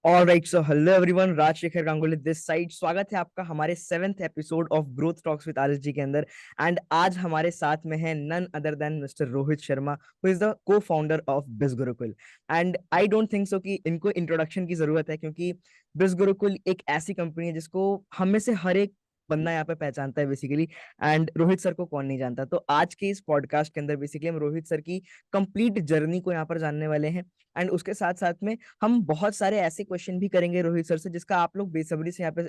Alright, so hello everyone, Rajshekhar Ganguly this side. स्वागत है आपका हमारे 7th episode of growth talks with RS ji के अंदर। एंड आज हमारे साथ में है none other than mister Rohit Sharma, who is the co founder of biz Gurukul. And I don't think so कि इनको इंट्रोडक्शन की जरूरत है, क्योंकि बिज गुरुकुल एक ऐसी कंपनी है जिसको हम में से हर एक बंदा यहाँ पे पहचानता है बेसिकली। एंड रोहित सर को कौन नहीं जानता। तो आज के इस पॉडकास्ट के अंदर बेसिकली हम रोहित सर की कंप्लीट जर्नी को यहाँ पर जानने वाले हैं। एंड उसके साथ साथ में हम बहुत सारे ऐसे क्वेश्चन भी करेंगे रोहित सर से जिसका आप लोग बेसब्री से यहाँ पे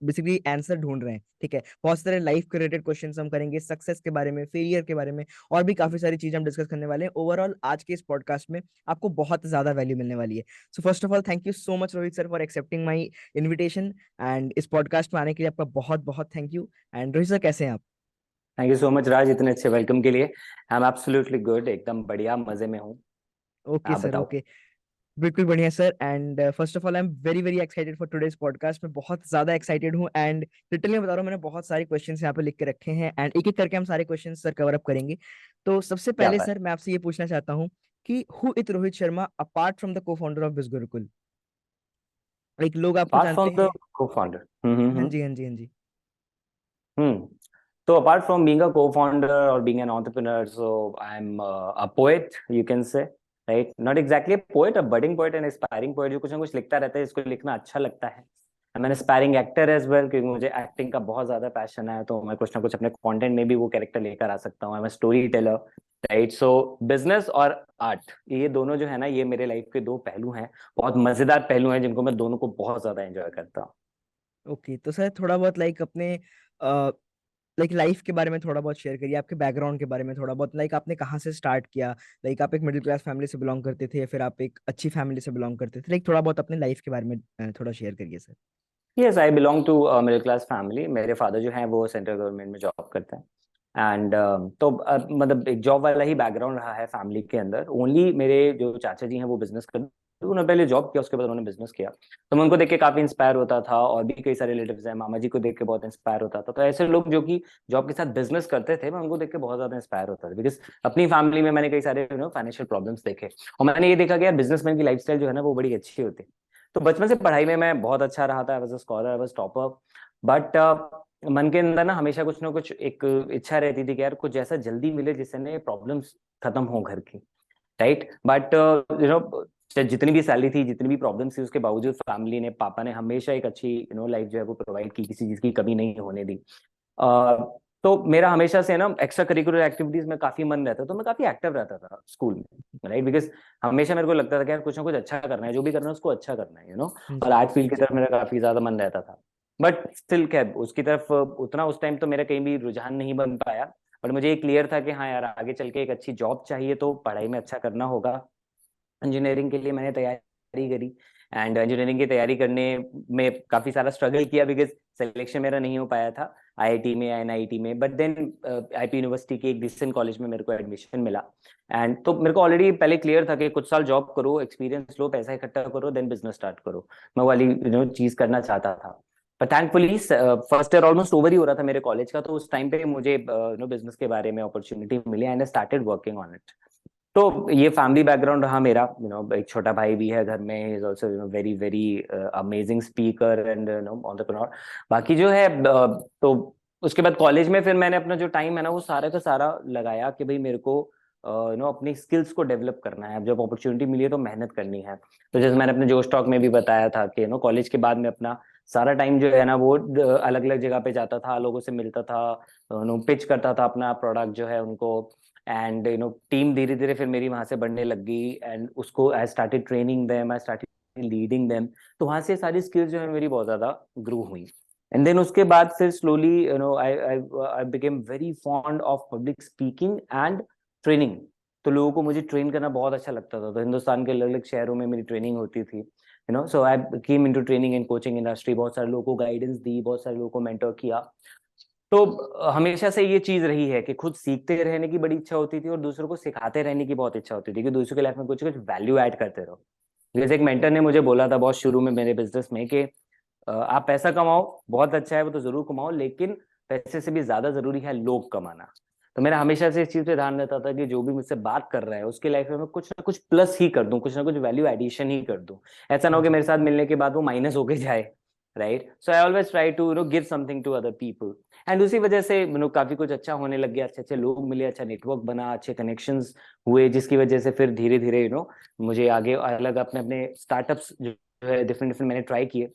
बेसिकली आंसर ढूंढ रहे हैं। ठीक है, बहुत सारे लाइफ के रिलेटेड क्वेश्चन हम करेंगे, सक्सेस के बारे में, फेलियर के बारे में, और भी काफी सारी चीजें हम डिस्कस करने वाले हैं। ओवरऑल आज के इस पॉडकास्ट में आपको बहुत ज्यादा वैल्यू मिलने वाली है। So first of all thank you so much Rohit sir for accepting my invitation. And इस पॉडकास्ट में आने के लिए आपका बहुत बहुत thank you. And Rohit sir, कैसे हैं आप? थैंक यू सो मच राज, इतने अच्छे वेलकम के लिए। आई एम एब्सोल्युटली गुड, एकदम बढ़िया, मजे में हूँ। ओके आप सर, बताओ। ओके। बिल्कुल बढ़िया sir. And first of all I am very very excited for today's podcast. मैं बहुत ज्यादा एक्साइटेड हूँ। एंड लिटरली बता रहा हूँ, मैंने बहुत सारे क्वेश्चंस यहाँ पे लिख के रखे हैं एंड एक एक करके हम सारे क्वेश्चंस सर कवर अप करेंगे। तो सबसे क्या पहले बात। सर मैं आपसे ये पूछना चाहता हूँ कि who is Rohit Sharma apart from the co founder of biz Gurukul. एक लोग आपको अपार्ट जानते फ्रॉम द हैं। को फाउंडर। हाँ जी, हाँ जी, हाँ जी। हम्म तो apart from being a co founder और being an entrepreneur, so I am a poet, you can say. Right, not exactly a poet, a budding poet and aspiring poet, जो कुछ ना कुछ लिखता रहता है, इसको लिखना अच्छा लगता है। I am an aspiring actor as well, क्योंकि मुझे एक्टिंग का बहुत ज्यादा पैशन है, तो मैं कुछ ना कुछ अपने कंटेंट में भी वो कैरेक्टर लेकर आ सकता हूँ। I am a story teller. Right, so business और आर्ट, ये दोनों जो है ना, ये मेरे लाइफ के दो पहलू हैं, बहुत मजेदार पहलू हैं, जिनको मैं दोनों को बहुत ज्यादा एंजॉय करता हूँ। ओके, तो सर थोड़ा बहुत लाइक अपने लाइक लाइफ के बारे में थोड़ा बहुत शेयर करिए, आपके बैकग्राउंड के बारे में थोड़ा बहुत, लाइक आपने कहाँ से स्टार्ट किया। लाइक आप एक मिडिल क्लास फैमिली से बिलोंग करते थे या फिर आप एक अच्छी फैमिली से बिलोंग करते थे? लाइक थोड़ा बहुत अपने लाइफ के बारे में थोड़ा शेयर करिए sir. Yes, I belong to middle class family. मेरे फादर जो हैं वो सेंट्रल गवर्नमेंट में जॉब करते हैं। एंड तो मतलब एक जॉब वाला ही बैकग्राउंड रहा है फैमिली के अंदर। ओनली मेरे जो चाचा जी हैं वो बिजनेस करते, तो उन्होंने पहले जॉब किया, उसके बाद उन्होंने बिजनेस किया। तो मैं उनको देख के काफी इंस्पायर होता था, और भी कई सारे रिलेटिव्स हैं, मामा जी को देख के बहुत इंस्पायर होता था। तो ऐसे लोग जो कि जॉब के साथ बिजनेस करते थे, मैं उनको देख के बहुत ज्यादा इंस्पायर होता था, बिकॉज अपनी फैमिली में मैंने कई सारे फाइनेंशियल प्रॉब्लम्स देखे, और मैंने ये देखा कि यार बिजनेसमैन की लाइफस्टाइल जो है ना वो बड़ी अच्छी होती है। तो बचपन से पढ़ाई में मैं बहुत अच्छा रहा था, I was a scholar, I was topper. But मन के अंदर ना हमेशा कुछ ना कुछ एक इच्छा रहती थी कि यार कुछ ऐसा जल्दी मिले जिससे ना प्रॉब्लम्स खत्म हो घर की। राइट, बट जितनी भी सैलरी थी, जितनी भी प्रॉब्लम्स थी, उसके बावजूद फैमिली ने, पापा ने हमेशा एक अच्छी लाइफ जो है वो प्रोवाइड की, किसी चीज की कमी नहीं होने दी। तो मेरा हमेशा से ना एक्स्ट्रा करिकुलर एक्टिविटीज में काफी मन रहता था, तो मैं काफी एक्टिव रहता था स्कूल में। राइट, बिकॉज हमेशा मेरे को लगता था कि यार कुछ ना कुछ अच्छा करना है, जो भी करना है उसको अच्छा करना है, और जी। आर्ट फील्ड की तरफ मेरा काफी ज्यादा मन रहता था। बट स्टिल क्या, उसकी तरफ उतना उस टाइम तो मेरा कहीं भी रुझान नहीं बन पाया। बट मुझे ये क्लियर था कि हाँ यार, आगे चल के एक अच्छी जॉब चाहिए, तो पढ़ाई में अच्छा करना होगा। इंजीनियरिंग के लिए मैंने तैयारी करी, एंड इंजीनियरिंग की तैयारी करने में काफी सारा स्ट्रगल किया, बिकॉज सिलेक्शन मेरा नहीं हो पाया था आईआईटी में या एनआईटी में। बट देन आईपी यूनिवर्सिटी के एक डिसेंट कॉलेज में मेरे को एडमिशन मिला। एंड तो मेरे को ऑलरेडी पहले क्लियर था कि कुछ साल जॉब करो, एक्सपीरियंस लो, पैसा इकट्ठा करो, देन बिजनेस स्टार्ट करो। मैं वाली चीज करना चाहता था। पर thankfully first year almost over ही हो रहा था मेरे कॉलेज का, तो उस टाइम पे मुझे बिजनेस के बारे में अपॉर्चुनिटी मिली, and I started working on it. तो ये फैमिली बैकग्राउंड रहा मेरा। एक छोटा भाई भी है घर में, is also very very amazing speaker and entrepreneur. बाकी जो है तो उसके बाद कॉलेज में फिर मैंने अपना जो टाइम है ना वो सारा का सारा लगाया कि भाई मेरे को अपनी स्किल्स को डेवलप करना है। अब जब अपॉर्चुनिटी मिली है तो मेहनत करनी है। तो जैसे मैंने अपने जोश टॉक में भी बताया था कि कॉलेज के बाद में अपना सारा टाइम जो है ना वो अलग अलग जगह पे जाता था, लोगों से मिलता था, पिच करता था अपना प्रोडक्ट जो है उनको। एंड टीम धीरे धीरे फिर मेरी वहां से बढ़ने लग गई, एंड उसको I started training them, I started leading them. तो वहां से सारी स्किल्स जो है मेरी बहुत ज्यादा ग्रो हुई। एंड देन उसके बाद फिर slowly I I became very fond of public speaking and training. तो लोगों को मुझे ट्रेन करना बहुत अच्छा लगता था, तो हिंदुस्तान के अलग अलग शहरों में मेरी ट्रेनिंग होती थी। So I came into training and coaching industry, बहुत सारे लोगों को गाइडेंस दी, बहुत सारे लोगों को मेंटर किया। तो हमेशा से ये चीज रही है कि खुद सीखते रहने की बड़ी इच्छा होती थी, और दूसरों को सिखाते रहने की बहुत इच्छा होती थी कि दूसरों की लाइफ में कुछ कुछ वैल्यू ऐड करते रहो। जैसे एक मेंटर ने मुझे बोला था बहुत शुरू में मेरे बिजनेस में कि आप पैसा कमाओ, बहुत अच्छा है, वो तो जरूर कमाओ, लेकिन पैसे से भी ज्यादा जरूरी है लोग कमाना। तो मेरा हमेशा से इस चीज पे ध्यान रहता था कि जो भी मुझसे बात कर रहा है उसकी लाइफ में मैं कुछ ना कुछ प्लस ही कर दूं, कुछ ना कुछ वैल्यू एडिशन ही कर दूं। ऐसा ना हाँ हो कि जी। मेरे साथ मिलने के बाद वो माइनस होके जाए, right. So I always try to give something to other people. And उसी वजह से काफी कुछ अच्छा होने लग गया, अच्छे अच्छे लोग मिले, अच्छा नेटवर्क बना, अच्छे कनेक्शंस हुए, जिसकी वजह से फिर धीरे धीरे मुझे आगे अलग अपने अपने स्टार्टअप्स जो है डिफरेंट डिफरेंट मैंने ट्राई किए,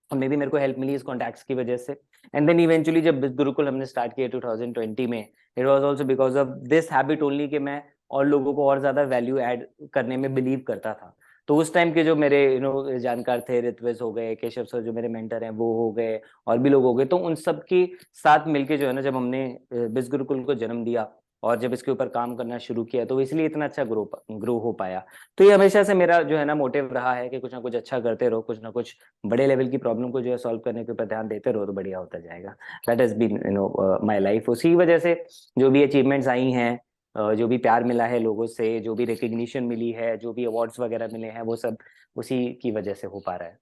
और मे भी मेरे को हेल्प मिली इस कॉन्टैक्ट्स की वजह से। एंड देन इवेंचुअली जब गुरुकुल हमने स्टार्ट किया 2020 में, it was also because of this habit only कि मैं और लोगों को और ज्यादा वैल्यू ऐड करने में बिलीव करता था। तो उस टाइम के जो मेरे जानकार थे, ऋत्विज हो गए, केशव सर जो मेरे मेंटर हैं वो हो गए, और भी लोग हो गए, तो उन सब के साथ मिलके जो है ना, जब हमने बिस गुरुकुल को जन्म दिया और जब इसके ऊपर काम करना शुरू किया, तो इसलिए इतना अच्छा ग्रो हो पाया। तो ये हमेशा से मेरा जो है ना मोटिव रहा है कि कुछ ना कुछ अच्छा करते रहो, कुछ ना कुछ बड़े लेवल की प्रॉब्लम को जो है सॉल्व करने के ऊपर ध्यान देते रहो, तो बढ़िया होता जाएगा। That has been my life. उसी वजह से जो भी अचीवमेंट्स आई हैं, जो भी प्यार मिला है लोगों से, जो भी रिकग्निशन मिली है, जो भी अवार्ड्स वगैरह मिले हैं, वो सब उसी की वजह से हो पा रहा है।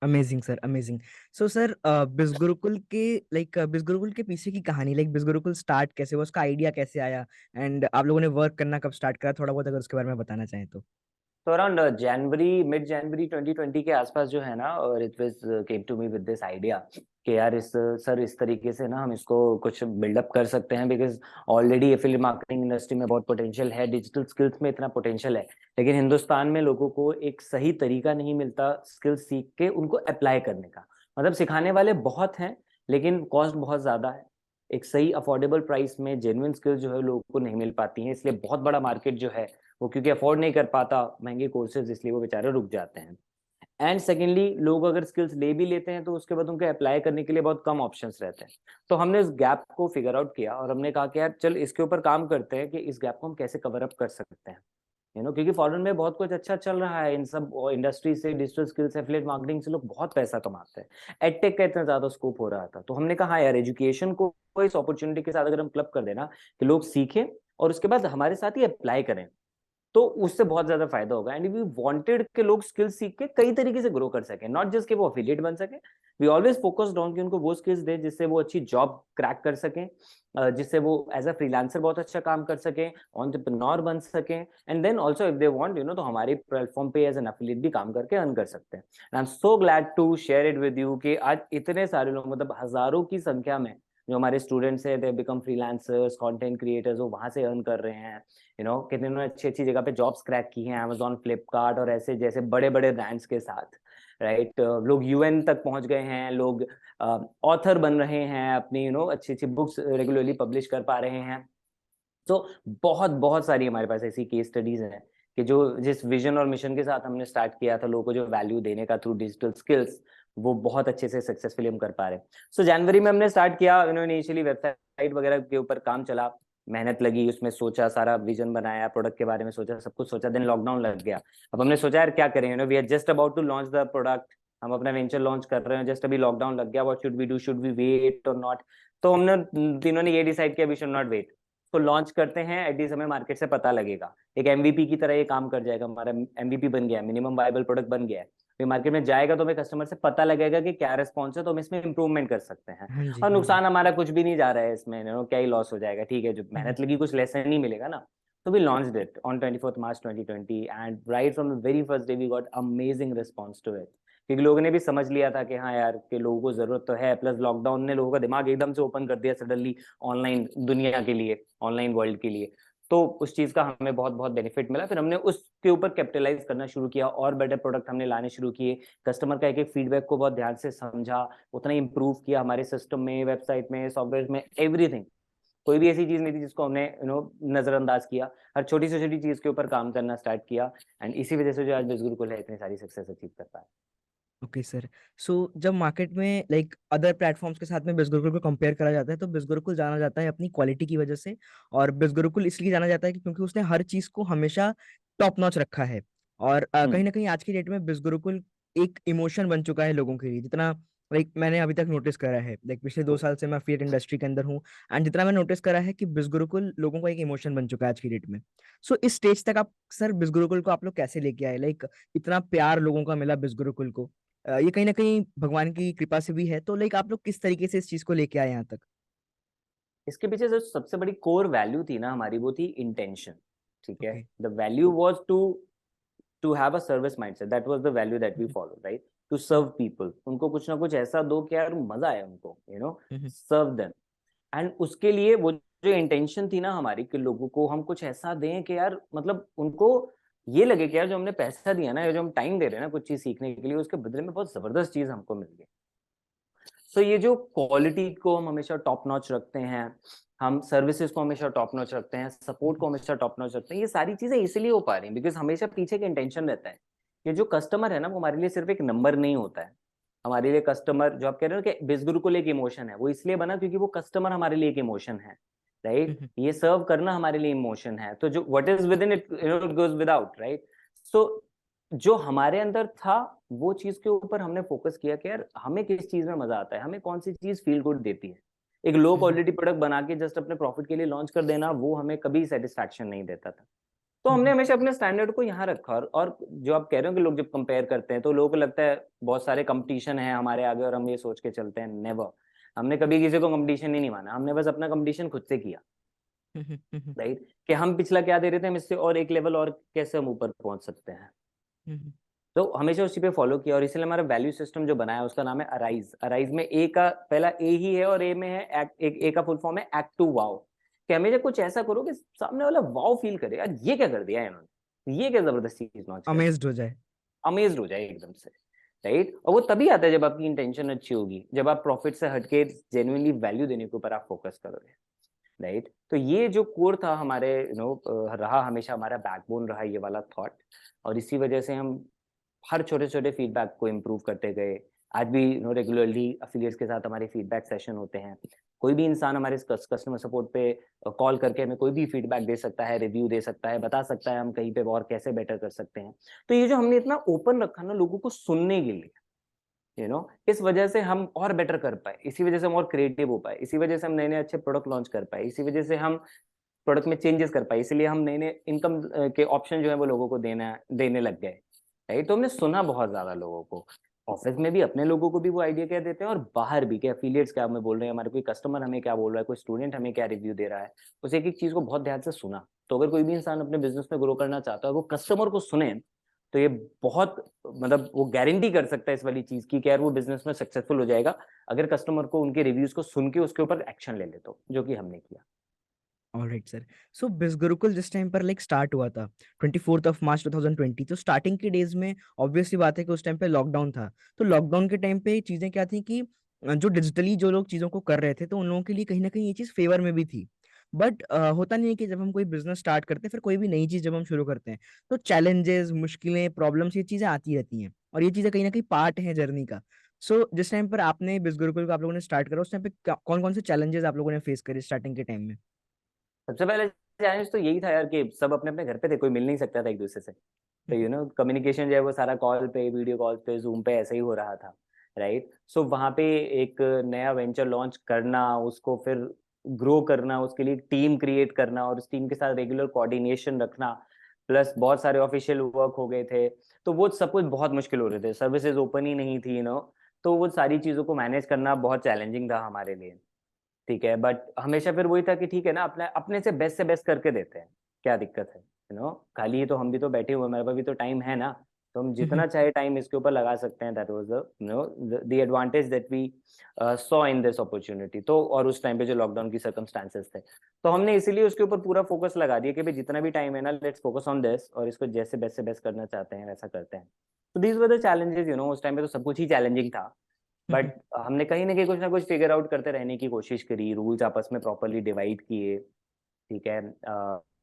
Amazing sir, amazing. So sir, बिस गुरुकुल के बिस गुरुकुल के पीछे की कहानी, बिस गुरुकुल स्टार्ट कैसे हुआ, उसका आइडिया कैसे आया, एंड आप लोगों ने वर्क करना कब स्टार्ट करा, थोड़ा बहुत अगर उसके बारे में बताना चाहें तो। तो अराउंड जनवरी, मिड जनवरी 2020 के आसपास जो है ना, Ritvij came to me with this idea कि यार इस तरीके से ना हम इसको कुछ बिल्डअप कर सकते हैं, because already affiliate marketing industry में बहुत पोटेंशियल है, डिजिटल स्किल्स में इतना पोटेंशियल है, लेकिन हिंदुस्तान में लोगों को एक सही तरीका नहीं मिलता स्किल्स सीख के उनको अप्लाई करने का। मतलब सिखाने वाले बहुत हैं, लेकिन कॉस्ट बहुत ज्यादा है। एक सही अफोर्डेबल प्राइस में जेन्युइन स्किल्स जो है लोगों को नहीं मिल पाती हैं, इसलिए बहुत बड़ा मार्केट जो है वो, क्योंकि अफोर्ड नहीं कर पाता महंगे कोर्सेज, इसलिए वो बेचारे रुक जाते हैं। एंड सेकेंडली, लोग अगर स्किल्स ले भी लेते हैं तो उसके बाद उनके अप्लाई करने के लिए बहुत कम ऑप्शंस रहते हैं। तो हमने उस गैप को फिगर आउट किया और हमने कहा कि यार चल इसके ऊपर काम करते हैं कि इस गैप को हम कैसे कवर अप कर सकते हैं। क्योंकि फॉरेन में बहुत कुछ अच्छा चल रहा है, इन सब इंडस्ट्री से, डिजिटल स्किल्स, एफिलिएट मार्केटिंग से लोग बहुत पैसा कमाते हैं, एडटेक का इतना ज्यादा स्कोप हो रहा था। तो हमने कहा हाँ यार, एजुकेशन को इस अपॉर्चुनिटी के साथ अगर हम क्लब कर देना कि लोग सीखें और उसके बाद हमारे साथ ही अप्लाई करें, तो उससे बहुत ज्यादा फायदा होगा। एंड वी वांटेड कि लोग स्किल्स सीख के कई तरीके से ग्रो कर सकें, नॉट जस्ट कि वो अफिलिएट बन सके। वी ऑलवेज फोकस्ड ऑन कि उनको वो स्किल्स दे जिससे वो अच्छी जॉब क्रैक कर सकें, जिससे वो एज अ फ्रीलांसर बहुत अच्छा काम कर सकें, एंटरप्रेन्योर बन सकें, and then also if they want तो हमारे प्लेटफॉर्म पे एज एन अफिलिएट भी काम करके अर्न कर सकते हैं। And I am so glad to share it with you कि आज इतने सारे लोग, मतलब हजारों की संख्या में जो हमारे स्टूडेंट्स हैं, they become freelancers, content creators, वो वहां से अर्न कर रहे हैं। कितने उन्होंने अच्छी अच्छी जगह पे जॉब्स क्रैक की हैं, अमेजोन, फ्लिपकार्ट और ऐसे जैसे बड़े बड़े ब्रांड्स के साथ, राइट। लोग यूएन तक पहुंच गए हैं, लोग ऑथर बन रहे हैं, अपनी अच्छी अच्छी बुक्स रेगुलरली पब्लिश कर पा रहे हैं। तो बहुत बहुत सारी हमारे पास ऐसी केस स्टडीज हैं कि जो जिस विजन और मिशन के साथ हमने स्टार्ट किया था, लोगों को जो वैल्यू देने का थ्रू डिजिटल स्किल्स, वो बहुत अच्छे से सक्सेसफुली हम कर पा रहे हैं। सो जनवरी में हमने स्टार्ट किया, इनिशियली वेबसाइट वगैरह के ऊपर काम चला, मेहनत लगी उसमें, सोचा, सारा विजन बनाया, प्रोडक्ट के बारे में सोचा, सब कुछ सोचा, देन लॉकडाउन लग गया। अब हमने सोचा यार क्या करें, we are just about to launch the product, हम अपना वेंचर लॉन्च कर रहे हैं, जस्ट अभी लॉकडाउन लग गया, what should we do, should we wait और नॉट। तो हमने तीनों ने ये डिसाइड किया वी शुड नॉट वेट, तो लॉन्च करते हैं, एटलीस्ट हमें मार्केट से पता लगेगा, एक एमवीपी की तरह ये काम कर जाएगा, हमारा एमवीपी बन गया, मिनिमम वायबल प्रोडक्ट बन गया है, फिर मार्केट में जाएगा तो हमें कस्टमर से पता लगेगा कि क्या रिस्पॉन्स है, तो हम इसमें इंप्रूवमेंट कर सकते हैं। हाँ जी, और हाँ जी। नुकसान हमारा कुछ भी नहीं जा रहा है इसमें, क्या ही लॉस हो जाएगा, ठीक है, जो हम्म। मेहनत लगी कुछ लेसन नहीं मिलेगा ना। तो we launched it on 24th March 2020 and right from the very first day we got amazing response to it, क्योंकि लोगों ने भी समझ लिया था कि हाँ यार, कि लोगों को जरूरत तो है, प्लस लॉकडाउन ने लोगों का दिमाग एकदम से ओपन कर दिया सडनली ऑनलाइन दुनिया के लिए, ऑनलाइन वर्ल्ड के लिए। तो उस चीज का हमें बहुत बहुत बेनिफिट मिला, फिर हमने उसके ऊपर कैपिटलाइज करना शुरू किया, और बेटर प्रोडक्ट हमने लाने शुरू किए, कस्टमर का एक एक फीडबैक को बहुत ध्यान से समझा, उतना इंप्रूव किया हमारे सिस्टम में, वेबसाइट में, सॉफ्टवेयर में, एवरीथिंग। कोई भी ऐसी चीज नहीं थी जिसको हमने नजरअंदाज किया, हर छोटी से छोटी चीज के ऊपर काम करना स्टार्ट किया, एंड इसी वजह से जो आज बिजगुल को है इतनी सारी सक्सेस अचीव कर पाए। Okay sir. सो जब मार्केट में अदर प्लेटफॉर्म्स के साथ में बिस गुरुकुल को कंपेयर करा जाता है, तो बिस गुरुकुल जाना जाता है अपनी क्वालिटी की वजह से। और बिस गुरुकुल इसलिए जाना जाता है कि क्योंकि उसने हर चीज को हमेशा टॉप नॉच रखा है। और कहीं हम्म। ना कहीं आज की डेट में बिस गुरुकुल एक इमोशन बन चुका है लोगों के लिए, जितना मैंने अभी तक नोटिस करा है, पिछले 2 साल से मैं अफिलिएट इंडस्ट्री के अंदर हूँ। एंड जितना मैंने नोटिस करा है कि बिस गुरुकुल लोगों का एक इमोशन बन चुका है आज की डेट में। सो इस स्टेज तक आप सर बिस गुरुकुल को आप लोग कैसे लेके आए, इतना प्यार लोगों का मिला बिस गुरुकुल को। ये कहीं ना कहीं भगवान की कृपा से भी है, तो आप लोग किस तरीके से इस चीज को लेके आए यहाँ तक। इसके पीछे जो सबसे बड़ी कोर वैल्यू थी ना हमारी, वो थी इंटेंशन, ठीक है। Okay. The value was to have a service mindset, that was the value that we Mhm. Follow, right. To serve people, उनको कुछ ना कुछ ऐसा दो कि यार मजा आए उनको, Mhm. Serve them. एंड उसके लिए वो जो इंटेंशन थी ना हमारी कि लोगों को हम कुछ ऐसा दें कि यार मतलब उनको ये लगे कि यार जो हमने पैसा दिया ना, या जो हम टाइम दे रहे हैं ना कुछ चीज सीखने के लिए, उसके बदले में बहुत जबरदस्त चीज हमको मिल गई। सो ये जो क्वालिटी को हम हमेशा टॉप नॉच रखते हैं, हम सर्विसेज को हमेशा टॉप नॉच रखते हैं, सपोर्ट को हमेशा टॉप नॉच रखते हैं, ये सारी चीजें इसलिए हो पा रही हैं बिकॉज हमेशा पीछे का इंटेंशन रहता है कि जो कस्टमर है ना, वो हमारे लिए सिर्फ एक नंबर नहीं होता है। हमारे लिए कस्टमर, जो आप कह रहे हो कि बिज गुरुकुल एक इमोशन है, वो इसलिए बना क्योंकि वो कस्टमर हमारे लिए एक इमोशन है, राइट। Mhm. ये सर्व करना हमारे लिए इमोशन है, तो जो what is within it it goes without, right. So जो हमारे अंदर था वो चीज के ऊपर हमने फोकस किया कि यार हमें किस चीज में मजा आता है, हमें कौन सी चीज फील गुड देती है। एक लो Mhm. क्वालिटी प्रोडक्ट बना के जस्ट अपने प्रॉफिट के लिए लॉन्च कर देना, वो हमें कभी सेटिस्फैक्शन नहीं देता था। तो हमने Mhm. हमेशा अपने स्टैंडर्ड को यहाँ रखा, और जो आप कह रहे हो कि लोग जब कंपेयर करते हैं तो लोगों को लगता है बहुत सारे कंपटीशन है हमारे आगे और हम ये सोच के चलते हैं, नेवर। हमने कभी किसी को कंपटीशन ही नहीं माना, हमने बस अपना कंपटीशन खुद से किया, Mhm. Mhm. राइट। कि हम पिछला क्या दे रहे थे, हम इससे और एक लेवल और कैसे हम ऊपर पहुंच सकते हैं। Mhm. तो हमेशा उसी पे फॉलो किया, और इसलिए हमारा वैल्यू सिस्टम जो बनाया उसका नाम है अराइज। अराइज में ए का पहला ए ही है, और ए में है एक्ट, एक ए का फुल फॉर्म है एक्ट टू वाओ। कि हमेशा कुछ ऐसा करो कि सामने वाला वाओ फील करे, यार ये क्या कर दिया है इन्होंने, ये क्या जबरदस्त चीज लॉन्च कर दी, अमेज्ड हो जाए। अमेज्ड हो जाए एकदम से, राइट। और वो तभी आता है जब आपकी इंटेंशन अच्छी होगी, जब आप प्रॉफिट से हटके जेन्युइनली वैल्यू देने के ऊपर आप फोकस करोगे, राइट। तो ये जो कोर था हमारे, रहा हमेशा हमारा बैकबोन रहा ये वाला थॉट। और इसी वजह से हम हर छोटे छोटे फीडबैक को इम्प्रूव करते गए। आज भी रेगुलरली अफिलिएट्स के साथ हमारे फीडबैक सेशन होते हैं। कोई भी इंसान हमारे कस्टमर सपोर्ट पे कॉल करके हमें कोई भी फीडबैक दे सकता है, रिव्यू दे सकता है, बता सकता है हम कहीं पे और कैसे बेटर कर सकते हैं। तो ये जो हमने इतना ओपन रखा ना लोगों को सुनने के लिए, इस वजह से हम और बेटर कर पाए, इसी वजह से हम और क्रिएटिव हो पाए, इसी वजह से हम नए नए अच्छे प्रोडक्ट लॉन्च कर पाए, इसी वजह से हम प्रोडक्ट में चेंजेस कर पाए, इसलिए हम नए नए इनकम के ऑप्शन जो है वो लोगों को देने लग गए, राइट। तो हमने सुना बहुत ज्यादा लोगों को, ऑफिस में भी अपने लोगों को भी वो आइडिया क्या देते हैं, और बाहर भी क्या एफिलिएट्स क्या हमें बोल रहे हैं, हमारे कोई कस्टमर हमें क्या बोल रहा है, कोई स्टूडेंट हमें क्या रिव्यू दे रहा है, उस एक एक चीज को बहुत ध्यान से सुना। तो अगर कोई भी इंसान अपने बिजनेस में ग्रो करना चाहता है, वो कस्टमर को सुने, तो ये बहुत, मतलब वो गारंटी कर सकता है इस वाली चीज की कि यार वो बिजनेस में सक्सेसफुल हो जाएगा, अगर कस्टमर को उनके रिव्यूज को सुन के उसके ऊपर एक्शन ले ले, तो जो कि हमने किया। Alright sir. सो बिस गुरुकुल जिस टाइम पर लाइक स्टार्ट हुआ था 24 मार्च 2020, तो स्टार्टिंग के डेज में ऑब्वियसली बात है कि उस टाइम पे लॉकडाउन था। तो लॉकडाउन के टाइम पे चीजें क्या थी कि जो डिजिटली जो लोग चीजों को कर रहे थे तो उन लोगों के लिए कहीं ना कहीं ये चीज फेवर में भी थी। बट होता नहीं है कि जब हम कोई बिजनेस स्टार्ट करते हैं, फिर कोई भी नई चीज जब हम शुरू करते हैं, तो चैलेंजेस, मुश्किलें, प्रॉब्लम्स, ये चीजें आती रहती हैं, और ये चीजें कहीं ना कहीं पार्ट है जर्नी का। सो जिस टाइम पर आपने बिस गुरुकुल को आप लोगों ने स्टार्ट करा, उस टाइम पे कौन कौन से चैलेंजेस आप लोगों ने फेस करे स्टार्टिंग के टाइम में? सबसे पहले चैलेंज तो यही था यार कि सब अपने अपने घर पे थे, कोई मिल नहीं सकता था एक दूसरे से। तो कम्युनिकेशन जो है वो सारा कॉल पे, वीडियो कॉल पे, जूम पे ऐसे ही हो रहा था, राइट। सो वहाँ पे एक नया वेंचर लॉन्च करना, उसको फिर ग्रो करना, उसके लिए टीम क्रिएट करना, और उस टीम के साथ रेगुलर कोऑर्डिनेशन रखना, प्लस बहुत सारे ऑफिशियल वर्क हो गए थे, तो वो सब कुछ बहुत मुश्किल हो रहे थे, सर्विसेज ओपन ही नहीं थी, तो वो सारी चीज़ों को मैनेज करना बहुत चैलेंजिंग था हमारे लिए, ठीक है। बट हमेशा फिर वही था कि ठीक है ना, अपने अपने से बेस्ट करके देते हैं, क्या दिक्कत है, खाली तो हम भी तो बैठे हुए हैं, हमारे पास भी तो टाइम है ना, तो हम जितना चाहे टाइम इसके ऊपर लगा सकते हैं। That was the advantage that we saw in this opportunity. तो और उस टाइम पे जो लॉकडाउन की सर्कमस्टांसेस थे, तो हमने इसीलिए उसके ऊपर पूरा फोकस लगा दिया कि भाई जितना भी टाइम है ना, लेट्स फोकस ऑन दिस, और इसको जैसे बेस्ट से बेस्ट करना चाहते हैं वैसा करते हैं। तो दीज वर द चैलेंजेस, उस टाइम पे तो सब कुछ ही चैलेंजिंग था। बट हमने कहीं ना कुछ फिगर आउट करते रहने की कोशिश करी, रूल्स आपस में प्रॉपरली डिवाइड किए, ठीक है।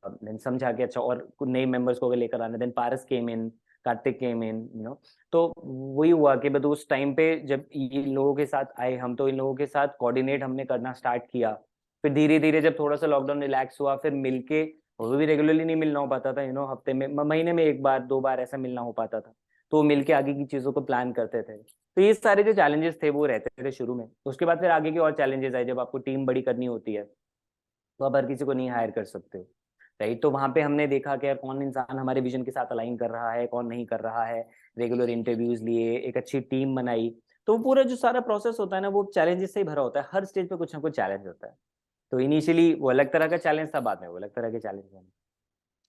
देन समझा कि अच्छा, और कुछ नए मेंबर्स को अगर लेकर आना, देन पारस केम इन, कार्तिक केम इन, तो वही हुआ कि बस उस टाइम पे जब इन लोगों के साथ आए हम, तो इन लोगों के साथ कोऑर्डिनेट हमने करना स्टार्ट किया। फिर धीरे धीरे जब थोड़ा सा लॉकडाउन रिलैक्स हुआ, फिर मिलके, वो भी रेगुलरली नहीं मिलना हो पाता था, हफ्ते में, महीने में एक बार दो बार ऐसा मिलना हो पाता था, तो मिलके आगे की चीजों को प्लान करते थे। तो ये सारे जो चैलेंजेस थे वो रहते थे शुरू में। उसके बाद फिर आगे के और चैलेंजेस आए, जब आपको टीम बड़ी करनी होती है तो आप हर किसी को नहीं हायर कर सकते हो, राइट। तो वहां पे हमने देखा कि यार कौन इंसान हमारे विजन के साथ अलाइन कर रहा है, कौन नहीं कर रहा है, रेगुलर इंटरव्यूज लिए, एक अच्छी टीम बनाई। तो वो पूरा जो सारा प्रोसेस होता है ना, वो चैलेंजेस से ही भरा होता है, हर स्टेज पे कुछ ना कुछ चैलेंज होता है। तो इनिशियली वो अलग तरह का चैलेंज था, बाद में वो अलग तरह के चैलेंज बने।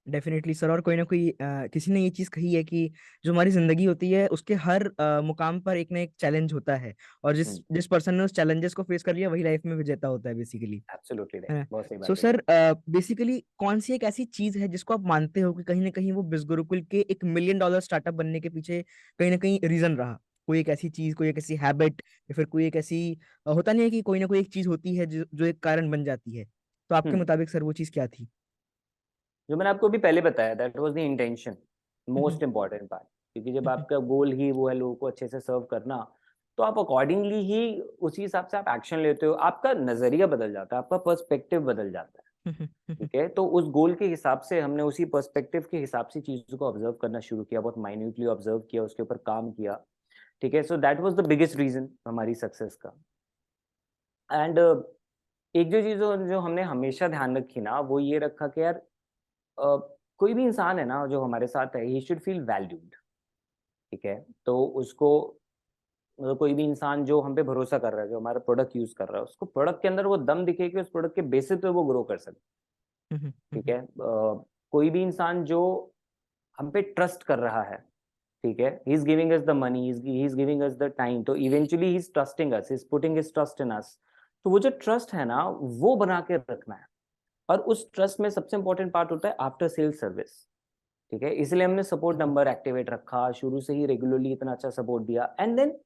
Definitely sir. और कोई ना कोई किसी ने ये चीज कही है कि जो हमारी जिंदगी होती है उसके हर मुकाम पर एक ना एक चैलेंज होता है, और जिस जिस पर्सन ने उस चैलेंजेस को फेस कर लिया वही लाइफ में विजेता होता है बेसिकली, एब्सोल्युटली है राइट, ना। बहुत सही सो बात बोली। सर, बेसिकली कौन सी एक ऐसी चीज है जिसको आप मानते हो कि कहीं ना कहीं वो बिस गुरुकुल के एक मिलियन डॉलर स्टार्टअप बनने के पीछे कहीं ना कहीं रीजन रहा? कोई एक ऐसी चीज, कोई एक ऐसी हैबिट, या फिर कोई एक ऐसी होता नहीं है कि कोई ना कोई एक चीज होती है जो एक कारण बन जाती है, तो आपके हम्म मुताबिक सर वो चीज क्या थी? जो मैंने आपको अभी पहले बताया, that was the intention, hmm. Most important part. क्योंकि जब हम्म। आपका गोल ही वो है लोगों को अच्छे से सर्व करना, तो आप अकॉर्डिंगली ही उसी हिसाब से आप एक्शन लेते हो, आपका नजरिया बदल जाता है, आपका पर्सपेक्टिव बदल जाता है। हम्म। ठीक है, तो उस गोल के हिसाब से हमने उसी पर्सपेक्टिव के हिसाब से चीजों को ऑब्जर्व करना शुरू किया, बहुत माइन्यूटली ऑब्जर्व किया, उसके ऊपर काम किया। ठीक है, so that was the biggest reason हमारी सक्सेस का। एंड एक जो चीज जो हमने हमेशा ध्यान रखी ना, वो ये रखा कि यार अ, कोई भी इंसान है ना जो हमारे साथ है, ही शुड फील वैल्यूड। ठीक है, तो उसको मतलब कोई भी इंसान जो हम पे भरोसा कर रहा है, जो हमारा प्रोडक्ट यूज कर रहा है, उसको प्रोडक्ट के अंदर वो दम दिखे कि उस प्रोडक्ट के बेसिस पे वो ग्रो कर सके। ठीक है, कोई भी इंसान जो हम पे ट्रस्ट कर रहा है, ठीक है, he is giving us the money, he is giving us the time, तो eventually he is trusting us, he is putting his trust in us. तो वो जो ट्रस्ट है ना, वो बना के रखना है। और उस ट्रस्ट में सबसे इंपॉर्टेंट पार्ट होता है आफ्टर सेल सर्विस। ठीक है, इसलिए हमने सपोर्ट नंबर एक्टिवेट रखा, शुरू से ही रेगुलरली इतना अच्छा सपोर्ट दिया। एंड देन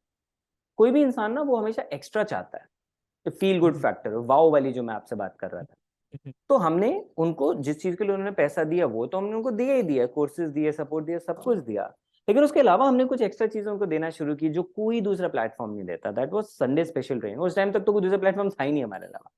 कोई भी इंसान ना वो हमेशा एक्स्ट्रा चाहता है, फील गुड फैक्टर, वाओ वाली जो मैं आपसे बात कर रहा था। तो हमने उनको जिस चीज के लिए उन्होंने पैसा दिया, वो तो हमने उनको दिया ही दिया, कोर्सेज दिए, सपोर्ट दिया, सब कुछ दिया। लेकिन उसके अलावा हमने कुछ एक्स्ट्रा चीजों को देना शुरू की जो कोई दूसरा प्लेटफॉर्म नहीं देता। That was Sunday special training. उस टाइम तक तो कोई दूसरा प्लेटफॉर्म था ही नहीं हमारे अलावा।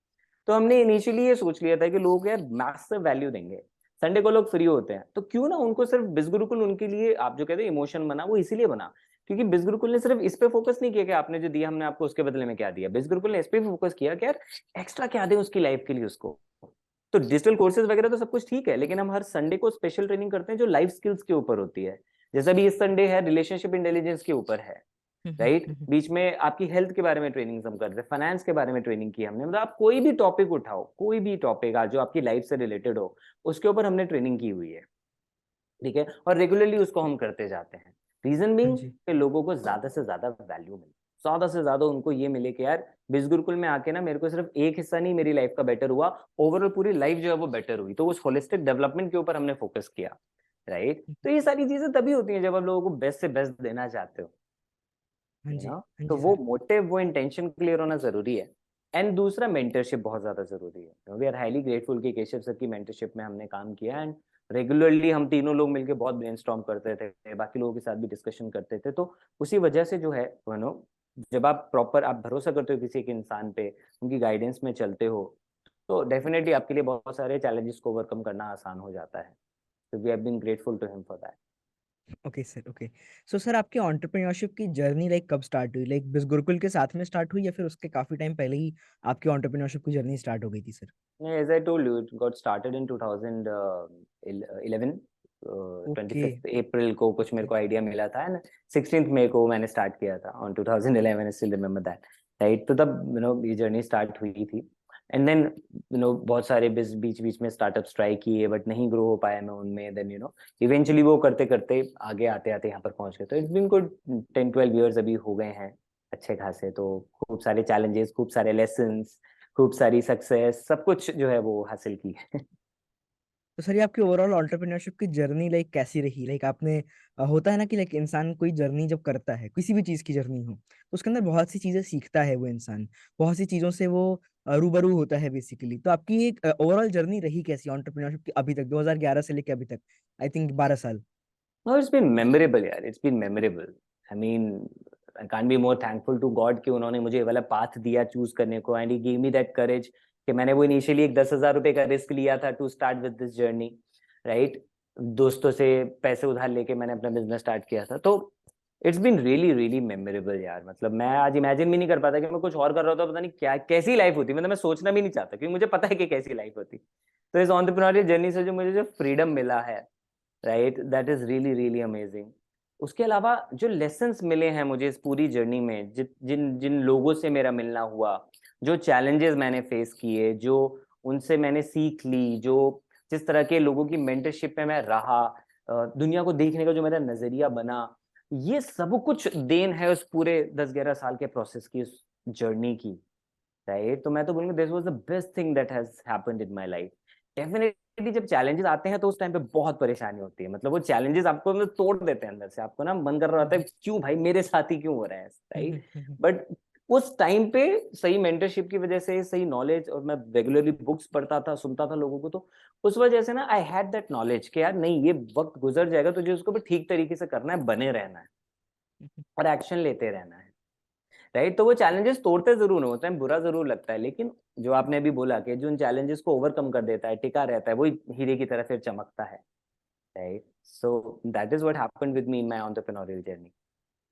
तो हमने इनिशियली ये सोच लिया था कि लोग यार मैसिव वैल्यू देंगे, संडे को लोग फ्री होते हैं, तो क्यों ना उनको सिर्फ बिजगुरुकुल उनके लिए, आप जो कहते हैं इमोशन बना, वो इसीलिए बना क्योंकि बिजगुरुकुल ने सिर्फ इस पे फोकस नहीं किया कि आपने जो दिया हमने आपको उसके बदले में क्या दिया। बिजगुरुकुल ने इस पे फोकस किया कि यार एक्स्ट्रा क्या दे उसकी लाइफ के लिए उसको। तो डिजिटल कोर्सेज वगैरह तो सब कुछ ठीक है, लेकिन हम हर संडे को स्पेशल ट्रेनिंग करते हैं जो लाइफ स्किल्स के ऊपर होती है। जैसा भी इस संडे है रिलेशनशिप इंटेलिजेंस के ऊपर है, राइट। बीच में आपकी हेल्थ के बारे में ट्रेनिंग हम करते हैं, फाइनेंस के बारे में ट्रेनिंग की हमने, मतलब आप कोई भी टॉपिक उठाओ, कोई भी टॉपिक जो आपकी लाइफ से रिलेटेड हो, उसके ऊपर हमने ट्रेनिंग की हुई है। ठीक है, और रेगुलरली उसको हम करते जाते हैं। रीजन हाँ बीइंग जी। कि लोगों को ज्यादा से ज्यादा वैल्यू मिले, ज्यादा से ज्यादा उनको ये मिले कि यार बिज गुरुकुल में आके ना मेरे को सिर्फ एक हिस्सा नहीं मेरी लाइफ का बेटर हुआ, ओवरऑल पूरी लाइफ जो है वो बेटर हुई। तो उस होलिस्टिक डेवलपमेंट के ऊपर हमने फोकस किया, राइट। तो ये सारी चीजें तभी होती हैं जब आप लोगों को बेस्ट से बेस्ट देना चाहते हो, हाँ यू जी। नो। हाँ तो जी वो सर। मोटिव, वो इंटेंशन क्लियर होना जरूरी है। एंड दूसरा मेंटरशिप बहुत ज्यादा जरूरी है। वी आर हाईली ग्रेटफुल कि केशव सर की मेंटरशिप में हमने काम किया। एंड रेगुलरली हम तीनों लोग मिलकर बहुत ब्रेनस्टॉर्म करते थे, बाकी लोगों के साथ भी डिस्कशन करते थे। तो उसी वजह से जो है यू नो, जब आप प्रॉपर आप भरोसा करते हो किसी एक इंसान पे, उनकी गाइडेंस में चलते हो, तो डेफिनेटली आपके लिए बहुत सारे चैलेंजेस को ओवरकम करना आसान हो जाता है। तो we have been grateful to him for that. Okay sir, okay. So sir, आपके एंटरप्रेन्योरशिप की जर्नी लाइक कब स्टार्ट हुई? लाइक बिस गुरुकुल के साथ में स्टार्ट हुई, या फिर उसके काफी टाइम पहले ही आपकी एंटरप्रेन्योरशिप की जर्नी स्टार्ट हो गई थी sir? As I told you, it got started in 2011, okay. 25th अप्रैल को कुछ मेरे ओके। को आइडिया मिला था, एंड 16th मई को मैंने स्टार्ट किया था on 2011। I still remember that, right. तो तब ये जर्नी स्टार्ट हुई थी। एंड देन बहुत सारे बीच बीच में स्टार्टअप्स ट्राई किए, बट नहीं ग्रो हो पाया मैं उनमें। देन इवेंचुअली वो करते करते आगे आते आते यहाँ पर पहुंच गए। तो इट्स बीन गुड 10-12 years अभी हो गए हैं अच्छे खासे। तो खूब सारे चैलेंजेस, खूब सारे लेसन्स, खूब सारी सक्सेस, सब कुछ जो है वो हासिल की है। तो सर, ये आपकी ओवरऑल एंटरप्रेन्योरशिप की जर्नी लाइक कैसी रही? लाइक आपने होता है ना कि लाइक इंसान कोई जर्नी जब करता है, किसी भी चीज की जर्नी हो, तो उसके अंदर बहुत सी चीजें सीखता है वो इंसान, बहुत सी चीजों से वो रूबरू होता है बेसिकली। तो आपकी एक ओवरऑल जर्नी रही कैसी एंटरप्रेन्योरशिप की अभी तक, 2011 से लेके अभी तक, आई थिंक 12 साल? No, it's been memorable यार, it's been memorable. I mean, I can't be more thankful to God कि उन्होंने मुझे ये वाला पाथ दिया चूज करने को, and he give me that courage कि मैंने वो इनिशियली एक 10,000 रुपए का रिस्क लिया था to start with this journey, right. दोस्तों से पैसे उधार लेके मैंने अपना बिजनेस स्टार्ट किया था। तो it's been really really memorable यार। मतलब मैं आज इमेजिन भी नहीं कर पाता कि मैं कुछ और कर रहा होता, पता नहीं क्या कैसी लाइफ होती। मतलब मैं सोचना भी नहीं चाहता क्योंकि मुझे पता है कि कैसी लाइफ होती। तो इस एंटरप्रेन्योरियल जर्नी से जो मुझे जो फ्रीडम मिला है, right, that is really really amazing. उसके अलावा जो लेसन्स मिले हैं मुझे इस पूरी जर्नी में, जिन जिन लोगों से मेरा मिलना हुआ, जो चैलेंजेस मैंने फेस किए, जो उनसे मैंने सीख ली, जो जिस तरह के लोगों की मेंटरशिप में मैं रहा, दुनिया को देखने का जो मेरा नजरिया बना, ये सब कुछ देन है उस पूरे 10-11 साल के प्रोसेस की, उस जर्नी की, राइट। तो मैं तो बोलूंगा this was the best thing that has happened in my life. Definitely जब चैलेंजेस आते हैं तो उस टाइम पे बहुत परेशानी होती है, मतलब वो चैलेंजेस आपको मतलब तोड़ देते हैं अंदर से, आपको ना मन कर रहा होता है क्यों भाई मेरे साथ ही क्यों हो रहा है, राइट। बट उस टाइम पे सही मेंटरशिप की वजह से, सही नॉलेज, और मैं रेगुलरली बुक्स पढ़ता था, सुनता था लोगों को, तो उस वजह से ना आई हैड दैट नॉलेज कि यार नहीं, ये वक्त गुजर जाएगा, तुझे उसको भी ठीक तरीके से करना है, बने रहना है और एक्शन लेते रहना है, राइट। तो वो चैलेंजेस तोड़ते जरूर हो, उस टाइम बुरा जरूर लगता है, लेकिन जो आपने अभी बोला कि जो उन चैलेंजेस को ओवरकम कर देता है, टिका रहता है, वो हीरे की तरह फिर चमकता है, right. So that is what happened with me in my entrepreneurial journey.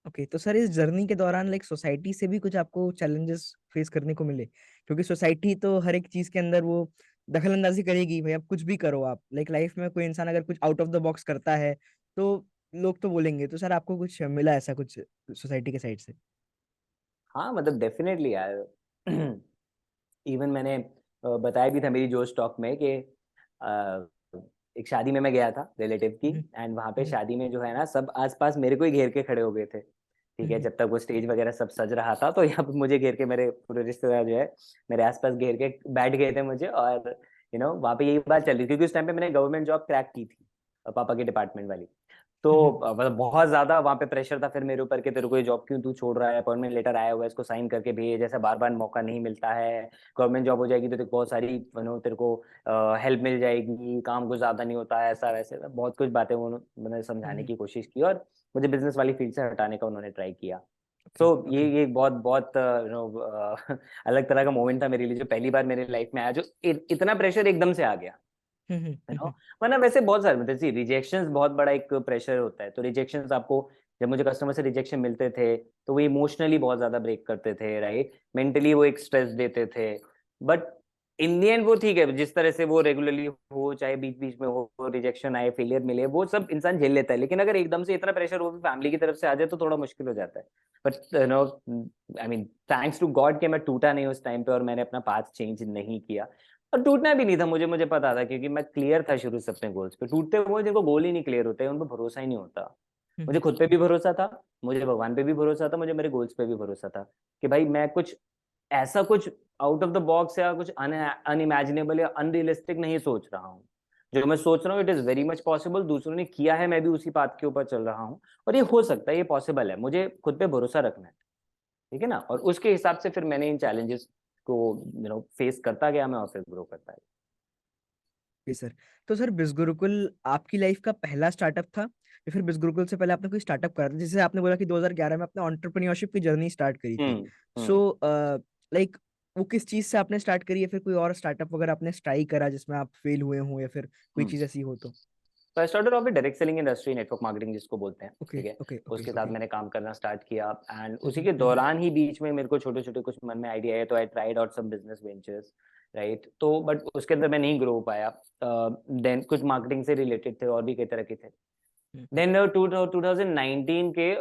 Okay, तो सर इस जर्नी के दौरान लाइक सोसाइटी से भी कुछ आपको चैलेंजेस फेस करने को मिले? क्योंकि सोसाइटी तो हर एक चीज के अंदर वो दखल अंदाजी करेगी भाई, आप कुछ भी करो, आप लाइक लाइफ में कोई इंसान अगर कुछ आउट ऑफ द बॉक्स करता है तो लोग तो बोलेंगे। तो सर आपको कुछ मिला ऐसा कुछ सोसाइटी के साइड से? हाँ मतलब डेफिनेटली यार। इवन मैंने बताया भी था मेरी जोश टॉक में कि अ, एक शादी में मैं गया था रिलेटिव की, हम्म, एंड वहां पे हम्म, शादी में जो है ना, सब आसपास मेरे को ही घेर के खड़े हो गए थे, ठीक है। हम्म, जब तक वो स्टेज वगैरह सब सज रहा था, तो यहाँ पे मुझे घेर के, मेरे पूरे रिश्तेदार जो है मेरे आसपास घेर के बैठ गए थे मुझे, और वहाँ पे यही बात चल रही थी, क्योंकि उस टाइम पे मैंने गवर्नमेंट जॉब क्रैक की थी, पापा के डिपार्टमेंट वाली। तो हम्म, मतलब बहुत ज्यादा वहां पे प्रेशर था फिर मेरे ऊपर कि तेरे को ये जॉब क्यों तू छोड़ रहा है, अपॉइंटमेंट लेटर आया हुआ है, इसको साइन करके भेज, जैसा बार बार मौका नहीं मिलता है, गवर्नमेंट जॉब हो जाएगी तो तेरे को बहुत सारी तेरे को हेल्प मिल जाएगी, काम कुछ ज्यादा नहीं होता है, ऐसा वैसे बहुत कुछ बातें उन्होंने समझाने हम्म, की कोशिश की, और मुझे बिजनेस वाली फील्ड से हटाने का उन्होंने ट्राई किया। ओके, सो ओके, ये बहुत बहुत अलग तरह का मोमेंट था मेरे लिए, जो पहली बार मेरे लाइफ में आया, जो इतना प्रेशर एकदम से आ गया, हम्म, वरना वैसे बहुत सारे मतलब सी रिजेक्शंस बहुत बड़ा एक प्रेशर होता है, तो रिजेक्शंस आपको, जब मुझे कस्टमर से रिजेक्शन मिलते थे तो वो इमोशनली बहुत ज्यादा ब्रेक करते थे, राइट, मेंटली वो एक स्ट्रेस देते थे, बट इन दी एंड वो ठीक है, जिस तरह से वो रेगुलरली हो, चाहे बीच बीच में हो, रिजेक्शन आए, फेलियर मिले, वो सब इंसान झेल लेता है, लेकिन अगर एकदम से इतना प्रेशर वो भी फैमिली की तरफ से आ जाए तो थोड़ा मुश्किल हो जाता है। But I mean thanks to God कि मैं टूटा नहीं उस टाइम पे, और मैंने अपना पाथ चेंज नहीं किया, और टूटना भी नहीं था, मुझे मुझे पता था, क्योंकि मैं क्लियर था शुरू से अपने गोल्स पे। टूटते हुए जिनको गोल ही नहीं क्लियर होते हैं उन पर भरोसा ही नहीं होता। मुझे खुद पे भी भरोसा था, मुझे भगवान पे भी भरोसा था, मुझे मेरे गोल्स पे भी भरोसा था कि भाई मैं कुछ ऐसा कुछ आउट ऑफ द बॉक्स या कुछ अनइमेजिनेबल या अनरियलिस्टिक नहीं सोच रहा हूँ। जो मैं सोच रहा हूँ it is very much possible, दूसरों ने किया है, मैं भी उसी बात के ऊपर चल रहा हूँ, और ये हो सकता है, ये पॉसिबल है, मुझे खुद पे भरोसा रखना है, ठीक है ना। और उसके हिसाब से फिर मैंने इन चैलेंजेस को फेस करता गया मैं, और फिर ग्रो करता गया। जी सर। तो सर बिस गुरुकुल आपकी लाइफ का पहला स्टार्टअप था या फिर बिस गुरुकुल से पहले आपने कोई स्टार्टअप करा था? जैसे आपने बोला कि 2011 में आपने एंटरप्रेन्योरशिप की जर्नी स्टार्ट करी थी। हम्म। सो हम्म। लाइक वो किस चीज से आपने स्टार्ट करी, या फिर कोई और स्टार्टअप वगैरह आपने ट्राई करा जिसमें आप फेल हुए हो, या फिर कोई हम्म। चीज ऐसी हो तो? तो I started off direct selling industry, network marketing जिसको बोलते हैं, ओके, ठीक है। ओके, ओके, उसके साथ ओके। मैंने काम करना स्टार्ट किया, एंड उसी के दौरान ही बीच में मेरे को छोटे छोटे कुछ मन में आइडिया है, तो I tried out some business ventures, right. तो बट उसके अंदर मैं नहीं ग्रो हो पाया। देन कुछ मार्केटिंग से रिलेटेड थे, और भी कई तरह के थे। देन 2019 के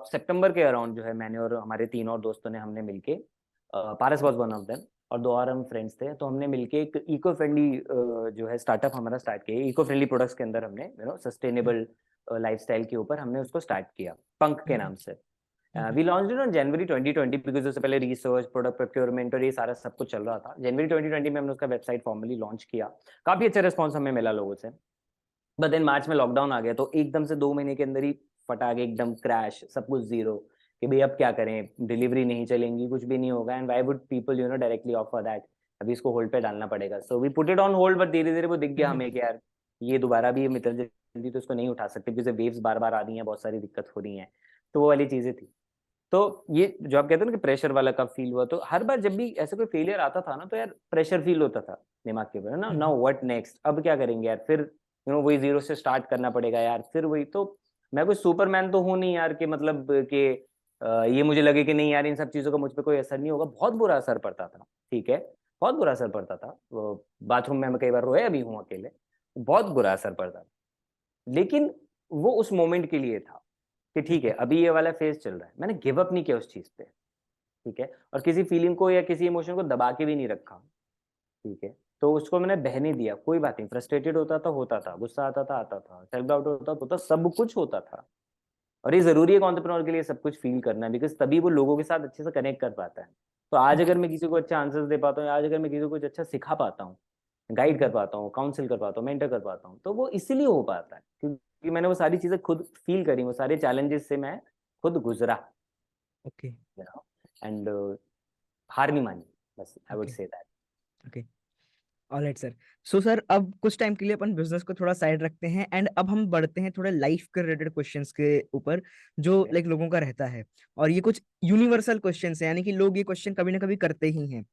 सितंबर के अराउंड जो है, मैंने और हमारे 3 और दोस्तों ने, हमने मिलके, पारस वाज वन ऑफ देम, और 2 और हम फ्रेंड्स थे, तो हमने मिलके एक इको फ्रेंडली जो है स्टार्टअप हमारा स्टार्ट किया, इको फ्रेंडली प्रोडक्ट्स के अंदर हमने सस्टेनेबल लाइफस्टाइल के ऊपर हमने उसको स्टार्ट किया, पंख के नाम से। We launched it on January 2020, because उससे पहले रिसर्च, प्रोडक्ट प्रोक्योरमेंट और ये सारा सब कुछ चल रहा था। जनवरी 2020 में हमने उसका वेबसाइट फॉर्मली लॉन्च किया, काफी अच्छा रिस्पॉन्स हमें मिला लोगों से। बट देन मार्च में लॉकडाउन आ गया, तो एकदम से 2 महीने के अंदर ही फटा के एकदम क्रैश, सब कुछ जीरो, कि भाई अब क्या करें, डिलीवरी नहीं चलेंगी, कुछ भी नहीं होगा, and why would people directly offer that, अभी इसको होल्ड पे डालना पड़ेगा। So we put it on hold, but धीरे धीरे वो दिख गया हमें कि यार ये दोबारा भी हम इतना जल्दी तो इसको नहीं उठा सकते, क्योंकि वेव्स बार बार आ रही हैं, बहुत सारी दिक्कत हो रही है, तो वो वाली चीजें थी। तो ये जो आप कहते हैं ना कि प्रेशर वाला कब फील हुआ, तो हर बार जब भी ऐसा कोई फेलियर आता था ना, तो यार प्रेशर फील होता था दिमाग के ऊपर, ना नाउ व्हाट नेक्स्ट, अब क्या करेंगे यार, फिर वही जीरो से स्टार्ट करना पड़ेगा यार, फिर वही तो। मैं कोई सुपरमैन तो हूँ नहीं यार, कि मतलब कि ये मुझे लगे कि नहीं यार इन सब चीजों का मुझ पर कोई असर नहीं होगा, बहुत बुरा असर पड़ता था, ठीक है, बहुत बुरा असर पड़ता था। बाथरूम में मैं कई बार रोया भी हूँ अकेले, बहुत बुरा असर पड़ता था, लेकिन वो उस मोमेंट के लिए था कि ठीक है अभी ये वाला फेज चल रहा है, मैंने गिव अप नहीं किया उस चीज पे, ठीक है, और किसी फीलिंग को या किसी इमोशन को दबा के भी नहीं रखा, ठीक है। तो उसको मैंने बहने दिया, कोई बात नहीं, फ्रस्ट्रेटेड होता था, गुस्सा आता था, सेल्फ डाउट होता, सब कुछ होता था। और ये जरूरी है एंटरप्रेन्योर के लिए सब कुछ फील करना, बिकॉज तभी वो लोगों के साथ अच्छे से कनेक्ट कर पाता है। तो आज अगर मैं किसी को अच्छा आंसर्स दे पाता हूँ, आज अगर मैं किसी को कुछ अच्छा सिखा पाता हूँ, गाइड कर पाता हूँ, काउंसिल कर पाता हूँ, मेंटर कर पाता हूँ, तो वो इसीलिए हो पाता है क्योंकि मैंने वो सारी चीजें खुद फील करी, वो सारे चैलेंजेस से मैं खुद गुजरा। ओके एंड हार नहीं मानी, बस I would okay say that. Okay alright sir. So sir अब कुछ टाइम के लिए अपन बिजनेस को थोड़ा साइड रखते हैं एंड अब हम बढ़ते हैं थोड़े लाइफ के रिलेटेड क्वेश्चंस के ऊपर जो लाइक लोगों का रहता है। और ये कुछ यूनिवर्सल क्वेश्चंस हैं, यानी कि लोग ये क्वेश्चन कभी ना कभी करते ही हैं।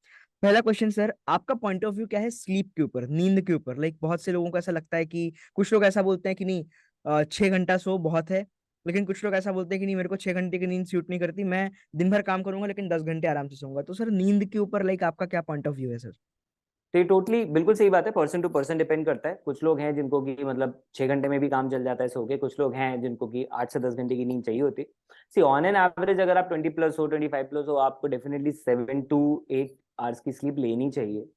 पहला क्वेश्चन सर, आपका पॉइंट ऑफ व्यू क्या है स्लीप के ऊपर, नींद के ऊपर? लाइक बहुत से लोगों को ऐसा लगता है कि कुछ लोग ऐसा बोलते हैं कि नहीं 6 घंटा सो बहुत है, लेकिन कुछ लोग ऐसा बोलते हैं कि नहीं मेरे को 6 घंटे की नींद सूट नहीं करती, मैं दिन भर काम करूंगा लेकिन 10 घंटे आराम से सोऊंगा। तो सर नींद के ऊपर लाइक आपका क्या पॉइंट ऑफ व्यू है सर? तो ये टोटली बिल्कुल सही बात है, पर्सन टू पर्सन डिपेंड करता है। कुछ लोग हैं जिनको कि मतलब 6 घंटे में भी काम चल जाता है सो के, कुछ लोग हैं जिनको कि 8 से 10 घंटे की नींद चाहिए होती। सी ऑन एन एवरेज अगर आप 20+ हो, 25+ हो, आपको डेफिनेटली 7 to 8 आवर्स की स्लीप लेनी चाहिए।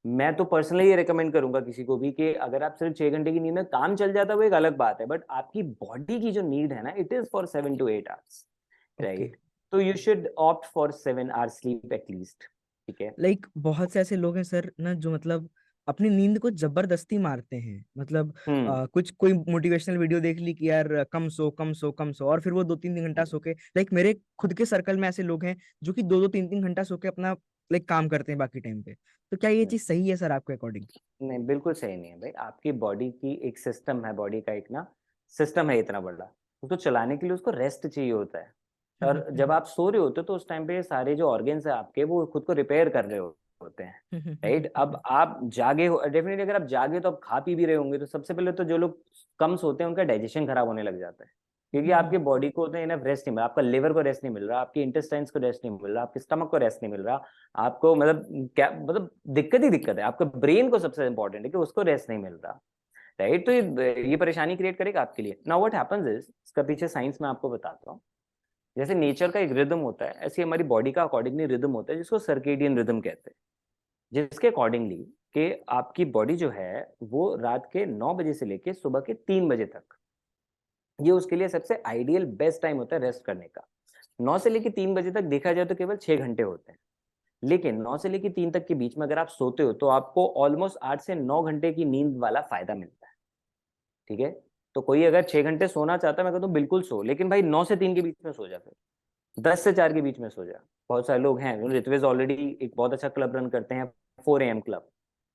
मैं तो पर्सनली ये रिकमेंड करूंगा किसी को भी कि अगर आप सिर्फ 6 घंटे की नींद में काम चल जाता है वो एक अलग बात है, बट आपकी बॉडी की जो नीड है ना, it is for 7 to 8 hours, okay. Right? तो you should opt for 7 hours sleep at least. ठीक है। लाइक बहुत से ऐसे लोग हैं सर ना जो मतलब अपनी नींद को जबरदस्ती मारते हैं, मतलब हम्म। कुछ कोई मोटिवेशनल वीडियो देख ली कि यार कम सो कम सो कम सो, और फिर वो 2-3 घंटा सो के, लाइक मेरे खुद के सर्कल में ऐसे लोग हैं जो कि 2-2 3-3 घंटा सो के अपना लाइक काम करते हैं बाकी टाइम पे। तो क्या ये चीज सही है सर आपके अकॉर्डिंग? नहीं, बिल्कुल सही नहीं है भाई। आपकी बॉडी की एक सिस्टम है, बॉडी का एक ना सिस्टम है इतना बड़ा, उसको चलाने के लिए उसको रेस्ट चाहिए होता है। और जब आप सो रहे होते हो तो उस टाइम पे सारे जो ऑर्गेन्स है आपके वो खुद को रिपेयर कर रहे होते हैं, राइट? अब आप जागे हो, डेफिनेटली अगर आप जागे तो आप खा पी भी रहे होंगे, तो सबसे पहले तो जो लोग कम सोते हैं उनका डाइजेशन खराब होने लग जाता है, क्योंकि आपकी बॉडी को उतना इनफ रेस्ट नहीं मिल रहा, आपका लिवर को रेस्ट नहीं मिल रहा, आपके इंटेस्टाइन्स को रेस्ट नहीं मिल रहा, आपके स्टमक को रेस्ट नहीं मिल रहा, आपको मतलब क्या मतलब दिक्कत ही दिक्कत है। आपका ब्रेन को सबसे इंपॉर्टेंट है कि उसको रेस्ट नहीं मिल रहा, राइट? तो ये परेशानी क्रिएट करेगा आपके लिए। नाउ व्हाट हैपेंस इज, इसका पीछे साइंस में आपको बताता हूँ। जैसे नेचर का एक रिदम होता है, ऐसे हमारी बॉडी का अकॉर्डिंगली रिदम होता है जिसको सर्केडियन रिदम कहते हैं, जिसके अकॉर्डिंगली कि आपकी बॉडी जो है वो रात के 9 बजे से लेके सुबह के 3 बजे तक, ये उसके लिए सबसे आइडियल बेस्ट टाइम होता है रेस्ट करने का। 9 से लेके 3 बजे तक देखा जाए तो केवल 6 घंटे होते हैं, लेकिन 9 से लेके 3 तक के बीच में अगर आप सोते हो तो आपको ऑलमोस्ट 8 से 9 घंटे की नींद वाला फायदा मिलता है। ठीक है। तो कोई अगर 6 घंटे सोना चाहता है, मैं कहता हूँ बिल्कुल सो, लेकिन भाई 9 से 3 के बीच में सो जा, फिर 10 से 4 के बीच में सो जा। बहुत सारे लोग हैं, ऋत्विज ऑलरेडी एक बहुत अच्छा क्लब रन करते हैं, 4 AM क्लब,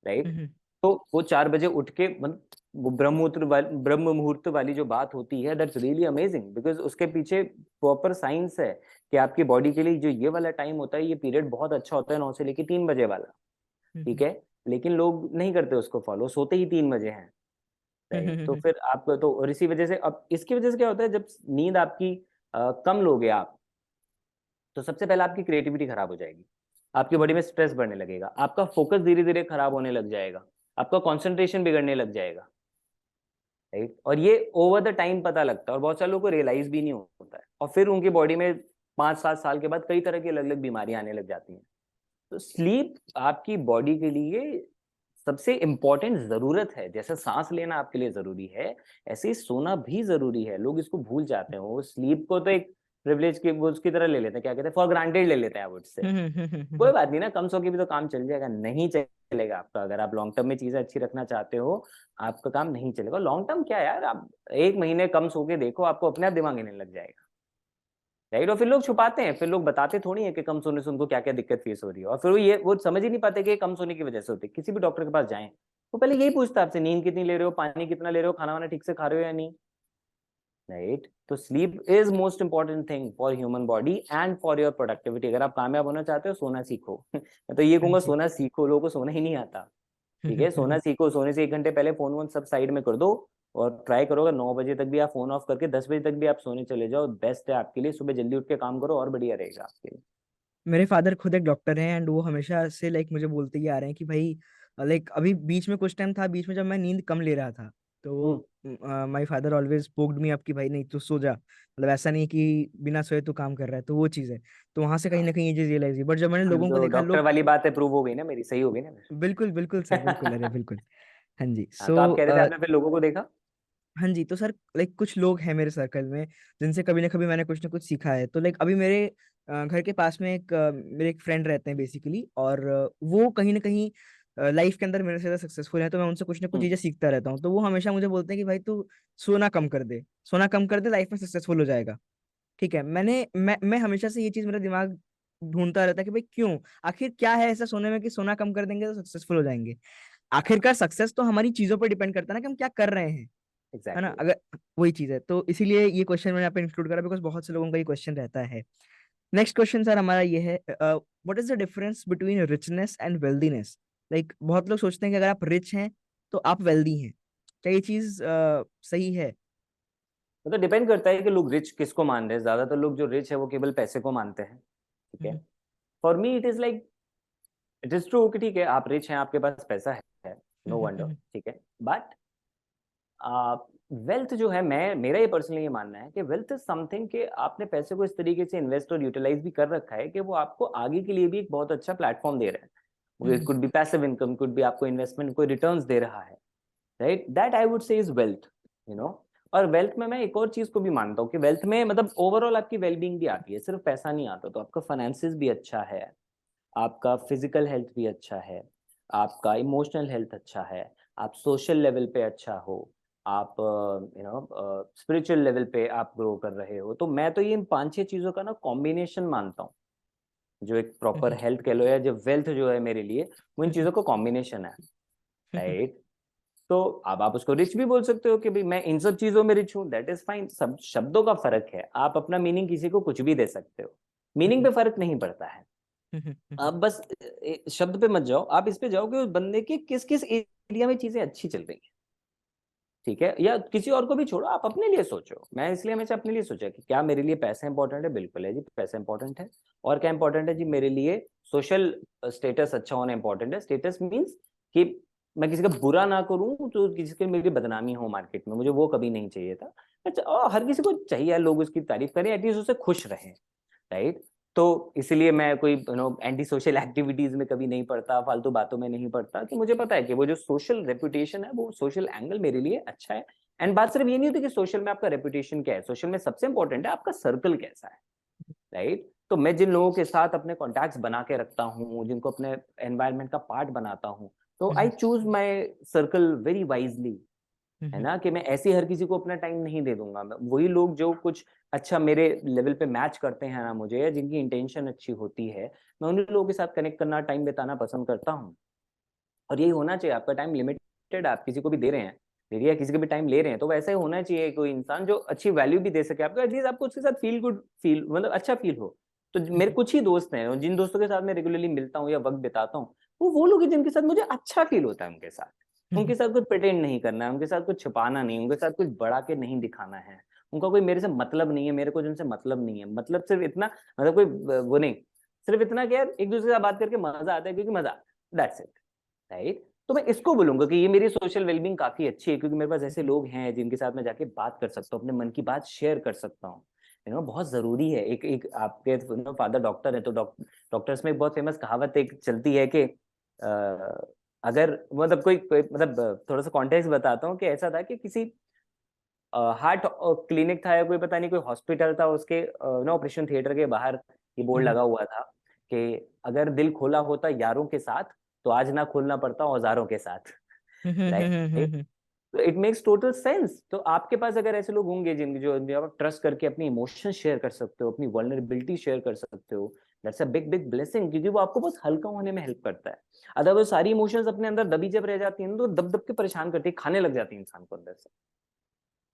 राइट? तो वो 4 बजे उठ के मतलब वो ब्रह्म मुहूर्त वाली जो बात होती है, दैट्स रियली अमेजिंग, बिकॉज उसके पीछे प्रॉपर साइंस है कि आपकी बॉडी के लिए जो ये वाला टाइम होता है, ये पीरियड बहुत अच्छा होता है, 9 से लेके 3 बजे वाला। ठीक है। लेकिन लोग नहीं करते उसको फॉलो, सोते ही 3 बजे हैं, राइट? तो फिर आपको तो, और इसी वजह से अब इसकी वजह से क्या होता है, जब नींद आपकी कम लोगे आप, तो सबसे पहले आपकी क्रिएटिविटी खराब हो जाएगी, आपकी बॉडी में स्ट्रेस बढ़ने लगेगा, आपका फोकस धीरे धीरे खराब होने लग जाएगा, आपका कंसंट्रेशन बिगड़ने लग जाएगा, राइट? और ये ओवर द टाइम पता लगता है, और बहुत सारे लोगों को रियलाइज भी नहीं होता है, और फिर उनकी बॉडी में 5-7 साल के बाद कई तरह की अलग अलग बीमारियां आने लग जाती हैं। तो स्लीप आपकी बॉडी के लिए सबसे इंपॉर्टेंट जरूरत है। जैसे सांस लेना आपके लिए जरूरी है, ऐसे ही सोना भी जरूरी है। लोग इसको भूल जाते हैं, वो स्लीप को तो एक प्रिविलेज के वो उसकी तरह ले लेते हैं, क्या कहते हैं, फॉर ग्रांटेड ले लेते हैं वो उससे। कोई बात नहीं ना, कम सो के भी तो काम चल जाएगा। नहीं चलेगा आपका, अगर आप लॉन्ग टर्म में चीजें अच्छी रखना चाहते हो, आपका काम नहीं चलेगा। लॉन्ग टर्म क्या है यार, आप 1 महीने कम सो के देखो, आपको अपने आप दिमाग हिलने लग जाएगा, राइट? और फिर लोग छुपाते हैं, फिर लोग बताते थोड़ी है कि कम सोने से उनको क्या क्या दिक्कत फेस हो रही है, और फिर वो समझ ही नहीं पाते कि कम सोने की वजह से होती है। किसी भी डॉक्टर के पास जाएं, वो पहले यही पूछता है आपसे, नींद कितनी ले रहे हो, पानी कितना ले रहे हो, खाना वाना ठीक से खा रहे हो या नहीं, राइट? तो sleep is most important thing for human body and for your productivity. अगर आप कामयाब होना चाहते हो, सोना सीखो। मैं तो ये हाँ कहूंगा, जी। सोना सीखो, लोगों को सोना ही नहीं आता। ठीक है, सोना सीखो, सोने से 1 घंटे पहले फोन वोन सब साइड में कर दो, और ट्राई करो अगर 9 बजे तक भी आप फोन ऑफ करके 10 बजे तक भी आप सोने चले जाओ, बेस्ट है आपके लिए। सुबह जल्दी उठ के काम करो, और बढ़िया रहेगा आपके लिए। मेरे फादर खुद एक डॉक्टर हैं एंड वो हमेशा से लाइक मुझे बोलते ही आ रहे हैं कि भाई लाइक अभी बीच में कुछ टाइम था, बीच में जब मैं नींद कम ले रहा था तो my father always poked me up कि भाई नहीं तू सो जा, मतलब ऐसा नहीं कि बिना सोए तू काम कर रहा है, तो वो चीज है। तो वहां से कहीं हाँ, ना कहीं ये चीज रियलाइज हुई, बट जब मैंने लोगों को तो देखा, डॉक्टर लोग वाली बात अप्रूव हो गई ना मेरी, सही हो गई ना बिल्कुल बिल्कुल सर, बिल्कुल, अरे मेरी। बिल्कुल। हाँ जी, हाँ, तो आप कह रहे थे आपने फिर लोगों को देखा। हाँ जी, तो सर लाइक कुछ लोग हैं मेरे सर्कल में जिनसे कभी ना कभी मैंने कुछ ना कुछ सीखा है। तो लाइक अभी मेरे घर के पास में मेरे एक फ्रेंड रहते हैं बेसिकली, और वो कहीं ना कहीं लाइफ के अंदर मेरे से ज्यादा सक्सेसफुल है, तो मैं उनसे कुछ ना कुछ हम्म चीजें सीखता रहता हूँ। तो वो हमेशा मुझे बोलते हैं कि भाई तू सोना कम कर दे, सोना कम कर दे, लाइफ में सक्सेसफुल हो जाएगा। ठीक है, मैं हमेशा से ये चीज मेरा दिमाग ढूंढता रहता है कि भाई क्यों, आखिर क्या है ऐसा सोने में कि सोना कम कर देंगे तो सक्सेसफुल हो जाएंगे। आखिरकार सक्सेस तो हमारी चीजों पर डिपेंड करता है ना कि हम क्या कर रहे हैं, है ना। एग्जैक्टली। अगर वही चीज है, तो इसीलिए ये क्वेश्चन मैंने यहाँ पे इंक्लूड करा, बिकॉज बहुत से लोगों का ये क्वेश्चन रहता है। नेक्स्ट क्वेश्चन सर हमारा ये है, what is the difference between richness and वेल्दीनेस। Like बहुत लोग सोचते हैं कि अगर आप रिच हैं तो आप वेल्दी हैं, क्या ये चीज सही है? मतलब डिपेंड करता है कि लोग रिच किसको मान रहे हैं। ज्यादातर लोग जो रिच है वो केवल पैसे को मानते हैं। ठीक है। Hmm, for me it is like, it is true कि ठीक है आप रिच हैं, आपके पास पैसा है, नो हम्म, वंडर, ठीक है। बट वेल्थ जो है, मैं मेरा ये पर्सनली ये मानना है कि वेल्थ इज समथिंग कि आपने पैसे को इस तरीके से इन्वेस्ट और यूटिलाइज भी कर रखा है कि वो आपको आगे के लिए भी एक बहुत अच्छा प्लेटफॉर्म दे रहा है। It hmm, could be passive income, could be आपको इन्वेस्टमेंट कोई रिटर्न्स दे रहा है, right. That I would say is wealth, you know. और वेल्थ में मैं एक और चीज को भी मानता हूँ कि वेल्थ में मतलब ओवरऑल आपकी वेलबींग भी आती है, सिर्फ पैसा नहीं आता। तो आपका फाइनेंसिस भी अच्छा है, आपका फिजिकल हेल्थ भी अच्छा है, आपका इमोशनल हेल्थ अच्छा है, आप सोशल लेवल पे अच्छा हो, आप स्पिरिचुअल लेवल पे आप ग्रो कर रहे हो। तो मैं तो ये इन 5-6 चीजों का ना कॉम्बिनेशन मानता हूँ। जो एक प्रॉपर हम्म, हेल्थ कह लो या जो वेल्थ जो है मेरे लिए, वो इन हम्म, चीजों का कॉम्बिनेशन है, हम्म, राइट। तो अब आप उसको रिच भी बोल सकते हो कि भाई मैं इन सब चीजों में रिच हूँ, दैट इज फाइन। सब शब्दों का फर्क है, आप अपना मीनिंग किसी को कुछ भी दे सकते हो, मीनिंग पे फर्क नहीं पड़ता है। आप बस शब्द पे मत जाओ, आप इस पे जाओ कि उस बंदे की किस किस एरिया में चीजें अच्छी चल रही है। ठीक है, या किसी और को भी छोड़ो, आप अपने लिए सोचो। मैं इसलिए हमेशा अपने लिए सोचा कि क्या मेरे लिए पैसा इंपॉर्टेंट है, बिल्कुल है जी पैसा इंपॉर्टेंट है। और क्या इंपॉर्टेंट है जी मेरे लिए, सोशल स्टेटस अच्छा होना इंपॉर्टेंट है। स्टेटस मीन्स कि मैं किसी का बुरा ना करूं तो किसी की मेरी बदनामी हो मार्केट में, मुझे वो कभी नहीं चाहिए था। अच्छा, और हर किसी को चाहिए लोग उसकी तारीफ करें, एटलीस्ट उससे खुश रहें, राइट। तो इसलिए मैं कोई एंटी सोशल एक्टिविटीज में कभी नहीं पड़ता, फालतू बातों में नहीं पड़ता, कि मुझे पता है कि वो जो सोशल रेपुटेशन है, वो सोशल एंगल मेरे लिए अच्छा है। एंड बात सिर्फ ये नहीं होती कि सोशल में आपका रेपुटेशन क्या है, सोशल में सबसे इंपॉर्टेंट है आपका सर्कल कैसा है, राइट। तो मैं जिन लोगों के साथ अपने कॉन्टैक्ट्स बना के रखता हूँ, जिनको अपने एनवायरनमेंट का पार्ट बनाता हूँ, तो I choose my circle very wisely, है ना। कि मैं ऐसे हर किसी को अपना टाइम नहीं दे दूंगा। मैं वही लोग जो कुछ अच्छा मेरे लेवल पे मैच करते हैं ना मुझे, या जिनकी इंटेंशन अच्छी होती है, मैं उन्हीं लोगों के साथ कनेक्ट करना, टाइम बिताना पसंद करता हूँ। और यही होना चाहिए। आपका टाइम लिमिटेड, आप किसी को भी दे रहे हैं, दे रही है किसी का भी टाइम ले रहे हैं, तो वैसा ही होना चाहिए। कोई इंसान जो अच्छी वैल्यू भी दे सके आपको, एटलीस्ट आपको उसके साथ फील गुड फील, मतलब अच्छा फील हो। तो मेरे कुछ ही दोस्त हैं, और जिन दोस्तों के साथ मैं रेगुलरली मिलता हूँ या वक्त बिताता हूँ, वो लोग हैं जिनके साथ मुझे अच्छा फील होता है उनके साथ। उनके साथ कुछ प्रिटेंड नहीं करना है, उनके साथ कुछ छुपाना नहीं, उनके साथ कुछ बढ़ा के नहीं दिखाना है। उनका कोई मेरे से मतलब नहीं है, मेरे को जिनसे मतलब नहीं है। मतलब सिर्फ इतना, मतलब कोई वो नहीं, सिर्फ इतना कि यार एक दूसरे से बात करके मजा आता है, क्योंकि मजा, दैट्स इट, राइट। तो मैं इसको बोलूंगा कि ये मेरी सोशल वेलबींग काफी अच्छी है, क्योंकि मेरे पास ऐसे लोग हैं जिनके साथ मैं जाके बात कर सकता हूँ, अपने मन की बात शेयर कर सकता हूँ। बहुत जरूरी है। एक एक आपके फादर डॉक्टर है, तो डॉक्टर्स में एक बहुत फेमस कहावत एक चलती है कि अगर मतलब कोई मतलब थोड़ा सा कॉन्टेक्स्ट बताता हूँ कि ऐसा था कि किसी हार्ट क्लिनिक था या कोई पता नहीं कोई हॉस्पिटल था, उसके ना ऑपरेशन थिएटर के बाहर ये बोर्ड लगा हुआ था कि अगर दिल खोला होता यारों के साथ, तो आज ना खोलना पड़ता औजारों के साथ, राइट। तो इट मेक्स टोटल सेंस। तो आपके पास अगर ऐसे लोग होंगे जिन जो आप ट्रस्ट करके अपनी इमोशन शेयर कर सकते हो, अपनी वल्नरेबिलिटी शेयर कर सकते हो, that's a big big blessing, क्योंकि वो आपको बस हल्का होने में हेल्प करता है। अदरवाइज सारी इमोशंस अपने अंदर दबी जब रह जाती हैं तो दब दब के परेशान करती है, खाने लग जाती है इंसान को अंदर से,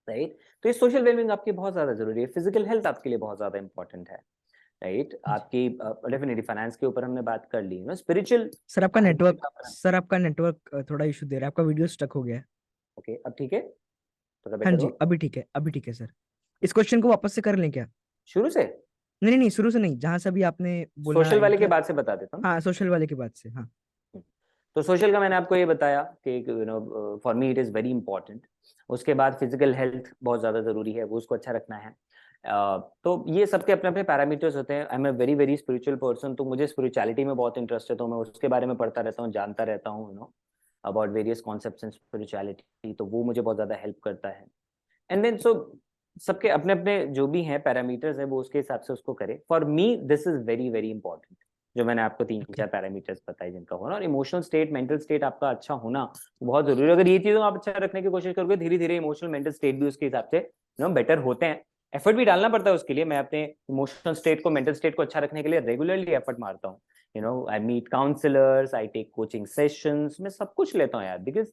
राइट। तो ये सोशल वेलबींग आपकी बहुत ज्यादा जरूरी है। फिजिकल हेल्थ आपके लिए बहुत ज्यादा इंपॉर्टेंट है, राइट। आपकी डेफिनेटली फाइनेंस के ऊपर हमने बात कर ली ना, स्पिरिचुअल सर आपका हर नेटवर्क, जगह पर। सर आपका नेटवर्क थोड़ा इशू दे रहा है, आपका वीडियो स्टक हो गया है। ओके, अब ठीक है, थोड़ा हाँ बेटर जी, हो। अभी ठीक है, अभी ठीक है सर। इस क्वेश्चन को वापस से कर लें क्या? शुरू से, नहीं नहीं नहीं, शुरू से नहीं, जहां से अभी आपने बोलना सोशल एंड वाले के किया। बाद से बता देता हूँ। हाँ, सोशल वाले के बाद से, हाँ। तो सोशल का मैंने आपको ये बताया कि for me it is very important. उसके बाद फिजिकल हेल्थ बहुत ज़्यादा ज़रूरी है, वो उसको अच्छा रखना है। तो ये सबके अपने अपने पैरामीटर्स होते हैं। I am a very very spiritual person, तो मुझे स्पिरिचुअलिटी में बहुत इंटरेस्ट है, तो मैं उसके बारे में पढ़ता रहता हूँ, जानता रहता हूँ, about various concepts in spirituality, तो वो मुझे बहुत ज़्यादा हेल्प करता है। एंड देन सो सबके अपने अपने जो भी हैं पैरामीटर्स है, वो उसके हिसाब से उसको करे। For me this is very very important, जो मैंने आपको 3-4 पैरामीटर्स बताए जिनका होना, और इमोशनल स्टेट, मेंटल स्टेट आपका अच्छा होना बहुत जरूरी है। अगर ये चीज़ों आप अच्छा रखने की कोशिश करोगे, धीरे धीरे इमोशनल मेंटल स्टेट भी उसके हिसाब से बेटर होते हैं। एफर्ट भी डालना पड़ता है उसके लिए। मैं अपने इमोशनल स्टेट को, मेंटल स्टेट को अच्छा रखने के लिए रेगुलरली एफर्ट मारता हूँ। I meet counsellors, I take coaching sessions, मैं सब कुछ लेता हूँ यार, बिकॉज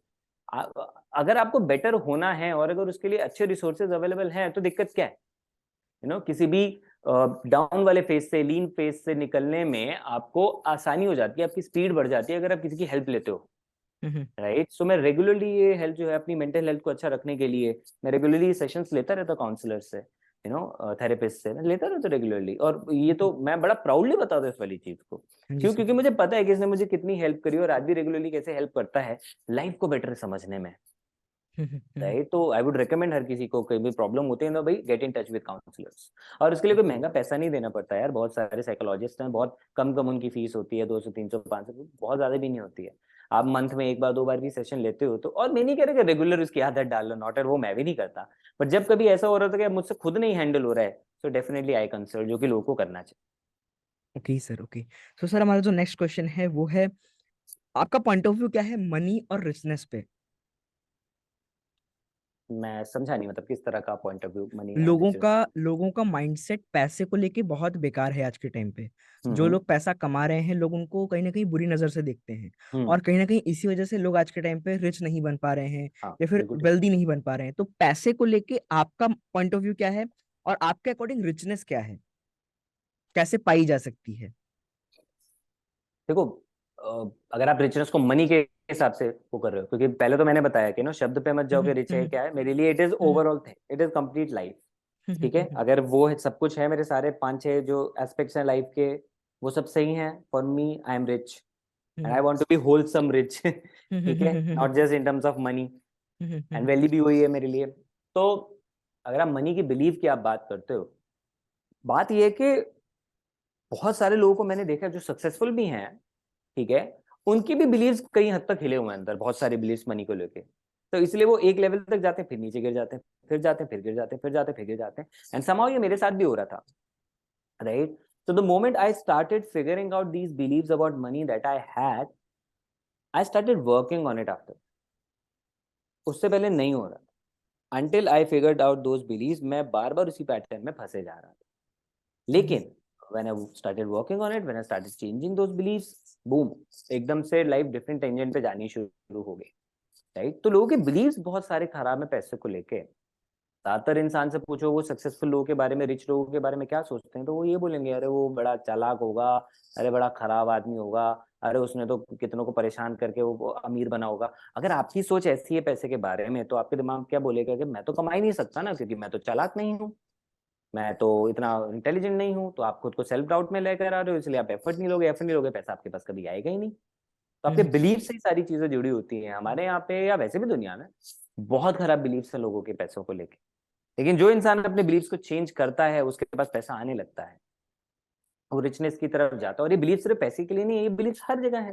अगर आपको बेटर होना है और अगर उसके लिए अच्छे रिसोर्सेज अवेलेबल हैं, तो दिक्कत क्या है? किसी भी डाउन वाले फेज से, लीन फेज से निकलने में आपको आसानी हो जाती है, आपकी स्पीड बढ़ जाती है अगर आप किसी की हेल्प लेते हो, राइट। सो मैं रेगुलरली ये हेल्प जो है अपनी मेंटल हेल्थ को अच्छा रखने के लिए, मैं रेगुलरली सेशंस लेता रहता हूँ काउंसलर से, थेरेपिस्ट से, मैं लेता रहता रेगुलरली। और ये तो मैं बड़ा प्राउडली बताता हूँ इस वाली चीज को। जी क्यों? सर। क्योंकि मुझे पता है कि इसने मुझे कितनी हेल्प करी और आज भी रेगुलरली कैसे हेल्प करता है लाइफ को बेटर समझने में, राइट। तो आई वुड रिकमेंड हर किसी को, कोई भी प्रॉब्लम होते हैं ना भाई, get in touch with counsellors. और उसके लिए कोई महंगा पैसा नहीं देना पड़ता यार। बहुत सारे साइकोलॉजिस्ट हैं, बहुत कम कम उनकी फीस होती है, 200-300-500, बहुत ज्यादा भी नहीं होती है। आप मंथ में 1-2 बार भी सेशन लेते हो तो, और मैं नहीं कह रहा कि रेगुलर उसकी आदत डाल लो, नॉट एट, वो मैं भी नहीं करता। बट जब कभी ऐसा हो रहा था कि मुझसे खुद नहीं हैंडल हो रहा है, तो डेफिनेटली आई कंसल्ट, जो कि लोगों को करना चाहिए। Okay sir, okay. तो सर हमारा जो नेक्स्ट क्वेश्चन है वो है, आपका पॉइंट ऑफ व्यू क्या है मनी और रिचनेस पे? मैं समझा नहीं, मतलब किस तरह का point of view money and लोगों रिचेस? का लोगों का माइंडसेट पैसे को लेके बहुत बेकार है आज के टाइम पे। जो हम्म लोग पैसा कमा रहे हैं, लोग उनको कहीं ना कहीं बुरी नजर से देखते हैं। हम्म। और कहीं ना कहीं इसी वजह से लोग आज के टाइम पे रिच नहीं बन पा रहे हैं, हाँ या फिर बिल्कुल ठीक। वेल्दी नहीं बन पा रहे हैं। तो पैसे को लेके आपका पॉइंट ऑफ व्यू क्या है, और आपके अकॉर्डिंग रिचनेस क्या है, कैसे पाई जा सकती है? देखो, अगर आप रिचनेस को मनी के हिसाब से वो कर रहे हो, क्योंकि पहले तो मैंने बताया कि शब्द पे मत जाओ कि रिच है क्या है, मेरे लिए it is overall thing, it is complete life. ठीक है, अगर वो सब कुछ है, मेरे सारे 5-6 जो एस्पेक्ट्स हैं लाइफ के, वो सब सही हैं, for me I am rich and I want to be wholesome rich. ठीक है, not just in terms of money, and value भी वही है मेरे लिए। तो अगर आप मनी की बिलीव की आप बात करते हो, बात ये है कि बहुत सारे लोगों को मैंने देखा जो सक्सेसफुल भी हैं, ठीक है, उनकी भी बिलीव्स कई हद तक हिले हुए हैं अंदर, बहुत सारे बिलीव्स मनी को लेके। तो इसलिए वो एक लेवल तक जाते हैं, फिर नीचे गिर जाते हैं, फिर जाते हैं, फिर गिर जाते हैं, फिर जाते हैं, फिर गिर जाते हैं। एंड समहाउ ये मेरे साथ भी हो रहा था, right. So the moment I started figuring out these beliefs about money that I had, I started working on it after. उससे पहले नहीं हो रहा था। Until I figured out those beliefs, मैं बार बार उसी पैटर्न में फंसे जा रहा था। लेकिन when I started working on it, when I started changing those beliefs, boom, एकदम से लाइफ डिफरेंट टेंजेंट पे जानी शुरू हो गई, राइट। तो लोगों के बिलीव्स बहुत सारे खराब है पैसे को लेके। ज्यादातर इंसान से पूछो वो सक्सेसफुल लोगों के बारे में, रिच लोगों के बारे में क्या सोचते हैं, तो वो ये बोलेंगे, अरे वो बड़ा चालाक होगा, अरे बड़ा खराब आदमी होगा, अरे उसने तो कितनों को परेशान करके वो अमीर बना होगा। अगर आपकी सोच ऐसी है पैसे के बारे में, तो आपके दिमाग क्या बोलेगा कि मैं तो कमा ही नहीं सकता ना, क्योंकि मैं तो चालाक नहीं हूँ, मैं तो इतना इंटेलिजेंट नहीं हूँ। तो आप खुद को सेल्फ डाउट में लेकर आ रहे हो, इसलिए आप एफर्ट नहीं लोगे, पैसा आपके पास कभी आएगा ही नहीं। तो आपके बिलीफ से ही सारी चीजें जुड़ी होती हैं। हमारे यहाँ पे या वैसे भी दुनिया में बहुत खराब बिलीफ्स है लोगों के पैसों को लेके। लेकिन जो इंसान अपने बिलीफ्स को चेंज करता है, उसके पास पैसा आने लगता है, वो रिचनेस की तरफ जाता है। और ये बिलीफ सिर्फ पैसे के लिए नहीं है, ये बिलीफ हर जगह है।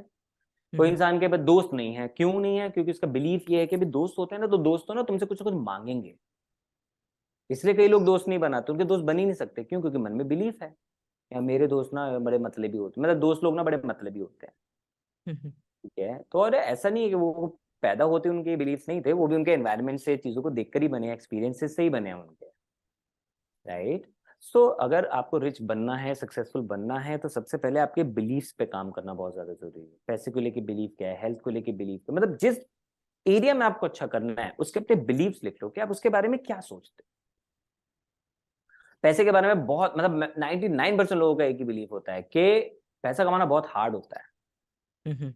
कोई इंसान के पास दोस्त नहीं है, क्यों नहीं है? क्योंकि उसका बिलीफ ये है कि भी दोस्त होते हैं ना, तो दोस्त ना तुमसे कुछ ना कुछ मांगेंगे। इसलिए कई लोग दोस्त नहीं बनाते, उनके दोस्त बन ही नहीं सकते। क्यों? क्योंकि मन में बिलीफ है, या मेरे दोस्त ना बड़े मतलबी होते हैं, मतलब दोस्त लोग ना बड़े मतलबी होते हैं। ठीक है, तो और ऐसा नहीं है कि वो पैदा होते उनके बिलीफ्स नहीं थे, वो भी उनके एनवायरनमेंट से, चीजों को देखकर ही बने, एक्सपीरियंसेस से ही बने हैं उनके, राइट। सो अगर आपको रिच बनना है, सक्सेसफुल बनना है, तो सबसे पहले आपके बिलीफ्स पे काम करना बहुत ज्यादा जरूरी है। पैसे को लेके बिलीफ क्या है, हेल्थ को लेके बिलीफ क्या, मतलब जिस एरिया में आपको अच्छा करना है उसके अपने बिलीफ्स लिख लो कि आप उसके बारे में क्या सोचते हैं। पैसे के बारे में बहुत, मतलब 99% लोगों का एक ही बिलीफ होता है कि पैसा कमाना बहुत हार्ड होता है।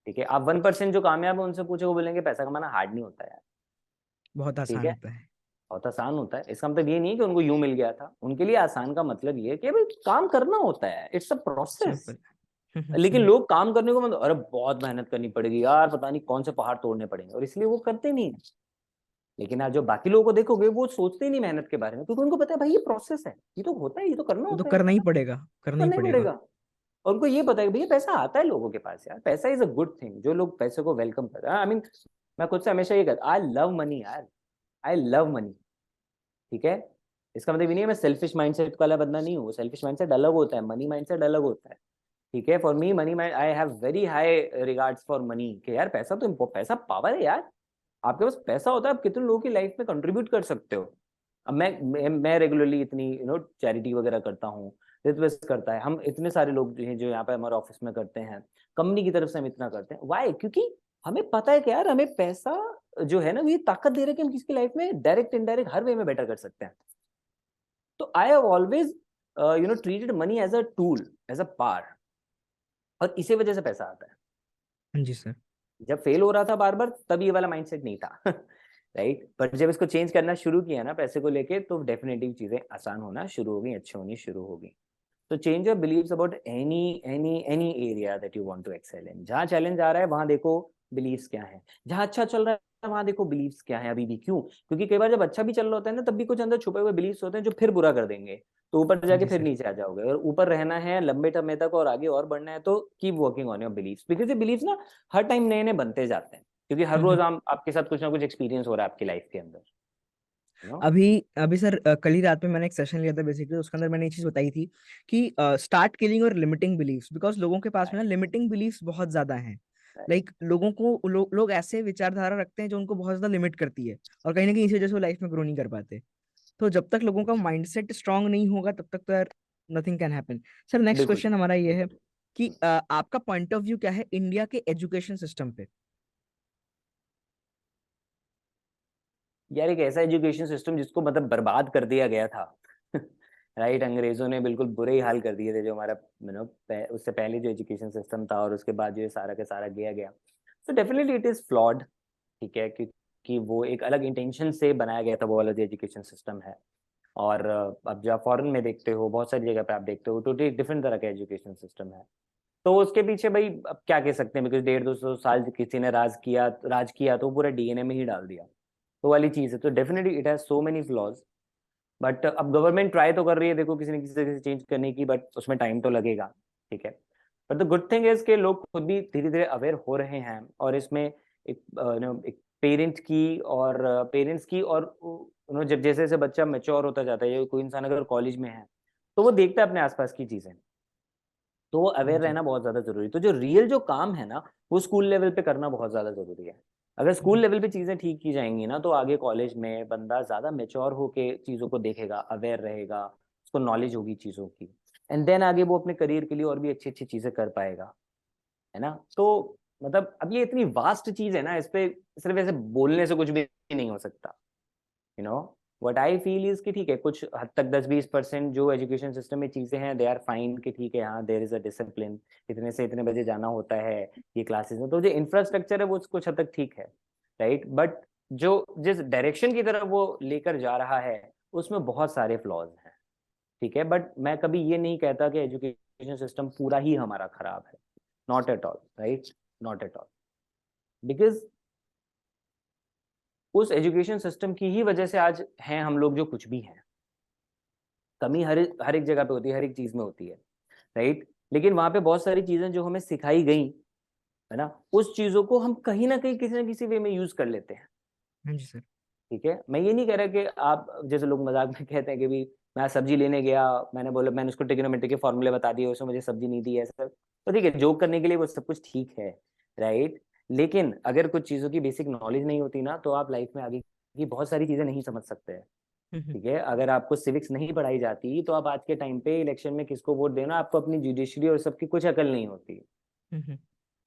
ठीक है, आप 1% जो कामयाब है उनसे पूछे, वो बोलेंगे पैसा कमाना हार्ड नहीं होता यार। बहुत ठीक आसान है, होता है। बहुत आसान होता है। इसका मतलब ये नहीं है कि उनको यूं मिल गया था, उनके लिए आसान का मतलब ये है कि भाई काम करना होता है, इट्स अ प्रोसेस। सिंपल। लेकिन लोग काम करने को मतलब, अरे बहुत मेहनत करनी पड़ेगी यार, पता नहीं कौन से पहाड़ तोड़ने पड़ेंगे, और इसलिए वो करते नहीं है। लेकिन आप जो बाकी लोगों को देखोगे वो सोचते ही नहीं मेहनत के बारे में, क्योंकि उनको पता है भाई ये प्रोसेस है, ये तो होता है, ये तो करना वो तो होता है, करना ही पता पड़ेगा, करना ही करना ही पड़ेगा। पड़ेगा। और उनको ये पता है कि भैया पैसा आता है लोगों के पास यार, पैसा इज अ गुड थिंग, जो लोग पैसे को वेलकम कर रहे हैं। आई मीन मैं खुद से हमेशा ये कहता, आई लव मनी यार, आई लव मनी। ठीक है, इसका मतलब ये नहीं है मैं सेल्फिश माइंडसेट वाला बंदा नहीं हूँ, सेल्फिश माइंडसेट अलग होता है, मनी माइंडसेट अलग होता है। ठीक है, for me money mind, I have very high regards for money, कि यार पैसा तो पैसा पावर है यार, आपके पास पैसा होता है आप कितने लोगों की लाइफ में कंट्रीब्यूट कर सकते हो। अब मैं रेगुलरली इतनी चैरिटी वगैरह करता हूँ, रिक्वेस्ट करता है, हम इतने सारे लोग जो हैं जो यहाँ पे हमारे ऑफिस में करते हैं, कंपनी की तरफ से हम इतना करते हैं, वाई? क्योंकि हमें पता है कि यार हमें पैसा जो है ना ये ताकत दे रहा है कि हम किसी की लाइफ में डायरेक्ट इनडायरेक्ट हर वे में बेटर कर सकते हैं। तो I have always treated money as a tool, as a power, और इसी वजह से पैसा आता है। हाँ जी सर। जब फेल हो रहा था बार बार तब ये वाला माइंडसेट नहीं था। राइट, पर जब इसको चेंज करना शुरू किया ना पैसे को लेके, तो डेफिनेटली चीजें आसान होना शुरू हो गई, अच्छी होनी शुरू हो गई। तो change your beliefs about any area that you want to excel in. जहाँ चैलेंज आ रहा है वहां देखो बिलीव्स क्या है, जहाँ अच्छा चल रहा है वहां देखो बिलीव्स क्या है अभी भी। क्यों? क्योंकि कई बार जब अच्छा भी चल रहा होता है ना, तब भी कुछ अंदर छुपे हुए बिलीव्स होते हैं जो फिर बुरा कर देंगे, तो ऊपर हाँ जाके जी फिर सर। नीचे आ जाओगे। और ऊपर रहना है लंबे समय तक और आगे और बढ़ना है, तो keep working on your beliefs, because ये बिलीव्स ना हर टाइम नए नए बनते जाते हैं, क्योंकि हर रोज आपके साथ कुछ ना कुछ एक्सपीरियंस हो रहा है आपकी लाइफ के अंदर, यू नो। अभी अभी सर कल ही रात में मैंने एक सेशन लिया था बेसिकली, उसके अंदर मैंने ये चीज बताई थी कि स्टार्ट किलिंग और लिमिटिंग बिलीफ्स, बिकॉज लोगों के पास में ना लिमिटिंग बिलीफ्स बहुत ज्यादा हैं। लाइक लोगों को लोग ऐसे विचारधारा रखते हैं जो उनको बहुत ज्यादा लिमिट करती है, और कहीं ना कहीं इसी वजह से वो लाइफ में ग्रो नहीं कर पाते। तो जब तक लोगों का माइंडसेट स्ट्रांग नहीं होगा तब तक तो यार nothing can happen. Sir next बिल्कुल। क्वेश्चन हमारा ये है कि आपका पॉइंट ऑफ व्यू क्या है इंडिया के एजुकेशन सिस्टम पे? यार एक ऐसा एजुकेशन सिस्टम जिसको मतलब बर्बाद कर दिया गया था। राइट, अंग्रेजों ने बिल्कुल बुरे ही हाल कर दिए थे जो हमारा उससे पहले जो एजुकेशन सिस्टम था, और उसके बाद जो ये सारा का सारा किया गया। तो डेफिनेटली इट इज फ्लॉड। ठीक है, क्योंकि वो एक अलग इंटेंशन से बनाया गया था, वो वाला जो एजुकेशन सिस्टम है। और अब जब फॉरेन में देखते हो, बहुत सारी जगह पे आप देखते हो, टोटली डिफरेंट तरह का एजुकेशन सिस्टम है। तो उसके पीछे भाई अब क्या कह सकते हैं, बिकॉज 150-200 साल किसी ने राज किया तो पूरा डीएनए में ही डाल दिया, तो वाली चीज है। तो definitely it has so many flaws. But अब गवर्नमेंट ट्राई तो कर रही है देखो किसी न किसी तरीके से चेंज करने की, बट उसमें टाइम तो लगेगा। ठीक है, but the good thing is के लोग खुद भी धीरे धीरे अवेयर हो रहे हैं, और इसमें एक पेरेंट्स की और जब जैसे जैसे बच्चा मेच्योर होता जाता है, या कोई इंसान अगर कॉलेज में है तो वो देखता है अपने आसपास की चीजें, तो वो हाँ अवेयर जी। रहना बहुत ज्यादा जरूरी है। तो जो रियल जो काम है ना, वो स्कूल लेवल पे करना बहुत ज्यादा जरूरी है। अगर स्कूल लेवल पे चीजें ठीक की जाएंगी ना, तो आगे कॉलेज में बंदा ज्यादा मेच्योर होके चीजों को देखेगा, अवेयर रहेगा, उसको नॉलेज होगी चीजों की, एंड देन आगे वो अपने करियर के लिए और भी अच्छी अच्छी चीजें कर पाएगा, है ना। तो मतलब अब ये इतनी वास्ट चीज है ना, इस पे सिर्फ ऐसे बोलने से कुछ भी नहीं हो सकता, you know. What I feel is कि ठीक है, कुछ हद तक 10-20% जो एजुकेशन सिस्टम में चीजें हैं दे आर फाइन, कि ठीक है हाँ देयर इज अ डिसिप्लिन, इतने से इतने बजे जाना होता है ये क्लासेस में, तो जो इंफ्रास्ट्रक्चर है वो कुछ हद तक ठीक है। राइट, बट जो जिस डायरेक्शन की तरफ वो लेकर जा रहा है उसमें बहुत सारे फ्लॉज हैं। ठीक है, बट मैं कभी ये नहीं कहता कि एजुकेशन सिस्टम पूरा ही हमारा खराब है, not at all, right, not at all. Because उस एजुकेशन सिस्टम की ही वजह से आज हैं हम लोग जो कुछ भी हैं। कमी हर एक जगह पे होती है, हर एक चीज में होती है, राइट। लेकिन वहां पे बहुत सारी चीजें जो हमें सिखाई गई, है ना, उस चीजों को हम कहीं ना किसी वे में यूज कर लेते हैं। हाँ जी सर। ठीक है, मैं ये नहीं कह रहा कि आप जैसे लोग मजाक में कहते हैं कि भी मैं सब्जी लेने गया, मैंने उसको ट्रिग्नोमेट्री के फॉर्मूले बता दिए, उसने मुझे सब्जी नहीं दी है सर, तो ठीक है जोक करने के लिए वो सब कुछ ठीक है, राइट। लेकिन अगर कुछ चीजों की बेसिक नॉलेज नहीं होती ना, तो आप लाइफ में आगे की बहुत सारी चीजें नहीं समझ सकते हैं। ठीक है, अगर आपको सिविक्स नहीं पढ़ाई जाती तो आप आज के टाइम पे इलेक्शन में किसको वोट देना, आपको अपनी जुडिशरी और सबकी कुछ अकल नहीं होती।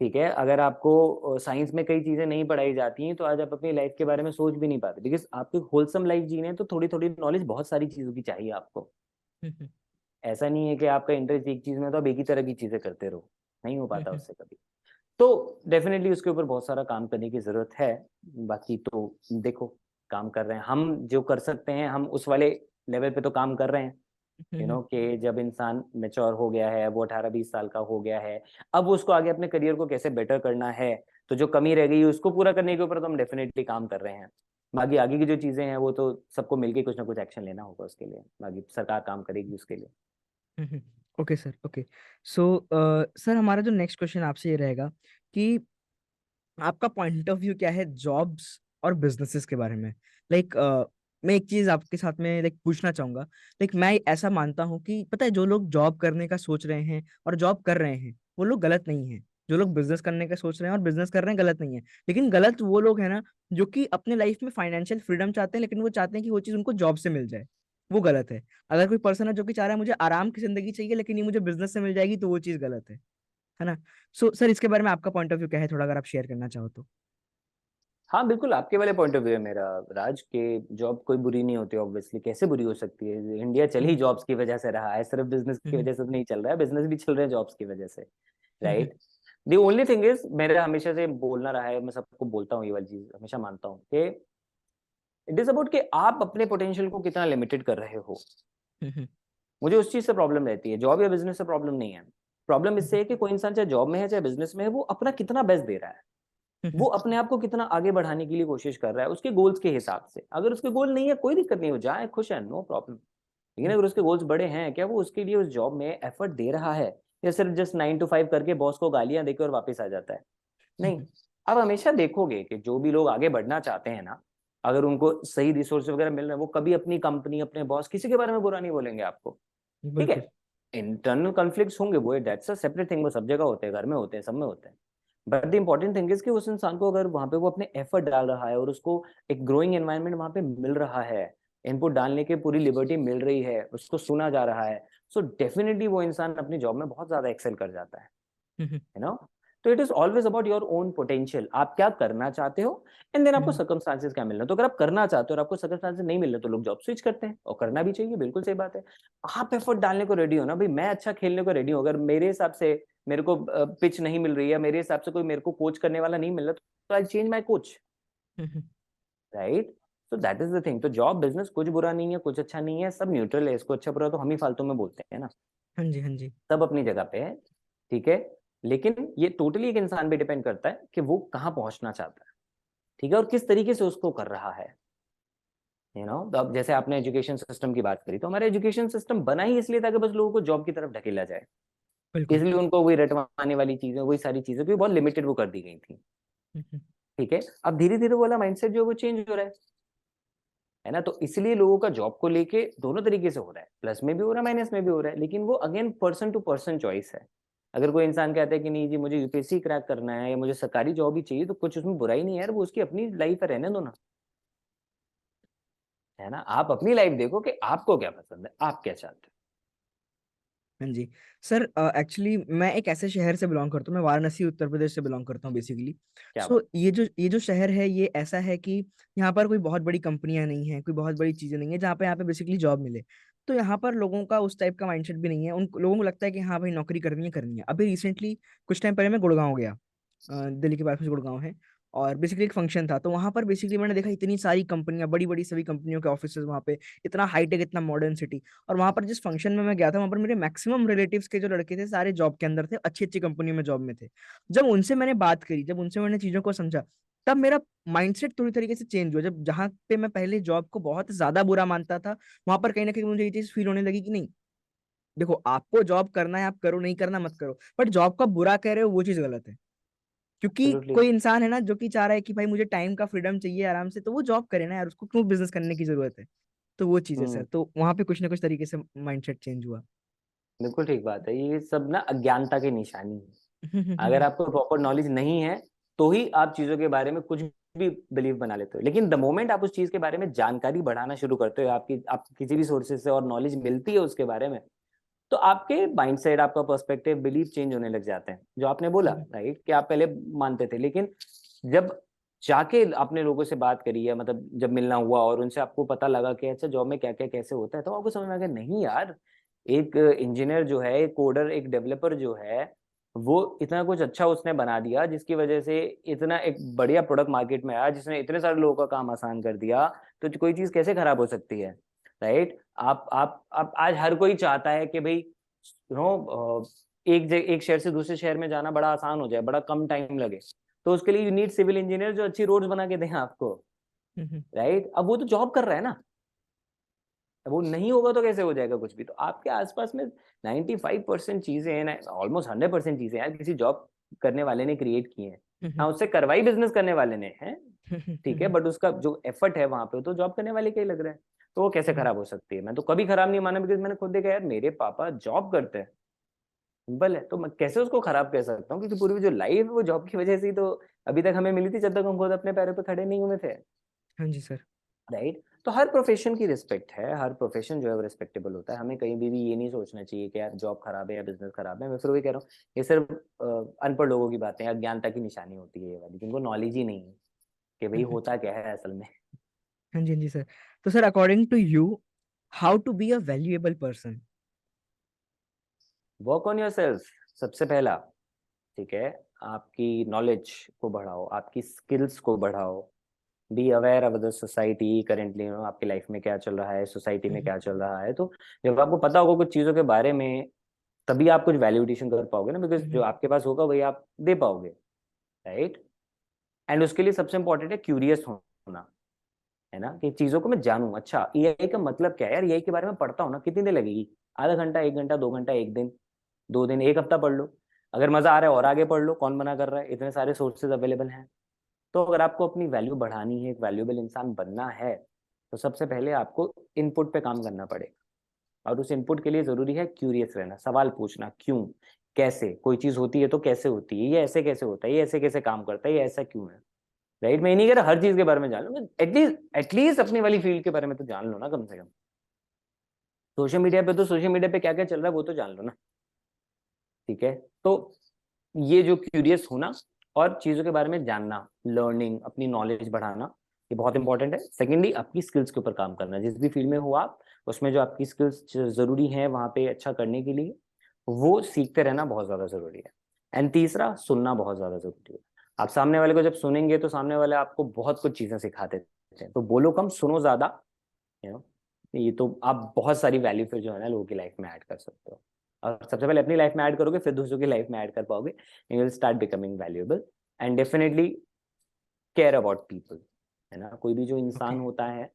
ठीक है, अगर आपको साइंस में कई चीजें नहीं पढ़ाई जाती हैं तो आज आप अपनी लाइफ के बारे में सोच भी नहीं पाते, बिकॉज आपको होलसम लाइफ जीने हैं तो थोड़ी थोड़ी नॉलेज बहुत सारी चीजों की चाहिए आपको। ऐसा नहीं है कि आपका इंटरेस्ट एक चीज में तो आप एक ही तरह की चीजें करते रहो, नहीं हो पाता उससे कभी। तो डेफिनेटली उसके ऊपर बहुत सारा काम करने की जरूरत है। बाकी तो देखो, काम कर रहे हैं हम, जो कर सकते हैं हम उस वाले लेवल पे तो काम कर रहे हैं। कि जब इंसान मेच्योर हो गया है, वो 18-20 साल का हो गया है, अब उसको आगे अपने करियर को कैसे बेटर करना है, तो जो कमी रह गई है उसको पूरा करने के ऊपर तो हम डेफिनेटली काम कर रहे हैं। बाकी आगे की जो चीजें हैं वो तो सबको मिलके कुछ ना कुछ एक्शन लेना होगा उसके लिए, बाकी सरकार काम करेगी उसके लिए। Okay sir, okay. So sir, हमारा जो नेक्स्ट क्वेश्चन आपसे ये रहेगा कि आपका पॉइंट ऑफ व्यू क्या है जॉब्स और बिजनेसेस के बारे में। लाइक मैं एक चीज आपके साथ में लाइक पूछना चाहूंगा। लाइक मैं ऐसा मानता हूँ कि पता है, जो लोग जॉब करने का सोच रहे हैं और जॉब कर रहे हैं वो लोग गलत नहीं है। जो लोग बिजनेस करने का सोच रहे हैं और बिजनेस कर रहे हैं गलत नहीं है। लेकिन गलत वो लोग हैं ना जो कि अपने लाइफ में फाइनेंशियल फ्रीडम चाहते हैं, लेकिन वो चाहते हैं कि वो चीज उनको जॉब से मिल जाए। वो गलत है। अगर कोई पर्सन है जो कि चाह रहा है मुझे आराम की जिंदगी चाहिए लेकिन ये मुझे बिजनेस से मिल जाएगी, तो वो चीज गलत है ना। सो सर, इसके बारे में आपका पॉइंट ऑफ व्यू क्या है, थोड़ा अगर आप शेयर करना चाहो तो। हाँ बिल्कुल, आपके वाले पॉइंट ऑफ व्यू है मेरा। राज के जॉब कोई बुरी नहीं होती ऑब्वियसली, कैसे बुरी हो सकती है? इंडिया चल ही हम्म, जॉब्स की वजह से रहा है, सिर्फ बिजनेस की हम्म, वजह से तो नहीं चल रहा है, बिजनेस भी चल रहे हैं जॉब्स की वजह से, hmm, right. The only thing is, मेरा हमेशा से बोलना रहा है, मैं सबको बोलता हूँ ये वाली चीज हमेशा मानता हूँ कि इट इज अबाउट कि आप अपने पोटेंशियल को कितना लिमिटेड कर रहे हो। हम्म, मुझे उस चीज से प्रॉब्लम रहती है, जॉब या बिजनेस से प्रॉब्लम नहीं है। प्रॉब्लम इससे है कि कोई इंसान चाहे जॉब में है चाहे बिजनेस में है, वो अपना कितना बेस्ट दे रहा है, वो अपने आप को कितना आगे बढ़ाने के लिए कोशिश कर रहा है उसके गोल्स के हिसाब से। अगर उसके गोल नहीं है कोई दिक्कत नहीं, हो जाए खुश है, नो प्रॉब्लम। लेकिन अगर उसके गोल्स बड़े हैं, क्या वो उसके लिए उस जॉब में एफर्ट दे रहा है, या सिर्फ जस्ट 9 to 5 करके बॉस को गालियां देकर और वापस आ जाता है? नहीं। आप हमेशा देखोगे कि जो भी लोग आगे बढ़ना चाहते हैं ना, अगर उनको सही रिसोर्स वगैरह मिल रहे हैं, वो कभी अपनी कंपनी, अपने बॉस, किसी के बारे में बुरा नहीं बोलेंगे आपको। ठीक बिल्कुल। है, इंटरनल कॉन्फ्लिक्ट्स होंगे, वो दैट्स अ सेपरेट थिंग, वो सब जगह होते हैं, घर में होते हैं, सब में होते हैं। But the important thing is कि उस इंसान को अगर वहां पे वो अपने एफर्ट डाल रहा है और उसको एक ग्रोइंग एनवायरनमेंट वहां पे मिल रहा है, इनपुट डालने की पूरी लिबर्टी मिल रही है, उसको सुना जा रहा है, सो डेफिनेटली वो इंसान अपनी जॉब में बहुत ज्यादा एक्सेल कर जाता है, यू नो। तो it is always about your own potential, आप क्या करना चाहते हो, एंड देन आपको सर्कमस्टांसेस क्या मिलना है। तो अगर आप करना चाहते हो और आपको सर्कमस्टांसेस नहीं मिल रहे तो लोग जॉब स्विच करते हैं, और करना भी चाहिए, बिल्कुल सही बात है। आप एफर्ट डालने को रेडी हो ना भाई, मैं अच्छा खेलने को रेडी हूँ, अगर मेरे हिसाब से मेरे को पिच नहीं मिल रही है, मेरे हिसाब से कोई मेरे को कोच करने वाला नहीं मिल रहा, तो I change my coach, right. So that is the thing. तो जॉब बिजनेस कुछ बुरा नहीं है, कुछ अच्छा नहीं है, सब न्यूट्रल है, इसको अच्छा बुरा तो हम ही फालतू में बोलते हैं ना। हाँ जी, हाँ जी। सब अपनी जगह पे है, ठीक है। लेकिन ये टोटली एक इंसान पे डिपेंड करता है कि वो कहाँ पहुंचना चाहता है, ठीक है, और किस तरीके से उसको कर रहा है, यू नो। तो अब जैसे आपने एजुकेशन सिस्टम की बात करी, तो हमारा एजुकेशन सिस्टम बना ही इसलिए था कि बस लोगों को जॉब की तरफ ढकेला जाए, बिल्कुल। इसलिए उनको वही रटवाने वाली चीजें, वही सारी चीजें भी बहुत लिमिटेड वो कर दी गई थी, ठीक है। अब धीरे धीरे वो वाला माइंडसेट जो है वो चेंज हो रहा है ना। तो इसलिए लोगों का जॉब को लेके दोनों तरीके से हो रहा है, प्लस में भी हो रहा है, माइनस में भी हो रहा है, लेकिन वो again person to person choice है। अगर कोई इंसान कहता है कि नहीं जी मुझे यूपीएससी क्रैक करना है या मुझे सरकारी जॉब ही चाहिए, तो कुछ उसमें बुराई नहीं है यार, वो उसकी अपनी लाइफ है, रहने दो ना, है ना। आप अपनी लाइफ देखो कि आपको क्या पसंद है, आप क्या चाहते हाँ जी। सर, एक्चुअली मैं एक ऐसे शहर से बिलोंग करता हूँ, मैं वाराणसी उत्तर प्रदेश से बिलोंग करता हूँ बेसिकली। हो, क्या सो बात। ये जो शहर है ये ऐसा है कि यहाँ पर कोई बहुत बड़ी कंपनियां नहीं है, कोई बहुत बड़ी चीजें नहीं है जहाँ पे यहाँ पे बेसिकली जॉब मिले। तो यहाँ पर लोगों का उस टाइप का माइंडसेट भी नहीं है, उन लोगों को लगता है कि हाँ भाई नौकरी करनी है करनी है। अभी रिसेंटली कुछ टाइम पहले मैं गुड़गांव गया। दिल्ली के पास में गुड़गांव है। और बेसिकली एक फंक्शन था, तो वहां पर बेसिकली मैंने देखा इतनी सारी कंपनियां, बड़ी बड़ी सभी कंपनियों के ऑफिस वहां पे, इतना हाईटेक, इतना मॉडर्न सिटी। और वहां पर जिस फंक्शन में मैं गया था वहां पर मेरे मैक्सिमम रिलेटिव्स के जो लड़के थे सारे जॉब के अंदर थे, अच्छी अच्छी कंपनियों में जॉब में थे। जब उनसे मैंने बात करी, जब उनसे मैंने चीजों को समझा, तब मेरा माइंडसेट पूरी तरीके से चेंज हुआ। जब जहां पे मैं पहले जॉब को बहुत ज्यादा बुरा मानता था, वहां पर कहीं ना कहीं मुझे ये चीज फील होने लगी कि नहीं, देखो आपको जॉब करना है आप करो, नहीं करना मत करो, बट जॉब का बुरा कह रहे हो वो चीज गलत है। क्योंकि एब्सोल्युटली। कोई इंसान है ना जो कि चाह रहा है कि भाई मुझे टाइम का फ्रीडम चाहिए आराम से, तो वो जॉब करे ना यार, उसको क्यों बिजनेस करने की जरूरत है। तो वो चीज है सर, हम्म, तो वहां पे कुछ ना कुछ तरीके से माइंडसेट चेंज हुआ। बिल्कुल ठीक बात है, ये सब ना अज्ञानता की निशानी है। अगर आपको प्रॉपर नॉलेज नहीं है तो ही आप चीजों के बारे में कुछ भी बिलीव बना लेते हो, लेकिन द मोमेंट आप उस चीज के बारे में जानकारी बढ़ाना शुरू करते हो, आपकी किसी भी सोर्सेज से और नॉलेज मिलती है उसके बारे में, तो आपके माइंडसेट, आपका पर्सपेक्टिव, बिलीफ चेंज होने लग जाते हैं। जो आपने बोला राइट, कि आप पहले मानते थे, लेकिन जब जाके आपने लोगों से बात करी है, मतलब जब मिलना हुआ और उनसे आपको पता लगा कि अच्छा जॉब में क्या क्या कैसे होता है, तो आपको समझ में आ गया नहीं यार, एक इंजीनियर जो है, एक कोडर, एक डेवलपर जो है, वो इतना कुछ अच्छा उसने बना दिया जिसकी वजह से इतना एक बढ़िया प्रोडक्ट मार्केट में आया, जिसने इतने सारे लोगों का काम आसान कर दिया, तो कोई चीज कैसे खराब हो सकती है, राइट। आप आज हर कोई चाहता है कि भाई एक शहर से दूसरे शहर में जाना बड़ा आसान हो जाए, बड़ा कम टाइम लगे, तो उसके लिए यू नीड सिविल इंजीनियर जो अच्छी रोड्स बना के दें आपको, राइट? अब वो तो जॉब कर रहा है ना, वो नहीं होगा तो कैसे हो जाएगा कुछ भी। तो आपके आसपास में 95% चीजें हैं, ऑलमोस्ट 100% चीजें यार किसी जॉब करने वाले ने क्रिएट की हैं। हाँ, उससे करवाई बिजनेस करने वाले ने है, ठीक है, बट उसका जो एफर्ट है वहां पे तो जॉब करने वाले का ही लग रहा है। तो वो कैसे खराब हो सकती है? मैं तो कभी खराब नहीं माना, बिकॉज मैंने खुद देखा यार, मेरे पापा जॉब करते हैं, सिंपल है। तो मैं कैसे उसको खराब कह सकता हूँ? क्योंकि पूरी जो लाइफ है वो जॉब की वजह से ही तो अभी तक हमें मिली थी, जब तक हम खुद अपने पैरों पे खड़े नहीं हुए थे, हाँ जी सर। राइट? तो हर प्रोफेशन की रिस्पेक्ट है, हर प्रोफेशन जो है वो रिस्पेक्टेबल होता है। हमें कहीं भी ये नहीं सोचना चाहिए कि यार जॉब खराब है या बिजनेस खराब है। मैं फिर वही कह रहा हूँ, ये सिर्फ अनपढ़ लोगों की बातें, अज्ञानता की निशानी होती है ये वाली, जिनको नॉलेज ही नहीं है कि भाई होता क्या है असल में। हाँ जी, हाँ जी सर। तो sir according to you, how to be a valuable person? Work on yourself, सबसे पहला, ठीक है। आपकी नॉलेज को बढ़ाओ, आपकी स्किल्स को बढ़ाओ, be aware of the society currently, आपकी लाइफ में क्या चल रहा है, सोसाइटी में क्या चल रहा है। तो जब आपको पता होगा कुछ चीज़ों के बारे में, तभी आप कुछ वैल्यूएशन कर पाओगे ना, बिकॉज जो आपके पास होगा वही आप दे पाओगे, राइट? एंड उसके लिए सबसे इंपॉर्टेंट है क्यूरियस होना, है ना, कि चीज़ों को मैं जानूं। अच्छा, एआई का मतलब क्या है यार? एआई के बारे में पढ़ता हूँ ना, कितनी देर लगेगी? आधा घंटा, 1 घंटा, 2 घंटा, 1 दिन, 2 दिन, 1 हफ्ता पढ़ लो। अगर मजा आ रहा है और आगे पढ़ लो, कौन मना कर रहा है? इतने सारे सोर्सेज अवेलेबल हैं। तो अगर आपको अपनी वैल्यू बढ़ानी है, एक वैल्यूएबल इंसान बनना है, तो सबसे पहले आपको इनपुट पे काम करना पड़ेगा। और उस इनपुट के लिए जरूरी है क्यूरियस रहना, सवाल पूछना, क्यों, कैसे कोई चीज होती है तो कैसे होती है, ये ऐसे कैसे होता है, ये ऐसे कैसे काम करता है, ये ऐसा क्यों है, राइट? मैं ये नहीं कह रहा हर चीज के बारे में जान लो, एटलीस्ट अपनी वाली फील्ड के बारे में तो जान लो ना कम से कम। सोशल मीडिया पे तो सोशल मीडिया पे क्या क्या चल रहा है वो तो जान लो ना, ठीक है? तो ये जो क्यूरियस होना और चीज़ों के बारे में जानना, लर्निंग, अपनी नॉलेज बढ़ाना, ये बहुत इंपॉर्टेंट है। सेकेंडली, आपकी स्किल्स के ऊपर काम करना, जिस भी फील्ड में हो आप, उसमें जो आपकी स्किल्स ज़रूरी हैं वहाँ पे अच्छा करने के लिए, वो सीखते रहना बहुत ज़्यादा ज़रूरी है। एंड तीसरा, सुनना बहुत ज़्यादा ज़रूरी है। आप सामने वाले को जब सुनेंगे तो सामने वाले आपको बहुत कुछ चीज़ें सिखाते हैं, तो बोलो कम, सुनो ज़्यादा, यू नो। ये तो आप बहुत सारी वैल्यू फिर जो है ना लोगों की लाइफ में ऐड कर सकते हो। और सबसे पहले अपनी लाइफ में ऐड करोगे, फिर दूसरों की लाइफ में ऐड कर पाओगे, you will start becoming valuable. And definitely care about people, है ना। कोई भी जो ओके। इंसान होता है,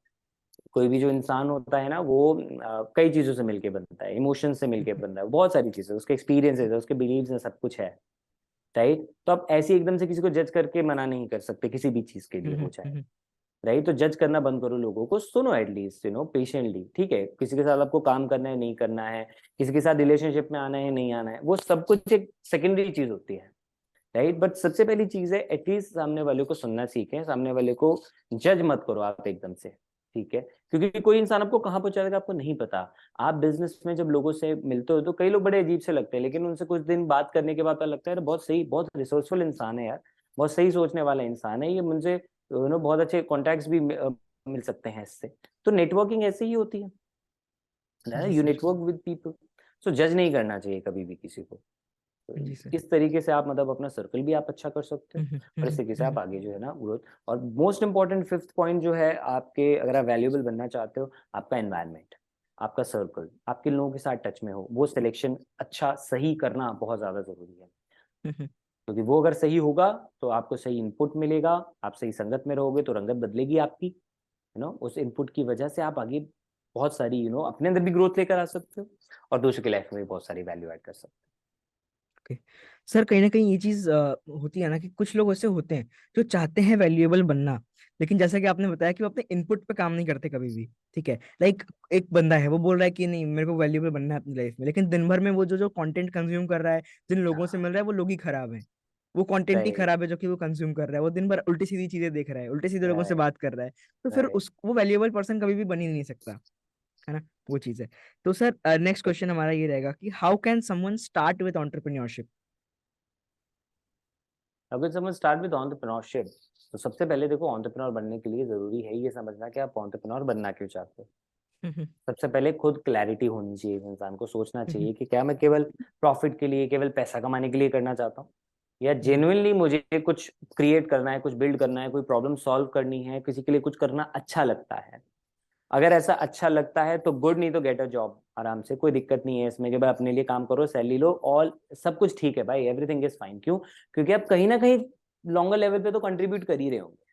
कोई भी जो इंसान होता है ना, वो कई चीज़ों से मिलके बनता है, इमोशन से मिलके बनता है, बहुत सारी चीज़ें, उसके एक्सपीरियंसेस है, उसके बिलीव्स है, सब कुछ है, राइट? तो आप ऐसे एकदम से किसी को जज करके मना नहीं कर सकते किसी भी चीज़ के लिए, वो चाहे, राइट? तो जज करना बंद करो, लोगों को सुनो एटलीस्ट, पेशेंटली, ठीक है? किसी के साथ आपको काम करना है, नहीं करना है, किसी के साथ रिलेशनशिप में आना है, नहीं आना है, वो सब कुछ एक सेकेंडरी चीज होती है, राइट? बट सबसे पहली चीज है एटलीस्ट सामने वाले को सुनना सीखें, सामने वाले को जज मत करो आप एकदम से, ठीक है? क्योंकि कोई इंसान आपको कहाँ पहुंचाएगा आपको नहीं पता। आप बिजनेस में जब लोगों से मिलते हो तो कई लोग बड़े अजीब से लगते हैं, लेकिन उनसे कुछ दिन बात करने के बाद पता लगता है बहुत सही, बहुत रिसोर्सफुल इंसान है यार, बहुत सही सोचने वाला इंसान है ये, मुझे बहुत अच्छे कॉन्टैक्ट्स भी मिल सकते हैं इससे। तो नेटवर्किंग ऐसे ही होती है, जी यू sir. Network with people. So जज नहीं करना चाहिए कभी भी किसी को। तो जी सर। इस तरीके से आप मतलब अपना सर्कल भी आप अच्छा कर सकते हो, और इस तरीके से आप आगे जो है ना ग्रोथ। और मोस्ट इंपॉर्टेंट फिफ्थ पॉइंट जो है आपके, अगर आप वैल्यूएबल बनना चाहते हो, आपका एनवायरनमेंट, आपका सर्कल, आपके लोगों के साथ टच में हो, वो सिलेक्शन अच्छा सही करना बहुत ज्यादा जरूरी है। क्योंकि वो अगर सही होगा तो आपको सही इनपुट मिलेगा, आप सही संगत में रहोगे तो रंगत बदलेगी आपकी, उस इनपुट की वजह से आप आगे बहुत सारी अपने अंदर भी ग्रोथ लेकर आ सकते हो, और दूसरों की लाइफ में भी बहुत सारी वैल्यू ऐड कर सकते हो। ओके। सर कहीं ना कहीं ये चीज होती है ना कि कुछ लोग ऐसे होते हैं जो चाहते हैं वैल्यूएबल बनना, लेकिन जैसा कि आपने बताया कि वो अपने इनपुट पे काम नहीं करते कभी भी। ठीक है, लाइक एक बंदा है वो बोल रहा है कि नहीं मेरे को वैल्यूएबल बनना है अपनी लाइफ में, लेकिन दिन भर में वो जो जो कंटेंट कंज्यूम कर रहा है, जिन लोगों से मिल रहा है, वो लोग ही खराब हैं। वो कंटेंट ही राइट, खराब है जो कि वो कंज्यूम कर रहा है। वो दिन भर उल्टी सीधी चीजें देख रहा है, उल्टे सीधे लोगों से राइट, बात कर रहा है। तो फिर राइट। उस वो वैल्यूएबल पर्सन कभी भी बन ही नहीं सकता, है ना। वो चीज है। तो सर नेक्स्ट क्वेश्चन हमारा ये रहेगा कि how can someone start with entrepreneurship? अगर समझ स्टार्ट विद एंटरप्रेन्योरशिप, तो सबसे पहले देखो, एंटरप्रेन्योर बनने के लिए जरूरी है ये समझना कि आप एंटरप्रेन्योर बनना क्यों चाहते हो। सबसे पहले खुद क्लैरिटी होनी चाहिए, इंसान को सोचना चाहिए कि क्या मैं केवल प्रॉफिट के लिए, केवल पैसा कमाने के लिए करना चाहता हूँ, या जेन्युइनली मुझे कुछ क्रिएट करना है, कुछ बिल्ड करना है, कोई प्रॉब्लम सॉल्व करनी है, किसी के लिए कुछ करना अच्छा लगता है। अगर ऐसा अच्छा लगता है तो गुड, नहीं तो गेट अ जॉब आराम से, कोई दिक्कत नहीं है इसमें कि भाई अपने लिए काम करो, सैलरी लो, ऑल सब कुछ ठीक है भाई, एवरीथिंग इज फाइन। क्यों? क्योंकि आप कहीं ना कहीं लॉन्गर लेवल पे तो कंट्रीब्यूट कर ही रहे होंगे,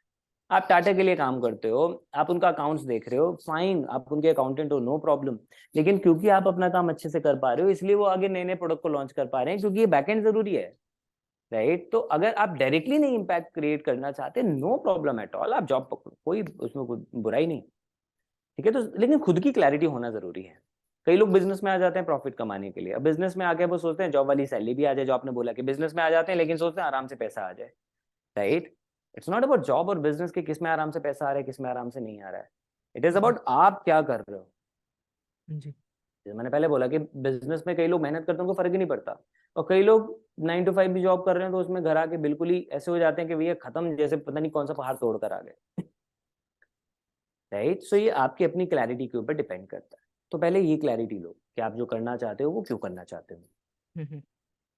आप टाटा के लिए काम करते हो, आप उनका अकाउंट्स देख रहे हो, फाइन, आप उनके अकाउंटेंट हो, नो प्रॉब्लम। लेकिन क्योंकि आप अपना काम अच्छे से कर पा रहे हो, इसलिए वो आगे नए नए प्रोडक्ट को लॉन्च कर पा रहे हैं, क्योंकि ये बैकएंड जरूरी है, राइट? तो अगर आप डायरेक्टली नहीं इम्पैक्ट क्रिएट करना चाहते, नो प्रॉब्लम एट ऑल, आप जॉब पकड़ो, कोई उसमें कोई बुराई नहीं, ठीक है? तो लेकिन खुद की क्लैरिटी होना जरूरी है। कई लोग बिजनेस में आ जाते हैं प्रॉफिट कमाने के लिए, अब बिजनेस में आके वो सोचते हैं जॉब वाली सैलरी भी आ जाए, जो आपने बोला कि बिजनेस में आ जाते हैं लेकिन सोचते हैं आराम से पैसा आ जाए, right? It's not about job और बिजनेस के किस में आराम से पैसा आ रहा है, किस में आराम से नहीं आ रहा है। इट इज अबाउट आप क्या कर रहे हो। जी। जैसे मैंने पहले बोला कि बिजनेस में कई लोग मेहनत करते हैं, उनको फर्क ही नहीं पड़ता, और कई लोग 9 to 5 भी जॉब कर रहे हैं, तो उसमें घर आके बिल्कुल ही ऐसे हो जाते हैं कि भैया खत्म, जैसे पता नहीं कौन सा पहाड़ तोड़ कर आ गए, राइट? सो ये आपकी अपनी क्लैरिटी के ऊपर डिपेंड करता है। तो पहले ये क्लैरिटी लो कि आप जो करना चाहते हो वो क्यों करना चाहते हो।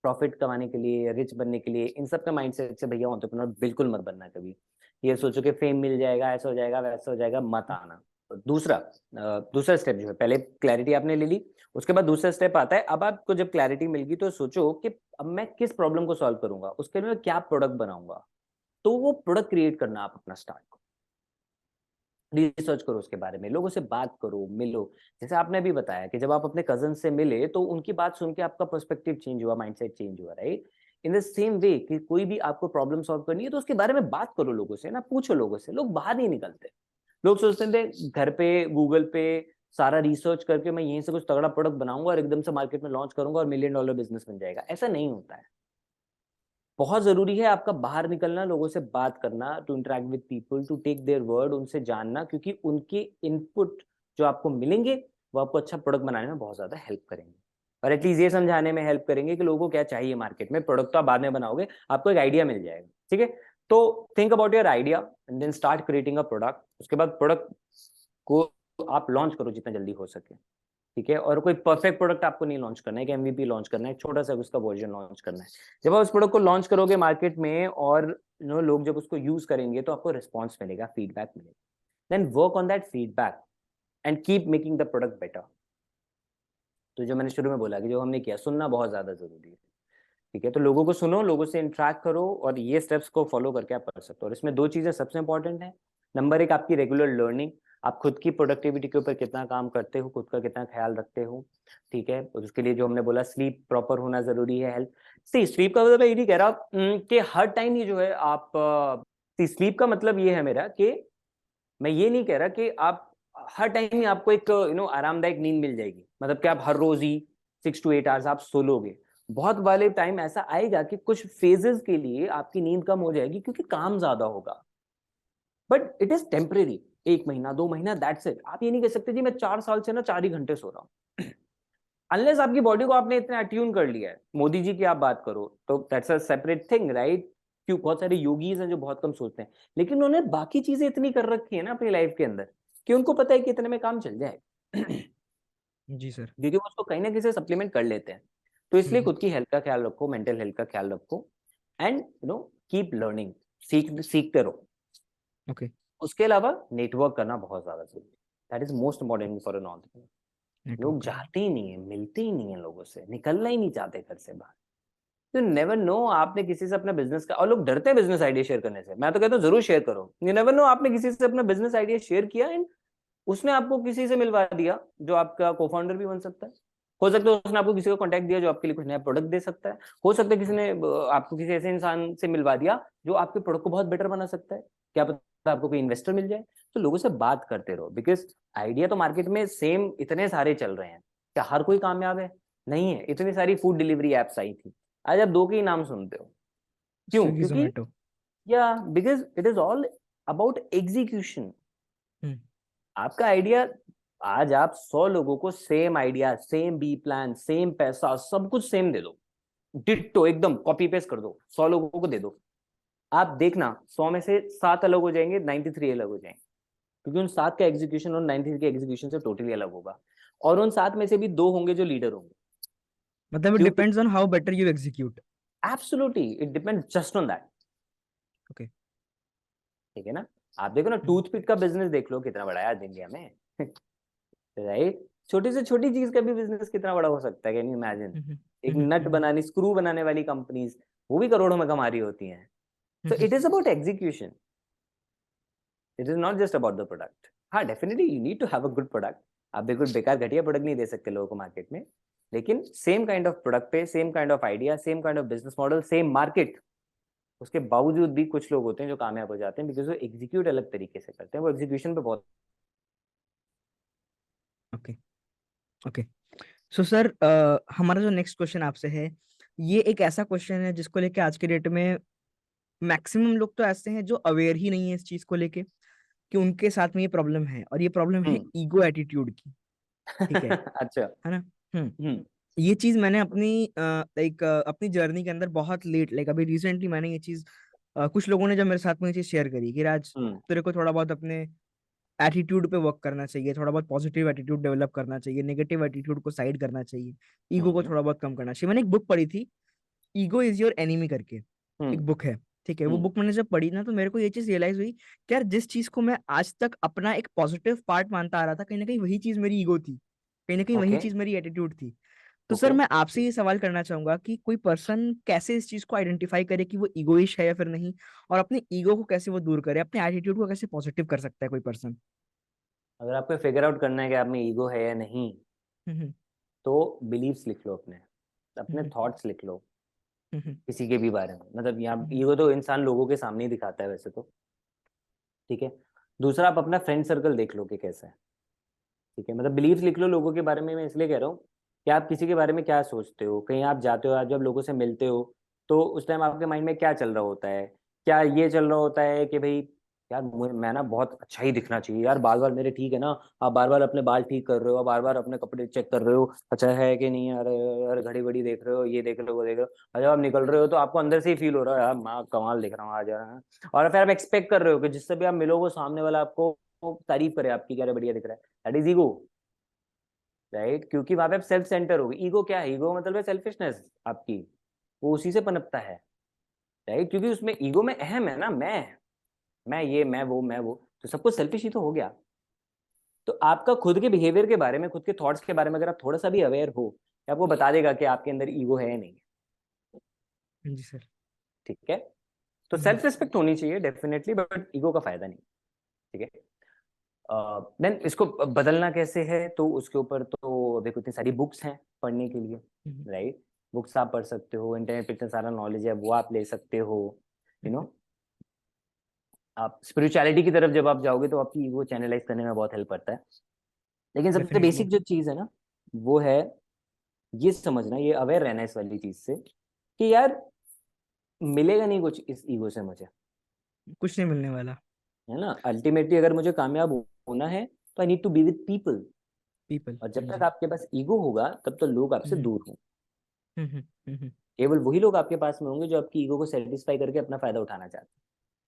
प्रॉफिट कमाने के लिए, रिच बनने के लिए, इन सब का माइंडसेट से भैया एंटरप्रेन्योर बिल्कुल मत बनना कभी। ये सोचो कि फेम मिल जाएगा, ऐसा हो जाएगा, वैसा हो जाएगा, मत आना। तो दूसरा स्टेप जो है, पहले क्लैरिटी आपने ले ली, उसके बाद दूसरा स्टेप आता है, अब आपको जब क्लैरिटी मिल गई तो सोचो कि अब मैं किस प्रॉब्लम को सॉल्व करूंगा, उसके लिए मैं क्या प्रोडक्ट बनाऊंगा। तो वो प्रोडक्ट क्रिएट करना आप अपना स्टार्ट करो, रिसर्च करो उसके बारे में, लोगों से बात करो, मिलो। जैसे आपने भी बताया कि जब आप अपने कजन से मिले तो उनकी बात सुन के आपका पर्सपेक्टिव चेंज हुआ, माइंडसेट चेंज हुआ, right? In the same way कि कोई भी आपको प्रॉब्लम सॉल्व करनी है तो उसके बारे में बात करो लोगों से ना, पूछो लोगों से। लोग बाहर नहीं निकलते, लोग सोचते थे घर पे गूगल पे सारा रिसर्च करके मैं यहीं से कुछ तगड़ा प्रोडक्ट बनाऊंगा और एकदम से मार्केट में लॉन्च करूंगा और $1 million बिजनेस बन जाएगा। ऐसा नहीं होता है। बहुत जरूरी है आपका बाहर निकलना, लोगों से बात करना, to interact with people, to take their word, उनसे जानना, क्योंकि उनके इनपुट जो आपको मिलेंगे वो आपको अच्छा प्रोडक्ट बनाने में बहुत ज्यादा हेल्प करेंगे, और एटलीस्ट ये समझाने में हेल्प करेंगे कि लोगों को क्या चाहिए मार्केट में। प्रोडक्ट तो आप बाद में बनाओगे, आपको एक आइडिया मिल जाएगा, ठीक है? तो think about your idea and then start creating a product. उसके बाद प्रोडक्ट को आप लॉन्च करो जितना जल्दी हो सके, ठीक है? और कोई परफेक्ट प्रोडक्ट आपको नहीं लॉन्च करना है कि एमवीपी लॉन्च करना है, छोटा सा उसका वर्जन लॉन्च करना है। जब आप उस प्रोडक्ट को लॉन्च करोगे मार्केट में और लोग जब उसको यूज करेंगे तो आपको रिस्पॉन्स मिलेगा, फीडबैक मिलेगा, then work on that feedback and keep making the product better. तो जो मैंने शुरू में बोला कि जो हमने किया, सुनना बहुत ज्यादा जरूरी है, ठीक है? तो लोगों को सुनो, लोगों से इंटरेक्ट करो, और ये स्टेप्स को फॉलो करके आप कर सकते हो। और इसमें दो चीजें सबसे इंपॉर्टेंट है। नंबर एक, आपकी रेगुलर लर्निंग, आप खुद की प्रोडक्टिविटी के ऊपर कितना काम करते हो, खुद का कितना ख्याल रखते हो, ठीक है? और उसके लिए जो हमने बोला, स्लीप प्रॉपर होना जरूरी है, हेल्थ। सी स्लीप का मतलब मैं ये नहीं कह रहा कि हर टाइम ये जो है आप स्लीप का मतलब ये है मेरा कि मैं ये नहीं कह रहा कि आप हर टाइम ही आपको एक आरामदायक नींद मिल जाएगी, मतलब कि आप हर रोज ही 6 to 8 आवर्स आप सो लोगे। बहुत वाले टाइम ऐसा आएगा कि कुछ फेजेस के लिए आपकी नींद कम हो जाएगी क्योंकि काम ज्यादा होगा, बट इट इज टेम्परेरी। 1 महीना 2 महीना, दैट्स इट। आप ये नहीं कह सकते जी मैं 4 साल से ना 4 ही घंटे सो रहा हूँ। अनलेस आपकी बॉडी को आपने इतना अट्यून कर लिया है, मोदी जी की आप बात करो तो that's a separate thing, right? क्यों, बहुत सारे योगीज हैं जो बहुत कम सोते हैं, लेकिन उन्होंने बाकी चीजें इतनी कर रखी है ना अपनी लाइफ के अंदर कि उनको पता है कि इतने में काम चल जाए। जी सर। क्योंकि वो उसको कहीं ना कहीं से सप्लीमेंट कर लेते हैं। तो इसलिए खुद की हेल्थ का ख्याल रखो, मेंटल हेल्थ का ख्याल रखो, एंड कीप लर्निंग, सीखते रहो। ओके। उसके अलावा नेटवर्क करना बहुत ज्यादा जरूरी है, that is most important for an entrepreneur. Network लोग करना। जाते ही नहीं है, मिलते ही नहीं है लोगों से, निकलना ही नहीं चाहते घर से बाहर। तो नेवर नो आपने किसी से अपना बिजनेस का, और लोग डरते हैं बिजनेस आइडिया शेयर करने से। मैं तो कहता हूँ जरूर शेयर करो। यू नेवर नो आपने किसी से अपना बिजनेस आइडिया शेयर किया एंड उसने आपको किसी से मिलवा दिया जो आपका को-फाउंडर भी बन सकता है। हो सकता है उसने आपको किसी को कांटेक्ट दिया जो आपके लिए कुछ नया प्रोडक्ट दे सकता है। हो सकता है किसी ने आपको किसी ऐसे इंसान से मिलवा दिया जो आपके प्रोडक्ट को बहुत बेटर बना सकता है। क्या पता आपको कोई इन्वेस्टर मिल जाए। तो लोगों से बात करते रहो, बिकॉज आइडिया तो मार्केट में सेम इतने सारे चल रहे हैं। क्या हर कोई कामयाब है? नहीं है। इतनी सारी फूड डिलीवरी एप्स आई थी, आज आप दो के ही नाम सुनते हो। क्यों? स्विगी क्योंकि जोमेटो। या because it is all about execution. आपका आइडिया, आज आप 100 लोगों को same idea, same B plan, same पैसा, सब कुछ सेम दे दो, डिट्टो एकदम कॉपी पेस्ट कर दो, 100 लोगों को दे दो। आप देखना 100 में से 7 अलग हो जाएंगे, 93 अलग हो जाएंगे, क्योंकि उन 7 का एग्जीक्यूशन और 93 के एग्जीक्यूशन से टोटली अलग होगा। और उन 7 में से भी 2 होंगे जो लीडर होंगे। मतलब इट क्यों? Depends on how better you execute. Absolutely, it depend just on that. Okay. ठीक है ना? आप देखो ना, टूथपिक का बिजनेस देख लो कितना बड़ा है आज इंडिया में। राइट? छोटी से छोटी चीज का भी बिजनेस कितना बड़ा हो सकता है, कैन यू इमेजिन? एक नट बनाने, स्क्रू बनाने वाली कंपनीज, वो भी करोड़ों में कमा रही होती हैं। तो it is about execution. It is not just about the product. हाँ, definitely you need to have a good product. आप बिल्कुल बेकार घटिया प्रोडक्ट नहीं दे सकते लोगों को मार्केट में, लेकिन सेम काइंड ऑफ प्रोडक्ट पे same kind of idea, same kind of business model, same market, उसके बावजूद भी कुछ लोग होते हैं जो कामयाब हो जाते हैं, बिकॉज वो एग्जीक्यूट अलग तरीके से करते हैं, वो एग्जीक्यूशन पे बहुत। Okay okay. सो सर, हमारा जो नेक्स्ट क्वेश्चन आपसे है, ये एक ऐसा क्वेश्चन है जिसको लेके आज के डेट में मैक्सिमम लोग तो ऐसे हैं जो अवेयर ही नहीं है इस चीज को लेके कि उनके साथ में ये प्रॉब्लम है, और ये प्रॉब्लम है हम्म। ईगो एटीट्यूड की। ठीक अच्छा। है ना? हम्म। हम्म। ये चीज मैंने अपनी अपनी जर्नी के अंदर बहुत लेट, लाइक अभी रिसेंटली मैंने ये चीज कुछ लोगों ने जब मेरे साथ में ये चीज शेयर करी कि राज, हम्म। तेरे को थोड़ा बहुत अपने एटीट्यूड पे वर्क करना चाहिए, थोड़ा बहुत पॉजिटिव एटीट्यूड डेवलप करना चाहिए, नेगेटिव एटीट्यूड को साइड करना चाहिए, ईगो को हम्म। थोड़ा बहुत कम करना चाहिए। मैंने एक बुक पढ़ी थी, ईगो इज योर एनिमी करके, एक हम्म। बुक है। ठीक है, वो हम्म। बुक मैंने जब पढ़ी ना, तो मेरे को ये चीज रियलाइज हुई कि यार, जिस चीज को मैं आज तक अपना एक पॉजिटिव पार्ट मानता आ रहा था, कहीं ना कहीं वही चीज मेरी ईगो थी, कहीं ना कहीं वही ओके। चीज मेरी एटीट्यूड थी। तो सर, ओके। मैं आपसे ये सवाल करना चाहूंगा कि कोई पर्सन कैसे इस चीज को आइडेंटिफाई करे कि वो ईगोइश है या फिर नहीं, और अपने ईगो को कैसे वो दूर करे, अपने एटीट्यूड को कैसे पॉजिटिव कर सकता है कोई पर्सन? अगर आपको फिगर आउट करना है कि आप में ईगो है या नहीं, हम्म तो बिलीव्स लिख लो, अपने अपने हम्म थॉट्स लिख लो हम्म किसी के भी बारे में। मतलब यहाँ हम्म ईगो तो इंसान लोगों के सामने ही दिखाता है वैसे तो। ठीक है। दूसरा, आप अपना फ्रेंड सर्कल देख लो कि कैसा है। ठीक है, मतलब बिलीव्स लिख लो लोगों के बारे में। मैं इसलिए कह रहा हूँ कि आप किसी के बारे में क्या सोचते हो, कहीं आप जाते हो, आप जब लोगों से मिलते हो, तो उस टाइम आपके माइंड में क्या चल रहा होता है? क्या ये चल रहा होता है कि भाई यार मैं ना बहुत अच्छा ही दिखना चाहिए यार, बाल बाल मेरे ठीक है ना, आप बार बार अपने बाल ठीक कर रहे हो, बार बार अपने कपड़े चेक कर रहे हो, अच्छा है कि नहीं यार, यार घड़ी वड़ी देख रहे हो, ये देख रहे हो, वो देख रहे हो, और जब आप निकल रहे हो तो आपको अंदर से ही फील हो रहा है यार मैं कमाल दिख रहा हूँ आज यार। और फिर आप एक्सपेक्ट कर रहे हो कि जिससे भी आप मिलो वो सामने वाला आपको तारीफ करे आपकी, क्या बढ़िया दिख रहा है। That is ego, right? क्योंकि वहां पे आप सेल्फ सेंटर हो गए। ईगो क्या है? ईगो मतलब है सेल्फिशनेस आपकी, वो उसी से पनपता है, राइट? क्योंकि उसमें ईगो में अहम है ना, मैं ये, मैं वो, तो सब कुछ सेल्फिश ही तो हो गया। तो आपका खुद के बिहेवियर के बारे में, खुद के थॉट्स के बारे में अगर आप थोड़ा सा भी अवेयर हो, तो आपको बता देगा कि आपके अंदर ईगो है या नहीं। जी सर। ठीक है। तो हम्म सेल्फ रिस्पेक्ट होनी चाहिए डेफिनेटली, बट ईगो का फायदा नहीं। ठीक है। देन इसको बदलना कैसे है, तो उसके ऊपर तो देखो इतनी सारी बुक्स हैं पढ़ने के लिए, हम्म राइट? बुक्स आप पढ़ सकते हो, इंटरनेट पे इतना सारा नॉलेज है वो आप ले सकते हो। यू नो, आप स्पिरिचुअलिटी की तरफ जब आप जाओगे तो आपकी ईगो चैनलाइज करने में बहुत हेल्प करता है। लेकिन सबसे डेफिनेटली। बेसिक जो चीज़ है ना, वो है ये समझना, ये अवेयर रहना इस वाली चीज़ से कि यार मिलेगा नहीं कुछ इस ईगो से मुझे, कुछ नहीं मिलने वाला। है ना? अल्टीमेटली अगर मुझे कामयाब होना है तो I need to be with people. People. और जब हाँ तक जी। आपके पास ईगो होगा तब तो लोग आपसे हम्म दूर हों। हम्म हम्म हम्म, केवल वही लोग आपके पास में होंगे जो आपकी ईगो को सेटिस्फाई करके अपना फायदा उठाना चाहते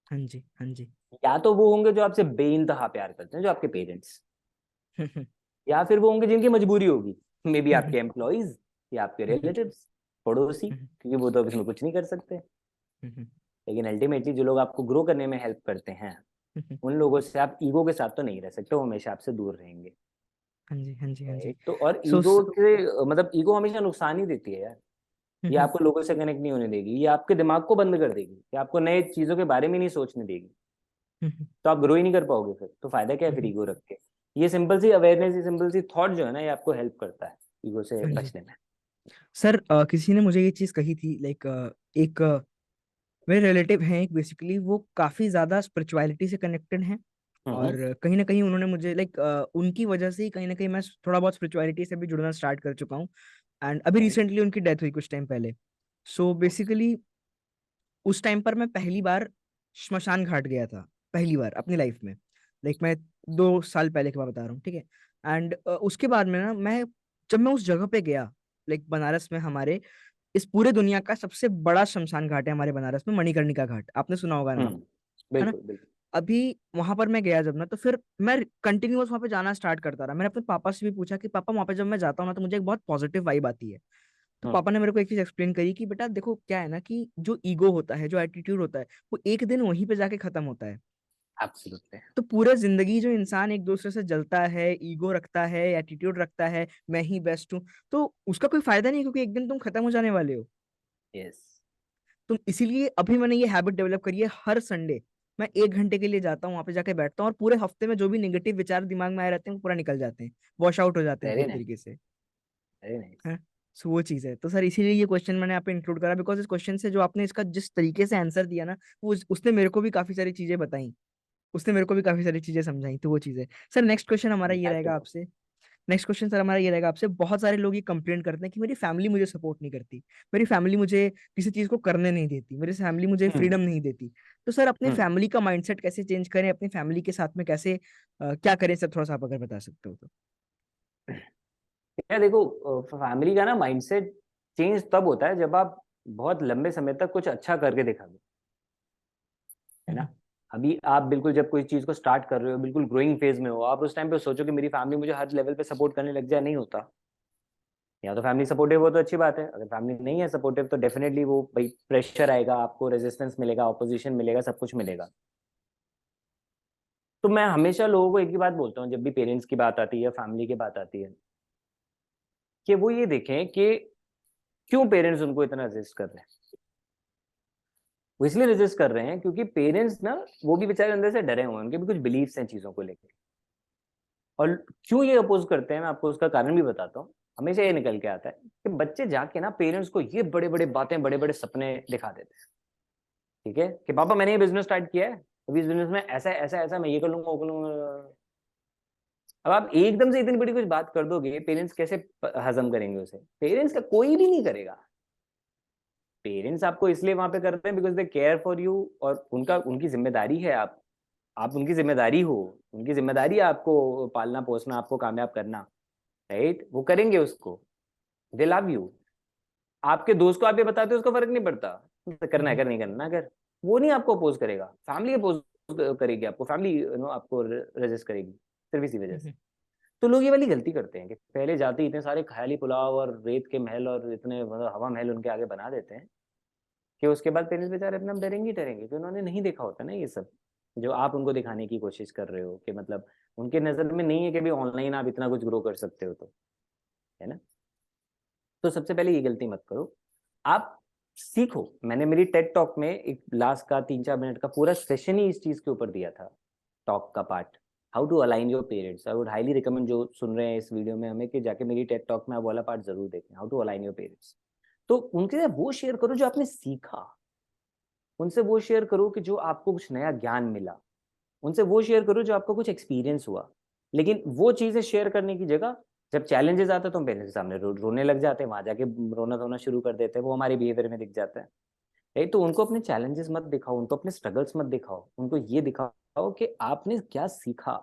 हाँ जी हाँ जी। हैं। या तो वो होंगे जो आपसे बेइंतहा प्यार करते हैं, जो आपके पेरेंट्स, हम्म या फिर वो होंगे जिनकी मजबूरी होगी, मे बी हम्म आपके एम्प्लॉयज या आपके हम्म रिलेटिव्स, पड़ोसी, हम्म क्योंकि वो तो अब इसमें कुछ नहीं कर सकते। हम्म लेकिन अल्टीमेटली जो लोग आपको ग्रो करने में हेल्प करते हैं, हम्म, उन लोगों से आप ईगो के साथ तो नहीं रह सकते, वो हमेशा आपसे दूर रहेंगे। हाँ जी हाँ जी हाँ जी। राइट? तो और सो ईगो के मतलब ईगो हमेशा नुकसान ही देती है यार। ये आपको लोगों से कनेक्ट नहीं होने देगी, ये आपके दिमाग को बंद कर देगी, ये आपको नए चीजों के बारे में नहीं सोचने देगी, तो आप ग्रो ही नहीं कर पाओगे। फिर तो फायदा क्या है फिर ईगो रख के? ये सिंपल सी अवेयरनेस, ये सिंपल सी थॉट जो है ना, ये आपको हेल्प करता है ईगो से हाँ जी। बचने में। सर, किसी ने मुझे ये चीज कही थी, लाइक एक मेरे रिलेटिव हैं, एक बेसिकली वो काफी ज्यादा स्पिरिचुअलिटी से कनेक्टेड हैं, और हम्म। कहीं ना कहीं उन्होंने मुझे, लाइक उनकी वजह से ही कहीं ना कहीं मैं थोड़ा बहुत स्पिरिचुअलिटी से भी जुड़ना स्टार्ट कर चुका हूँ। एंड अभी राइट। रिसेंटली उनकी डेथ हुई कुछ टाइम पहले। सो बेसिकली उस टाइम पर मैं पहली बार श्मशान घाट गया था, पहली बार अपनी लाइफ में। लाइक मैं 2 साल पहले की बात बता रहा हूँ, ठीक है। एंड उसके बाद में ना, मैं जब मैं उस जगह पे गया, लाइक बनारस में हमारे, इस पूरे दुनिया का सबसे बड़ा शमशान घाट है हमारे बनारस में, मणिकर्णिका घाट, आपने सुना होगा नाम, हम्म। है ना? बिल्कुल बिल्कुल। अभी वहां पर मैं गया जब ना, तो फिर मैं कंटिन्यूअस वहां पे जाना स्टार्ट करता रहा। मैंने अपने पापा से भी पूछा कि पापा, वहां पे जब मैं जाता हूँ ना, तो मुझे एक बहुत पॉजिटिव वाइब आती है। तो हम्म। पापा ने मेरे को एक चीज एक्सप्लेन करी कि बेटा देखो, क्या है ना, कि जो ईगो होता है, जो एटीट्यूड होता है, वो एक दिन वहीं पे जाके खत्म होता है। एब्सोल्युटली। तो पूरे जिंदगी जो इंसान एक दूसरे से जलता है, ईगो रखता है, एटीट्यूड रखता है, मैं ही बेस्ट हूँ, तो उसका कोई फायदा नहीं है, क्योंकि एक दिन तुम खत्म हो जाने वाले हो। यस। तो इसीलिए अभी मैंने ये हैबिट डेवलप करी है, हर संडे मैं 1 घंटे के लिए जाता हूँ, वहां पे जाके बैठता हूँ, और पूरे हफ्ते में जो भी नेगेटिव विचार दिमाग में आए रहते हैं वो पूरा निकल जाते हैं, वॉश आउट हो जाते हैं वेरी पूरी नाइस, तरीके से। Very nice. है। सो वो चीज है, तो सर इसीलिए ये क्वेश्चन मैंने यहाँ पे इंक्लूड करा, बिकॉज इस क्वेश्चन से जो आपने इसका जिस तरीके से आंसर दिया ना, वो उसने मेरे को भी काफी सारी चीजें बताई, उसने मेरे को भी काफी सारी चीजें समझाई, तो वो चीज है। सर नेक्स्ट क्वेश्चन हमारा ये ग्लैड टू रहेगा नो। आपसे। नेक्स्ट क्वेश्चन सर हमारा ये रहेगा आपसे, बहुत सारे लोग ये कंप्लेंट करते हैं कि मेरी फैमिली मुझे सपोर्ट नहीं करती, मेरी फैमिली मुझे किसी चीज को करने नहीं देती, मेरी फैमिली मुझे हम्म फ्रीडम नहीं देती। तो सर अपने हम्म। फैमिली का माइंडसेट कैसे चेंज करें, अपनी फैमिली के साथ में कैसे क्या करें सर, थोड़ा सा आप अगर बता सकते हो तो। यार देखो, फैमिली का ना माइंडसेट चेंज तब होता है जब आप बहुत लंबे समय तक कुछ अच्छा करके दिखाओगे, है ना। अभी आप बिल्कुल जब कोई चीज को स्टार्ट कर रहे हो, बिल्कुल ग्रोइंग फेज में हो, आप उस टाइम पे सोचो कि मेरी फैमिली मुझे हर लेवल पे सपोर्ट करने लग जाए, नहीं होता। या तो फैमिली सपोर्टिव हो तो अच्छी बात है, अगर फैमिली नहीं है सपोर्टिव तो डेफिनेटली वो भाई प्रेशर आएगा, आपको रेजिस्टेंस मिलेगा, ऑपोजिशन मिलेगा, सब कुछ मिलेगा। तो मैं हमेशा लोगों को एक ही बात बोलता हूँ जब भी पेरेंट्स की बात आती है या फैमिली की बात आती है, कि वो ये देखें कि क्यों पेरेंट्स उनको इतना रेजिस्ट कर रहे हैं। वो इसलिए रेजिस्ट कर रहे हैं क्योंकि पेरेंट्स ना, वो भी बेचारे अंदर से डरे हुए हैं, उनके भी कुछ बिलीफ्स हैं चीजों को लेकर। और क्यों ये अपोज करते हैं मैं आपको उसका कारण भी बताता हूँ। हमेशा ये निकल के आता है कि बच्चे जाके ना पेरेंट्स को ये बड़े बड़े बातें, बड़े बड़े सपने दिखा देते हैं। ठीक है कि पापा मैंने ये बिजनेस स्टार्ट किया है, अभी इस बिजनेस में ऐसा ऐसा ऐसा मैं ये कर लूंगा वो कर लूंगा। अब आप एकदम से इतनी बड़ी कुछ बात कर दोगे, पेरेंट्स कैसे हजम करेंगे उसे? पेरेंट्स का कोई भी नहीं करेगा। पेरेंट्स आपको इसलिए वहां पे करते हैं because they care for you, और उनका उनकी जिम्मेदारी है, आप उनकी जिम्मेदारी हो। उनकी जिम्मेदारी है आपको पालना पोसना, आपको कामयाब करना। राइट, वो करेंगे उसको। दे लव यू। आपके दोस्त को आप ये बताते हो उसको फर्क नहीं पड़ता, करना है कर, नहीं करना कर। वो नहीं आपको अपोज करेगा, फैमिली अपोज करेगी आपको, फैमिली आपको रेजिस्ट करेगी, सिर्फ इसी वजह से। तो लोग ये वाली गलती करते हैं कि पहले जाते ही इतने सारे ख्याली पुलाव और रेत के महल और इतने मतलब हवा महल उनके आगे बना देते हैं कि उसके बाद पेरेंट्स बेचारे अपना डरेंगे ही डरेंगे, कि उन्होंने नहीं देखा होता ना ये सब जो आप उनको दिखाने की कोशिश कर रहे हो, कि मतलब उनके नजर में नहीं है कि भी ऑनलाइन आप इतना कुछ ग्रो कर सकते हो, तो है ना। तो सबसे पहले ये गलती मत करो, आप सीखो। मैंने मेरी टेड टॉक में एक लास्ट का 3-4 मिनट का पूरा सेशन ही इस चीज के ऊपर दिया था, टॉक का part, how to align your parents. I would highly recommend जो सुन रहे हैं इस वीडियो में हमें, कि जाके मेरी टेड टॉक में आप वाला पार्ट जरूर देखें, how to align your parents. तो उनके साथ वो शेयर करो जो आपने सीखा, उनसे वो शेयर करो कि जो आपको कुछ नया ज्ञान मिला, उनसे वो शेयर करो जो आपको कुछ एक्सपीरियंस हुआ। लेकिन वो चीजें शेयर करने की जगह जब चैलेंजेस आते हैं तो हम पेरेंट्स के सामने रोने लग जाते हैं, वहां जाके रोना धोना शुरू कर देते हैं, वो हमारे बिहेवियर में दिख जाता है। नहीं तो उनको अपने चैलेंजेस मत दिखाओ, उनको अपने स्ट्रगल्स मत दिखाओ, उनको ये दिखाओ कि आपने क्या सीखा,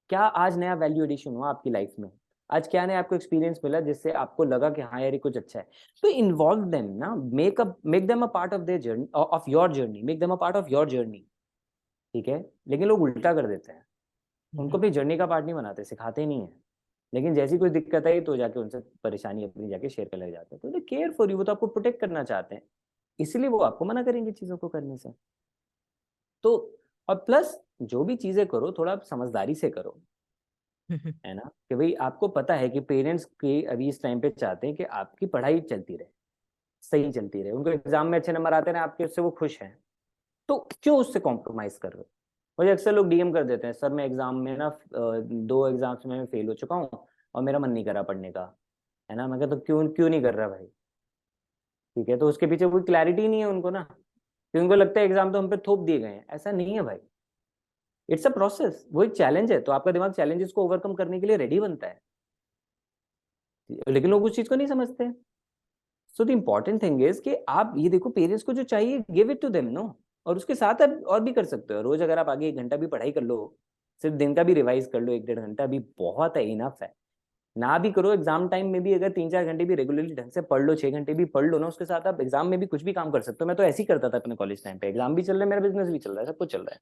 क्या आज नया वैल्यू एडिशन हुआ आपकी लाइफ में, आज क्या नया आपको एक्सपीरियंस मिला जिससे आपको लगा कि हाँ यार ये कुछ अच्छा है। तो इन्वॉल्व देम ना, make them a part of their journey, of your journey, make them a part of your journey. ठीक है, लेकिन लोग उल्टा कर देते हैं, उनको अपनी जर्नी का पार्ट नहीं बनाते, सिखाते नहीं है। लेकिन जैसी कोई दिक्कत आई तो जाके उनसे परेशानी अपनी जाके शेयर करने लग जाते हैं। तो दे केयर फॉर यू, वो तो आपको प्रोटेक्ट करना चाहते हैं, इसलिए वो आपको मना करेंगे चीजों को करने से। तो और प्लस जो भी चीजें करो थोड़ा समझदारी से करो, है ना। कि भाई आपको पता है कि पेरेंट्स के अभी इस टाइम पे चाहते हैं कि आपकी पढ़ाई चलती रहे, सही चलती रहे, उनको एग्जाम में अच्छे नंबर आते रहे, आपके उससे वो खुश हैं। तो क्यों उससे कॉम्प्रोमाइज कर रहे हो? मुझे अक्सर लोग डीएम कर देते हैं, सर मैं एग्जाम में ना 2 एग्जाम्स में मैं फेल हो चुका हूँ और मेरा मन नहीं करा पढ़ने का, है ना। मैं कहता तो क्यों क्यों नहीं कर रहा भाई? ठीक है, तो उसके पीछे कोई क्लैरिटी नहीं है उनको ना, कि उनको लगता है एग्जाम तो हम पे थोप दिए गए हैं। ऐसा नहीं है भाई, इट्स अ प्रोसेस, वो एक चैलेंज है, तो आपका दिमाग चैलेंजेस को ओवरकम करने के लिए रेडी बनता है। लेकिन लोग उस चीज को नहीं समझते। So the important thing is कि आप ये देखो, पेरेंट्स को जो चाहिए give it to them, no. और उसके साथ आप और भी कर सकते हो, रोज अगर आप आगे 1 घंटा भी पढ़ाई कर लो, सिर्फ दिन का भी रिवाइज कर लो, 1-1.5 घंटा भी बहुत है, इनफ है। ना भी करो एग्जाम टाइम में भी, अगर 3-4 घंटे भी रेगुलरली ढंग से पढ़ लो, 6 घंटे भी पढ़ लो ना, उसके साथ आप एग्जाम में भी कुछ भी काम कर सकते हो। मैं तो ऐसे ही करता था अपने कॉलेज टाइम पे, एग्जाम भी चल रहा है, मेरा बिजनेस भी चल रहा है, सब कुछ चल रहा है।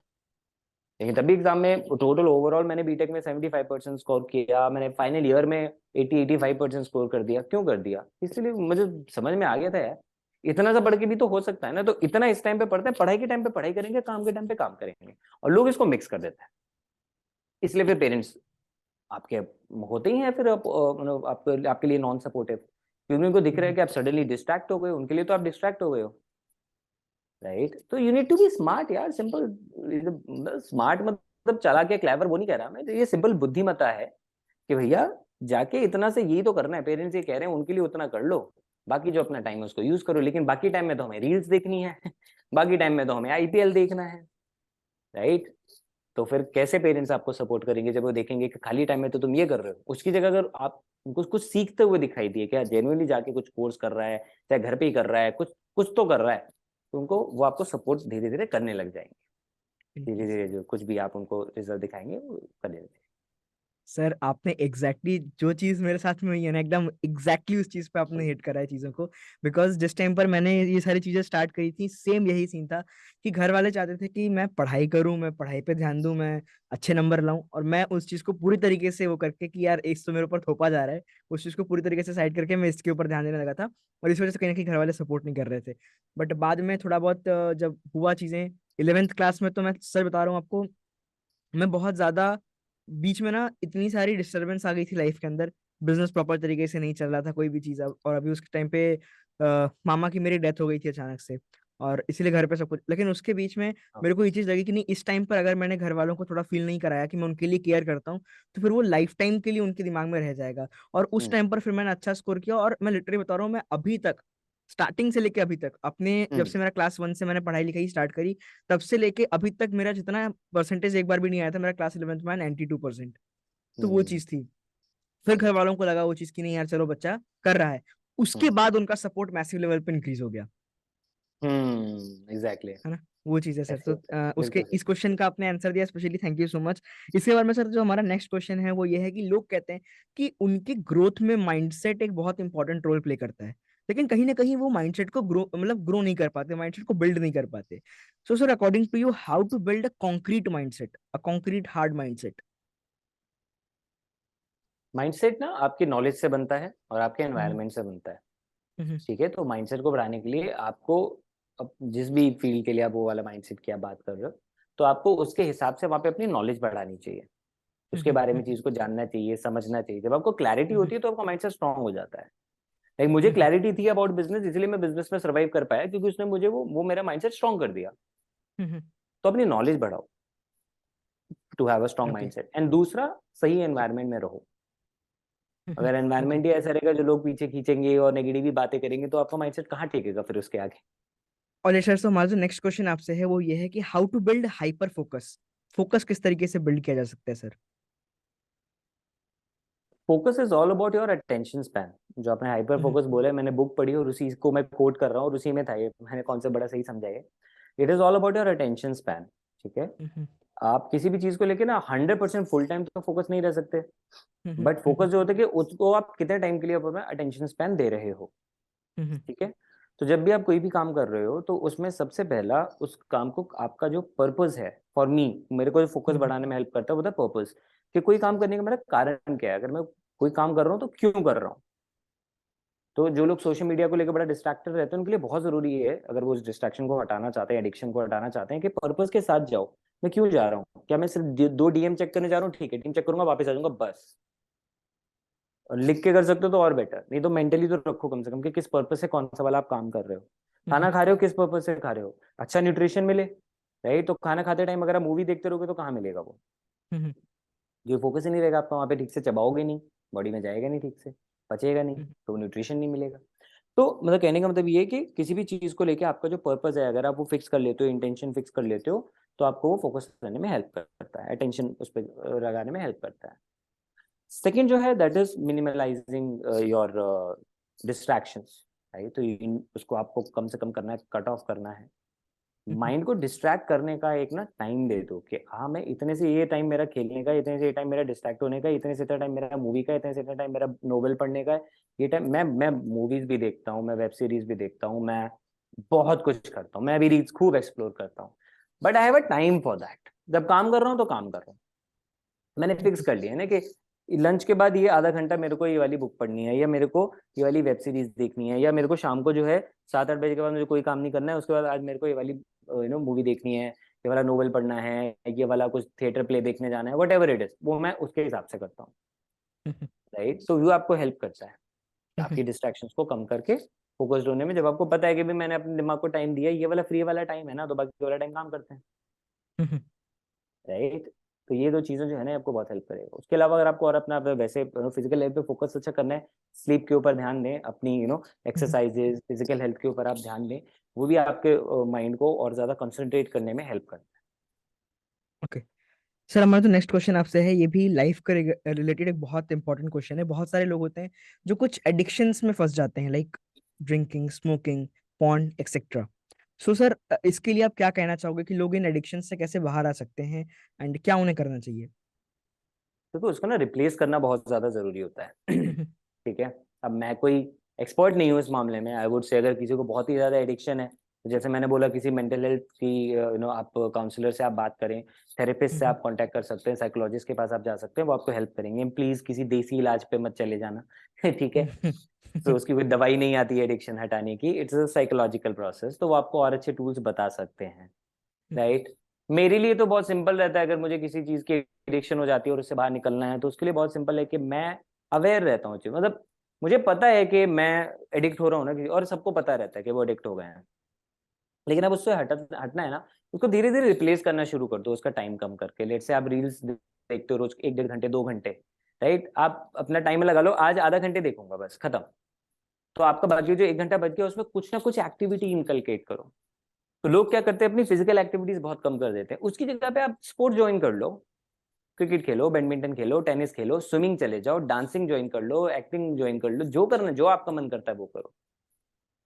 लेकिन तभी एग्जाम में टोटल ओवरऑल मैंने बीटेक में 75% स्कोर किया, मैंने फाइनल ईयर में 80-85% स्कोर कर दिया। क्यों कर दिया? इसलिए मुझे समझ में आ गया था यार, इतना सा पढ़ के भी तो हो सकता है ना। तो इतना इस टाइम पे पढ़ते हैं, पढ़ाई के टाइम पे पढ़ाई करेंगे, काम के टाइम पे काम करेंगे। और लोग इसको मिक्स कर देते हैं, इसलिए फिर पेरेंट्स आपके होते ही हैं फिर मतलब आपके लिए नॉन सपोर्टिव, क्योंकि उनको दिख रहा है कि आप सडनली डिस्ट्रैक्ट हो गए, उनके लिए तो आप डिस्ट्रैक्ट हो गए हो। राइट? तो you need to be smart यार, सिंपल स्मार्ट मतलब चालाक या क्लेवर वो नहीं कह रहा मैं, तो ये सिंपल बुद्धिमत्ता है कि भैया जाके इतना से यही तो करना है, पेरेंट्स ये कह रहे हैं उनके लिए उतना कर लो, बाकी जो अपना टाइम है उसको यूज करो, लेकिन बाकी टाइम में तो हमें रील्स देखनी है बाकी टाइम में तो हमें आईपीएल देखना है, राइट? तो फिर कैसे पेरेंट्स आपको सपोर्ट करेंगे जब वो देखेंगे कि खाली टाइम में तो तुम ये कर रहे हो, उसकी जगह अगर आप उनको कुछ सीखते हुए दिखाई दिए, क्या जेन्युइनली जाके कुछ कोर्स कर रहा है, चाहे घर पे ही कर रहा है, कुछ कुछ तो कर रहा है, तो उनको वो आपको सपोर्ट धीरे धीरे करने लग जाएंगे, धीरे धीरे जो कुछ भी आप उनको रिजल्ट दिखाएंगे वो करने लग जाएंगे। सर आपने जो चीज मेरे साथ में हुई है ना, एकदम उस चीज पे आपने हिट करा है चीजों को। बिकॉज जिस टाइम पर मैंने ये सारी चीजें स्टार्ट करी थी, सेम यही सीन था कि घर वाले चाहते थे कि मैं पढ़ाई करूं, मैं पढ़ाई पे ध्यान दूं, मैं अच्छे नंबर लाऊं, और मैं उस चीज को पूरी तरीके से वो करके कि यार इस तो मेरे ऊपर थोपा जा रहा है, उस चीज को पूरी तरीके से साइड करके मैं इसके ऊपर ध्यान देने लगा था। और इस वजह से कहीं ना कहीं घर वाले सपोर्ट नहीं कर रहे थे। बट बाद में थोड़ा बहुत जब हुआ चीजें 11th क्लास में, तो मैं सच बता रहा हूँ आपको, मैं बहुत ज्यादा बीच में ना इतनी सारी डिस्टरबेंस आ गई थी लाइफ के अंदर। बिजनेस प्रॉपर तरीके से नहीं चल रहा था कोई भी चीज। और अभी उसके टाइम पे मामा की मेरी डेथ हो गई थी अचानक से, और इसीलिए घर पे सब कुछ। लेकिन उसके बीच में हाँ। मेरे को ये चीज लगी कि नहीं, इस टाइम पर अगर मैंने घर वालों को थोड़ा फील नहीं कराया कि मैं उनके लिए केयर करता हूँ, तो फिर वो लाइफ टाइम के लिए उनके दिमाग में रह जाएगा। और उस हम्म। टाइम पर फिर मैंने अच्छा स्कोर किया, और मैं लिटरली बता रहा हूँ, मैं अभी तक स्टार्टिंग से लेके अभी तक अपने, जब हम्म। से मेरा क्लास 1 से मैंने पढ़ाई लिखाई स्टार्ट करी, तब से लेके अभी तक मेरा जितना परसेंटेज एक बार भी नहीं आया था, मेरा क्लास 11th में 92%। तो वो हम्म। चीज थी। फिर घर वालों को लगा वो चीज की नहीं यार चलो बच्चा कर रहा है। उसके हम्म। बाद उनका सपोर्ट मैसिव लेवल पे इंक्रीज हो गया। एग्जैक्टली। है ना। वो चीज है सर। ऐसे तो होता है, उसके बिल्कुल सही। इस क्वेश्चन का आपने आंसर दिया, specially thank you so much. इसके बारे में सर जो हमारा नेक्स्ट क्वेश्चन है वो ये है कि लोग कहते हैं कि उनके ग्रोथ में माइंडसेट एक बहुत इंपॉर्टेंट रोल प्ले करता है, लेकिन कहीं ना कहीं वो माइंडसेट को ग्रो नहीं कर पाते, माइंडसेट को बिल्ड नहीं कर पाते। So sir according to you, how to build a concrete mindset, a concrete hard mindset? Mindset ना आपकी नॉलेज से बनता है और आपके हम्म। एनवायरनमेंट से बनता है, हम्म। ठीक है? तो माइंडसेट को बढ़ाने के लिए आपको, अब जिस भी फील्ड के लिए आप वो वाला माइंडसेट की आप बात कर रहे हो, तो आपको उसके हिसाब से वहाँ पे अपनी नॉलेज बढ़ानी चाहिए, उसके बारे में चीज को जानना चाहिए, समझना चाहिए। जब आपको क्लैरिटी होती है तो आपका माइंडसेट स्ट्रांग हो जाता है। लाइक मुझे क्लैरिटी थी अबाउट बिजनेस, इसलिए मैं बिजनेस में सर्वाइव कर पाया, क्योंकि उसने मुझे वो मेरा माइंडसेट स्ट्रांग कर दिया। तो अपनी नॉलेज बढ़ाओ to have a strong okay. Mindset. And दूसरा, सही एनवायरनमेंट में रहो। अगर ओके। एनवायरनमेंट ही ऐसा रहेगा जो लोग पीछे खींचेंगे और नेगेटिव ही बातें करेंगे, तो आपका माइंडसेट कहाँ टिकेगा फिर उसके आगे? और सर, तो हमारा जो नेक्स्ट क्वेश्चन आपसे है वो ये है कि how to build hyper focus. Focus किस तरीके से बिल्ड किया जा सकता है sir? Focus is all about your attention span. जो आपने हाइपर फोकस बोला है, मैंने बुक पढ़ी और उसी को मैं कोट कर रहा हूँ, और उसी में था ये, मैंने कॉन्सेप्ट बड़ा सही समझाया। It is all about your attention span, ठीक है? आप किसी भी चीज को लेके ना 100% फुल टाइम तो फोकस नहीं रह सकते, बट फोकस जो होता है कि उसको आप कितने टाइम के लिए अपना अटेंशन स्पैन दे रहे हो, ठीक है? तो जब भी आप कोई भी काम कर रहे हो, तो उसमें सबसे पहला उस काम को आपका जो पर्पस है, फॉर मी, मेरे को जो फोकस बढ़ाने में हेल्प करता है वो था पर्पस, कि कोई काम करने का मेरा कारण क्या है, अगर मैं कोई काम कर रहा हूँ तो क्यों कर रहा हूँ। तो जो लोग सोशल मीडिया को लेकर बड़ा डिस्ट्रैक्टेड रहते हैं, उनके लिए बहुत जरूरी है, अगर वो उस डिस्ट्रैक्शन को हटाना चाहते हैं, एडिक्शन को हटाना चाहते हैं, कि पर्पस के साथ जाओ। मैं क्यों जा रहा हूँ? क्या मैं सिर्फ 2 डीएम चेक करने जा रहा हूँ? ठीक है, डीएम चेक करूंगा, वापस आ जाऊंगा, बस। और लिख के कर सकते हो तो और बेटर, नहीं तो मेंटली तो रखो कम से कम कि किस पर्पस से कौन सा वाला आप काम कर रहे हो। खाना खा रहे हो, किस पर्पस से खा रहे हो? अच्छा न्यूट्रिशन मिले, राइट? तो खाना खाते टाइम अगर आप मूवी देखते रहोगे तो कहाँ मिलेगा वो? जो फोकस ही नहीं रहेगा आपका वहाँ पे, ठीक से चबाओगे नहीं, बॉडी में जाएगा नहीं, ठीक से पचेगा नहीं, तो न्यूट्रिशन नहीं मिलेगा। तो मतलब कहने का मतलब ये है कि किसी भी चीज को लेके आपका जो पर्पस है, अगर आप वो फिक्स कर लेते हो, इंटेंशन फिक्स कर लेते हो, तो आपको वो फोकस करने में हेल्प करता है, अटेंशन उस पर लगाने में हेल्प करता है। सेकेंड जो है, that is minimalizing your distractions, right? तो उसको आपको कम से कम करना है, कट ऑफ करना है। माइंड को डिस्ट्रैक्ट करने का एक ना टाइम दे दो कि हाँ, मैं इतने से ये टाइम मेरा खेलने का, इतने से ये टाइम मेरा डिस्ट्रैक्ट होने का, इतने से इतना टाइम मेरा मूवी का, इतने से इतना टाइम मेरा नोवेल पढ़ने का है। ये टाइम मैं मूवीज भी देखता हूँ, मैं वेब सीरीज भी देखता हूँ, मैं बहुत कुछ करता हूँ, मैं भी रील्स खूब एक्सप्लोर करता हूँ, but I have a time for that. जब काम कर रहा हूँ तो काम कर रहा हूँ, मैंने फिक्स कर लिया है ना कि लंच के बाद ये आधा घंटा मेरे को ये वाली बुक पढ़नी है, या मेरे को ये वाली वेब सीरीज देखनी है, या मेरे को शाम को जो है 7-8 बजे के बाद मुझे कोई काम नहीं करना है, उसके बाद आज मेरे को ये वाली मूवी देखनी है, ये वाला नोवेल पढ़ना है, ये वाला कुछ थिएटर प्ले देखने जाना है, वट एवर इट इज, वो मैं उसके हिसाब से करता हूँ, राइट? तो व्यू आपको हेल्प करता है आपकी डिस्ट्रैक्शंस को कम करके फोकस्ड होने में, जब आपको पता है कि भी मैंने अपने दिमाग को टाइम दिया, ये वाला फ्री वाला टाइम है ना, तो बाकी वाला टाइम काम करते हैं, राइट। तो ये दो चीजें जो है ना आपको बहुत हेल्प करेगा। उसके अलावा अगर आपको और अपना वैसे फिजिकल हेल्थ पे फोकस अच्छा करना है, स्लीप के ऊपर ध्यान दें, अपनी एक्सरसाइजेज, फिजिकल हेल्थ के ऊपर आप ध्यान दें, वो भी आपके माइंड को और ज्यादा कंसंट्रेट करने में हेल्प करता है। ओके सर, हमारा तो नेक्स्ट क्वेश्चन आपसे है, ये भी लाइफ के रिलेटेड एक बहुत इंपॉर्टेंट क्वेश्चन है। बहुत सारे लोग होते हैं जो कुछ एडिक्शंस में फंस जाते हैं, like drinking, smoking, porn etcetera. So sir, इसके लिए आप क्या कहना चाहोगे कि लोग इन एडिक्शन से कैसे बाहर आ सकते हैं एंड क्या उन्हें करना चाहिए? क्योंकि उसको ना रिप्लेस करना बहुत ज्यादा जरूरी होता है। ठीक है। अब मैं कोई एक्सपर्ट नहीं हूँ इस मामले में, आई वुड से अगर किसी को बहुत ही ज्यादा एडिक्शन है, तो जैसे मैंने बोला किसी मेंटल हेल्थ की आप काउंसलर से आप बात करें, थेरेपिस्ट से आप कांटेक्ट कर सकते हैं, साइकोलॉजिस्ट के पास आप जा सकते हैं, वो आपको हेल्प करेंगे। प्लीज किसी देसी इलाज पे मत चले जाना। ठीक है। तो उसकी कोई दवाई नहीं आती है एडिक्शन हटाने की, इट्स अ साइकोलॉजिकल प्रोसेस, तो वो आपको और अच्छे टूल्स बता सकते हैं, राइट। मेरे लिए तो बहुत सिंपल रहता है, अगर मुझे किसी चीज की एडिक्शन हो जाती है और उससे बाहर निकलना है, तो उसके लिए बहुत सिंपल है कि मैं अवेयर रहता हूँ। मतलब मुझे पता है कि मैं एडिक्ट हो रहा हूँ ना और सबको पता रहता है कि वो एडिक्ट हो गए हैं, लेकिन अब उससे हटना है ना, उसको धीरे धीरे रिप्लेस करना शुरू कर दो, उसका टाइम कम करके। लेट से आप रील्स देखते हो रोज 1 1.5 घंटे 2 घंटे, राइट, आप अपना टाइम लगा लो, आज आधा घंटे देखूंगा बस, खत्म। तो आपका बाकी जो 1 घंटा बच गया उसमें कुछ ना कुछ एक्टिविटी इनकलकेट करो। तो लोग क्या करते हैं, अपनी फिजिकल एक्टिविटीज बहुत कम कर देते हैं, उसकी जगह पे आप स्पोर्ट ज्वाइन कर लो, क्रिकेट खेलो, बैडमिंटन खेलो, टेनिस खेलो, स्विमिंग चले जाओ, डांसिंग ज्वाइन कर लो, एक्टिंग ज्वाइन कर लो, जो करना, जो आपका मन करता है वो करो,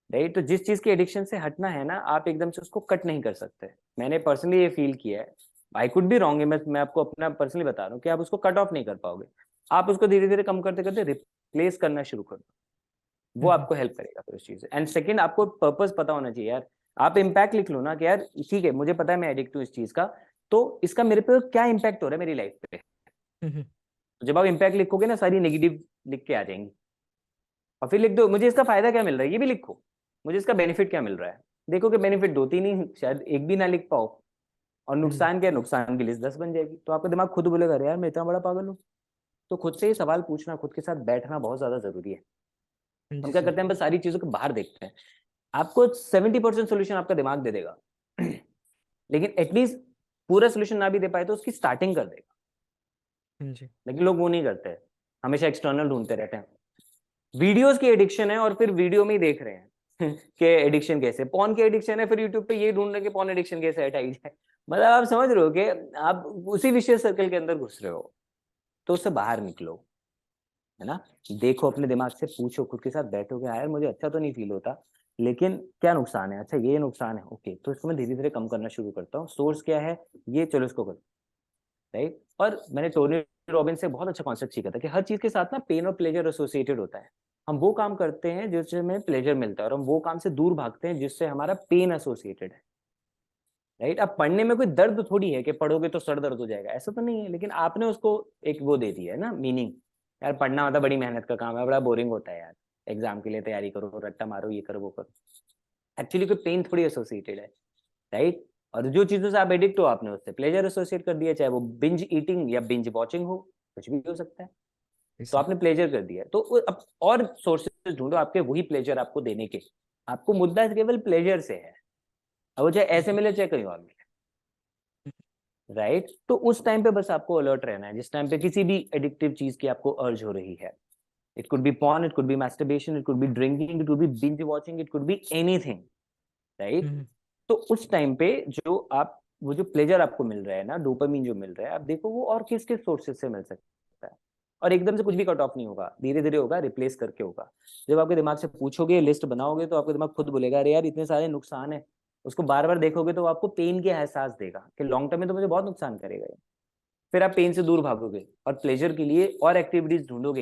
राइट। तो जिस चीज की एडिक्शन से हटना है ना, आप एकदम से उसको कट नहीं कर सकते। मैंने पर्सनली ये फील किया है, आई कुड बी रॉन्ग, मैं आपको अपना पर्सनली बता रहा हूँ कि आप उसको कट ऑफ नहीं कर पाओगे। आप उसको धीरे धीरे कम करते करते रिप्लेस करना शुरू कर दो, वो आपको हेल्प करेगा फिर उस चीज से। एंड सेकंड, आपको पर्पस पता होना चाहिए यार। आप इम्पैक्ट लिख लो ना कि यार ठीक है, मुझे पता है मैं एडिक्ट हूँ इस चीज का, तो इसका मेरे पे क्या इम्पैक्ट हो रहा है मेरी लाइफ पे। तो जब आप इम्पैक्ट लिखोगे ना, सारी नेगेटिव लिख के आ जाएंगी। और फिर लिख दो मुझे इसका फायदा क्या मिल रहा है, ये भी लिखो, मुझे इसका बेनिफिट क्या मिल रहा है। देखो कि बेनिफिट 2 3 ही, शायद एक भी ना लिख पाओ। और नुकसान क्या है, नुकसान की लिस्ट 10 बन जाएगी। तो आपका दिमाग खुद बोलेगा अरे यार मैं इतना बड़ा पागल हूँ। तो खुद से ही सवाल पूछना, खुद के साथ बैठना बहुत ज्यादा जरूरी है। हम जी क्या सर। करते हैं, बस सारी चीजों को बाहर देखते हैं। आपको 70% सोल्यूशन आपका दिमाग दे देगा, लेकिन एटलीस्ट पूरा सोल्यूशन ना भी दे पाए तो उसकी स्टार्टिंग कर देगा। जी। लेकिन लोग वो नहीं करते हैं, हमेशा एक्सटर्नल ढूंढते रहते हैं। वीडियोस की एडिक्शन है और फिर वीडियो में ही देख रहे हैं कि एडिक्शन कैसे, पॉर्न की एडिक्शन है, फिर यूट्यूब पे ये ढूंढ रहे हैं कि पॉर्न एडिक्शन कैसे हटाई जाए। मतलब आप समझ रहे हो कि आप उसी विशेष सर्कल के अंदर घुस रहे हो। तो उससे बाहर निकलो, है ना। देखो अपने दिमाग से, पूछो खुद के साथ, बैठो कि यार मुझे अच्छा तो नहीं फील होता, लेकिन क्या नुकसान है, अच्छा ये नुकसान है, ओके, तो इसको मैं धीरे धीरे कम करना शुरू करता हूँ। सोर्स क्या है ये, चलो इसको कर, राइट। और मैंने टोनी रॉबिन्स से बहुत अच्छा कॉन्सेप्ट सीखा था कि हर चीज के साथ ना पेन और प्लेजर एसोसिएटेड होता है। हम वो काम करते हैं जिससे हमें प्लेजर मिलता है, और हम वो काम से दूर भागते हैं जिससे हमारा पेन एसोसिएटेड है, राइट। अब पढ़ने में कोई दर्द थोड़ी है कि पढ़ोगे तो सर दर्द हो जाएगा, ऐसा तो नहीं है, लेकिन आपने उसको एक वो दे दिया है ना मीनिंग। यार पढ़ना मतलब बड़ी मेहनत का काम है, बड़ा बोरिंग होता है यार, एग्जाम के लिए तैयारी करो, रट्टा मारो, ये करो वो करो। एक्चुअली कोई पेन थोड़ी एसोसिएटेड है, राइट। और जो चीजों से आप एडिक्ट हो, आपने उससे प्लेजर एसोसिएट कर दिया, चाहे वो बिंज ईटिंग या बिंज वॉचिंग हो, कुछ भी हो सकता है। जी तो सर। आपने प्लेजर कर दिया, तो अब और सोर्सेज ढूंढो आपके वही प्लेजर आपको देने के। आपको मुद्दा केवल प्लेजर से है, अब वो चाहे ऐसे मिले चाहे कहीं और मिले, राइट। तो उस टाइम पे बस आपको अलर्ट रहना है, जिस टाइम पे किसी भी एडिक्टिव चीज की आपको अर्ज हो रही है। It could B porn, it could B masturbation, it could B drinking, it could B binge watching, it could be anything, right. तो उस टाइम पे जो आप, वो जो प्लेजर आपको मिल रहा है ना, डोपामीन जो मिल रहा है, आप देखो वो और किस किस सोर्सेज से मिल सकता है। और एकदम से कुछ भी कट ऑफ नहीं होगा, धीरे धीरे होगा, रिप्लेस करके होगा। जब आपके दिमाग से पूछोगे, लिस्ट बनाओगे, तो आपका दिमाग खुद बोलेगा अरे यार इतने सारे नुकसान है। उसको बार बार देखोगे तो आपको पेन के एहसास देगा कि लॉन्ग टर्म में तो मुझे बहुत नुकसान करेगा ये। फिर आप पेन से दूर भागोगे और प्लेजर के लिए और एक्टिविटीज ढूंढोगे,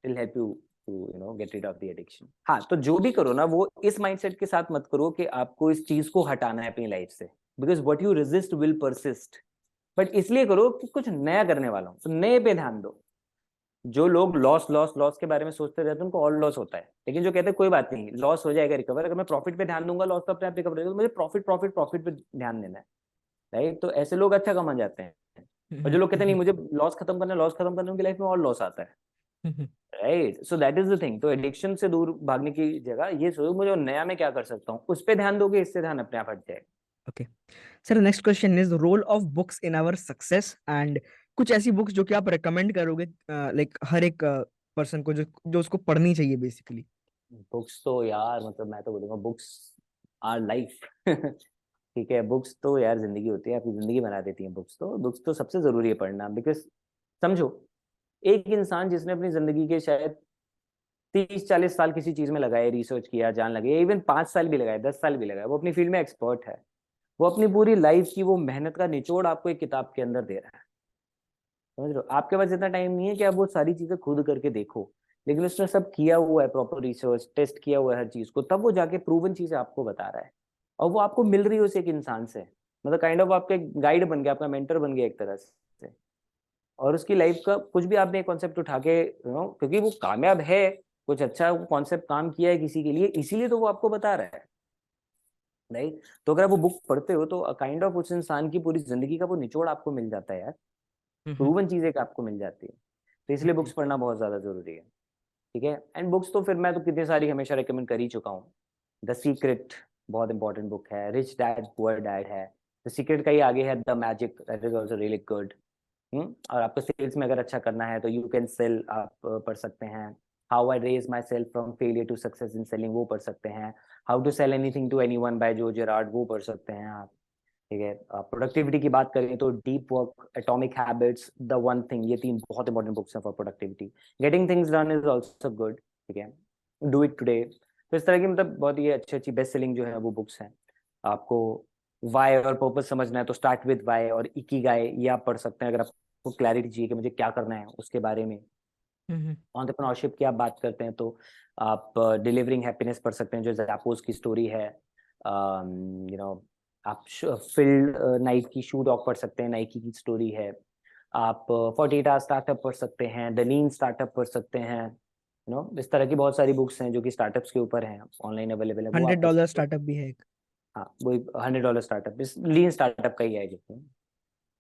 will help you to get rid of the addiction. हाँ, तो जो भी करो ना, वो इस माइंडसेट के साथ मत करो कि आपको इस चीज को हटाना है अपनी लाइफ से, because what you resist will persist. But इसलिए करो कि कुछ नया करने वाला हूं, तो नए पे ध्यान दो। जो लोग लॉस लॉस लॉस के बारे में सोचते रहते हैं उनको और लॉस होता है, लेकिन जो कहते हैं कोई बात नहीं, लॉस हो जाएगा रिकवर, अगर मैं प्रॉफिट पे ध्यान दूंगा लॉस तो अपने आप रिकवर होगा, तो मुझे प्रॉफिट प्रॉफिट प्रॉफिट पे ध्यान देना है, राइट। तो ऐसे लोग अच्छा कमा जाते हैं। और जो लोग कहते हैं नहीं मुझे लॉस खत्म करना है, लॉस खत्म करने, उनकी लाइफ में और लॉस आता है। Right, so that is the thing. तो एडिक्शन से दूर भागने की जगह ये सोचो मुझे नया में क्या कर सकता हूँ, उस पे ध्यान दोगे, इससे ध्यान अपने आप हट जाएगा। Okay sir, next question is role of books in our success, and कुछ ऐसी बुक्स जो कि आप रेकमेंड करोगे लाइक हर एक पर्सन को जो जो उसको पढ़नी चाहिए बेसिकली। बुक्स तो यार मतलब मैं तो बोलूंगा बुक्स आर लाइफ। ठीक है, बुक्स तो यार जिंदगी होती है, आपकी जिंदगी बना देती है बुक्स तो सबसे जरूरी है पढ़ना। बिकॉज समझो, एक इंसान जिसने अपनी जिंदगी के शायद 30-40 साल किसी चीज में लगाए, रिसर्च किया, जान लगे, इवन 5 साल भी लगाए, 10 साल भी लगाए, वो अपनी फील्ड में एक्सपर्ट है। वो अपनी पूरी लाइफ की वो मेहनत का निचोड़ आपको एक किताब के अंदर दे रहा है। समझ रहे हो, आपके पास इतना टाइम नहीं है कि आप वो सारी चीजें खुद करके देखो, लेकिन उसने सब किया हुआ है, प्रॉपर रिसर्च टेस्ट किया हुआ है हर चीज को, तब वो जाके प्रूवन चीजें आपको बता रहा है। और वो आपको मिल रही है उस एक इंसान से, मतलब काइंड ऑफ आपका गाइड बन गया, आपका मेंटर बन गया एक तरह से। और उसकी लाइफ का कुछ भी आपने कॉन्सेप्ट उठा के क्योंकि वो कामयाब है, कुछ अच्छा कॉन्सेप्ट काम किया है किसी के लिए, इसीलिए तो वो आपको बता रहा है। राइट, तो अगर आप वो बुक पढ़ते हो तो काइंड ऑफ उस इंसान की पूरी जिंदगी का वो निचोड़ आपको मिल जाता है यार, प्रूवन चीजें आपको मिल जाती है। तो इसलिए बुक्स पढ़ना बहुत ज्यादा जरूरी है। ठीक है, एंड बुक्स तो फिर मैं तो कितनी सारी हमेशा रेकमेंड कर ही चुका हूँ। द सीक्रेट बहुत इंपॉर्टेंट बुक है, रिच डैड पुअर डैड है, द सीक्रेट का ही आगे है the magic, that is also really good. और आपको सेल्स में अगर अच्छा करना है तो यू कैन सेल, आप पढ़ सकते हैं। How I raise myself from failure to success in selling, वो पढ़ सकते हैं। How to sell anything to anyone by Joe Girard, वो पढ़ सकते हैं आप। ठीक है, प्रोडक्टिविटी की बात करें तो deep work, atomic habits, the one thing, ये 3 बहुत इंपॉर्टेंट बुक्स हैं for productivity. Getting things done is also good. ठीक है, डू इट टुडे। तो इस तरह की मतलब बहुत ही अच्छी अच्छी बेस्ट सेलिंग जो है वो बुक्स हैं। आपको वाई और पर्पस समझना है तो स्टार्ट विद वाई और इकिगाई, ये आप पढ़ सकते हैं अगर आपको क्लैरिटी चाहिए कि मुझे क्या करना है उसके बारे में। एंटरप्रेन्योरशिप की आप बात करते हैं तो आप डिलीवरिंग हैप्पीनेस पढ़ सकते हैं, जो ज़ापोज की स्टोरी है। यू नो, आप फिल्ड नाइक की शू डॉग पढ़ सकते हैं, नाइकी की स्टोरी है। आप 48 आवर स्टार्टअप पढ़ सकते हैं, द लीन स्टार्टअप पढ़ सकते हैं। इस तरह की बहुत सारी बुक्स हैं जो कि स्टार्टअप्स के ऊपर हैं, ऑनलाइन अवेलेबल है, वो आप पढ़ $100 सकते हैं। स्टार्टअप भी है एक। हाँ, वो $100 स्टार्टअप इस लीन स्टार्टअप का ही है जिसमें।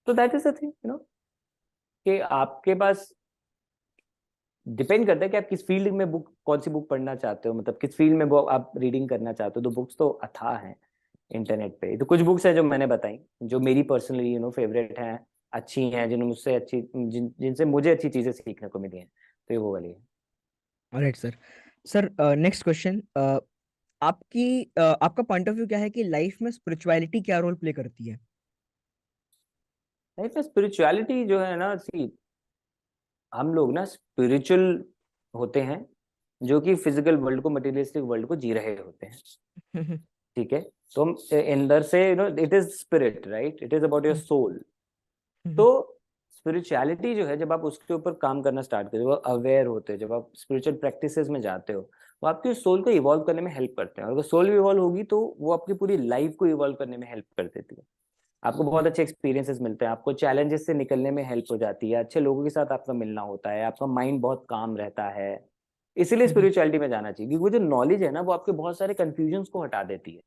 तो दैट इज द थिंग, कि आपके पास डिपेंड करता है कि आप किस फील्ड में बुक, कौन सी बुक पढ़ना चाहते हो, मतलब किस फील्ड में वो आप रीडिंग करना चाहते हो। तो बुक्स तो अथाह हैं इंटरनेट पे। तो कुछ बुक्स हैं जो मैंने बताई, जो मेरी पर्सनली फेवरेट हैं, अच्छी हैं, जिन्होंने मुझसे अच्छी जिनसे मुझे अच्छी चीजें सीखने को मिली हैं, तो ये वो वाली है। Alright sir. Sir next question, आपकी आपका पॉइंट ऑफ व्यू क्या है कि लाइफ में स्पिरिचुअलिटी क्या रोल प्ले करती है? लाइफ में स्पिरिचुअलिटी जो है ना, सी, हम लोग ना स्पिरिचुअल होते हैं जो कि फिजिकल वर्ल्ड को, मटेरियलिस्टिक वर्ल्ड को जी रहे होते हैं। ठीक है, तो हम अंदर से it is spirit, right, it is about your soul. तो स्पिरिचुअलिटी जो है, जब आप उसके ऊपर काम करना स्टार्ट करते हो, जब अवेयर होते हो, जब आप स्पिरिचुअल प्रैक्टिसेस में जाते हो, वो आपके सोल को इवॉल्व करने में हेल्प करते हैं। और अगर सोल इवॉल्व होगी तो वो आपकी पूरी लाइफ को इवॉल्व करने में हेल्प कर देती है। आपको बहुत अच्छे एक्सपीरियंसेस मिलते हैं, आपको चैलेंजेस से निकलने में हेल्प हो जाती है, अच्छे लोगों के साथ आपका मिलना होता है, आपका माइंड बहुत काम रहता है। इसीलिए स्पिरिचुअलिटी में जाना चाहिए, क्योंकि वो जो नॉलेज है ना, वो आपके बहुत सारे कंफ्यूजन को हटा देती है।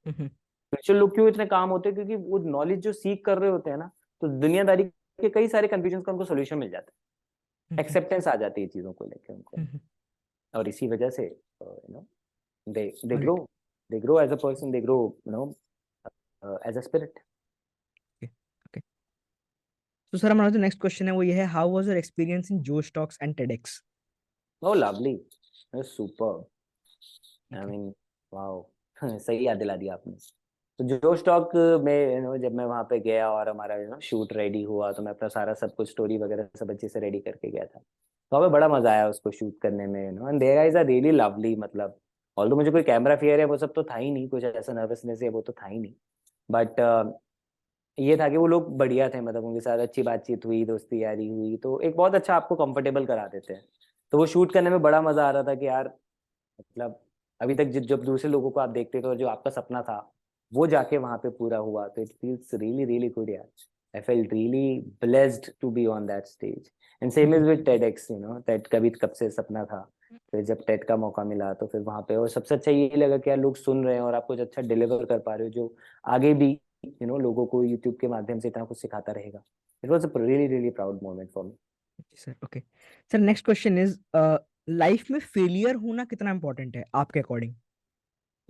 स्पिरिचुअल लोग क्यों इतने काम होते हैं, क्योंकि वो नॉलेज जो सीख कर रहे होते हैं ना, तो दुनियादारी के कई सारे कंफ्यूजन का उनको सोल्यूशन मिल जाता है, एक्सेप्टेंस आ जाती है चीजों को लेकर उनको। और इसी वजह से they grow, they grow as a person, they grow as a spirit. Okay, तो सर हमारा जो नेक्स्ट क्वेश्चन है वो ये है, how was your experience in Josh Talks and TEDx? Oh lovely, super, I okay. Mean, wow. सही याद दिला दिया आपने। तो जो स्टॉक में जब मैं वहां पे गया और हमारा शूट रेडी हुआ, तो मैं अपना सारा सब कुछ स्टोरी वगैरह सब अच्छे से रेडी करके गया था। तो हमें बड़ा मजा आया उसको शूट करने में, and their guys are really lovely. मतलब ऑल्दो मुझे कोई कैमरा फियर है वो सब तो था ही नहीं, कुछ ऐसा नर्वसनेस है वो तो था ही नहीं, बट ये था कि वो लोग बढ़िया थे, मतलब उनके साथ अच्छी बातचीत हुई, दोस्ती यारी हुई, तो एक बहुत अच्छा आपको कंफर्टेबल करा देते हैं। तो वो शूट करने में बड़ा मजा आ रहा था कि यार, मतलब अभी तक जब दूसरे लोगों को आप देखते थे और जो आपका सपना था वो जाके वहां पे पूरा हुआ, तो it feels really really good यार। I felt really blessed to be on that stage. And same is with TEDx, TED का भी कब से सपना था, फिर जब टेड का मौका मिला तो फिर वहां पे, और सबसे अच्छा ये लगा कि यार लोग सुन रहे हैं और आप कुछ अच्छा डिलीवर कर पा रहे हो, जो आगे भी लोगों को यूट्यूब के माध्यम से इतना कुछ सिखाता रहेगा। It was a really really proud moment for me. जी sir, okay. Sir next question is, life में फेलियर होना कितना इंपॉर्टेंट है आपके अकॉर्डिंग?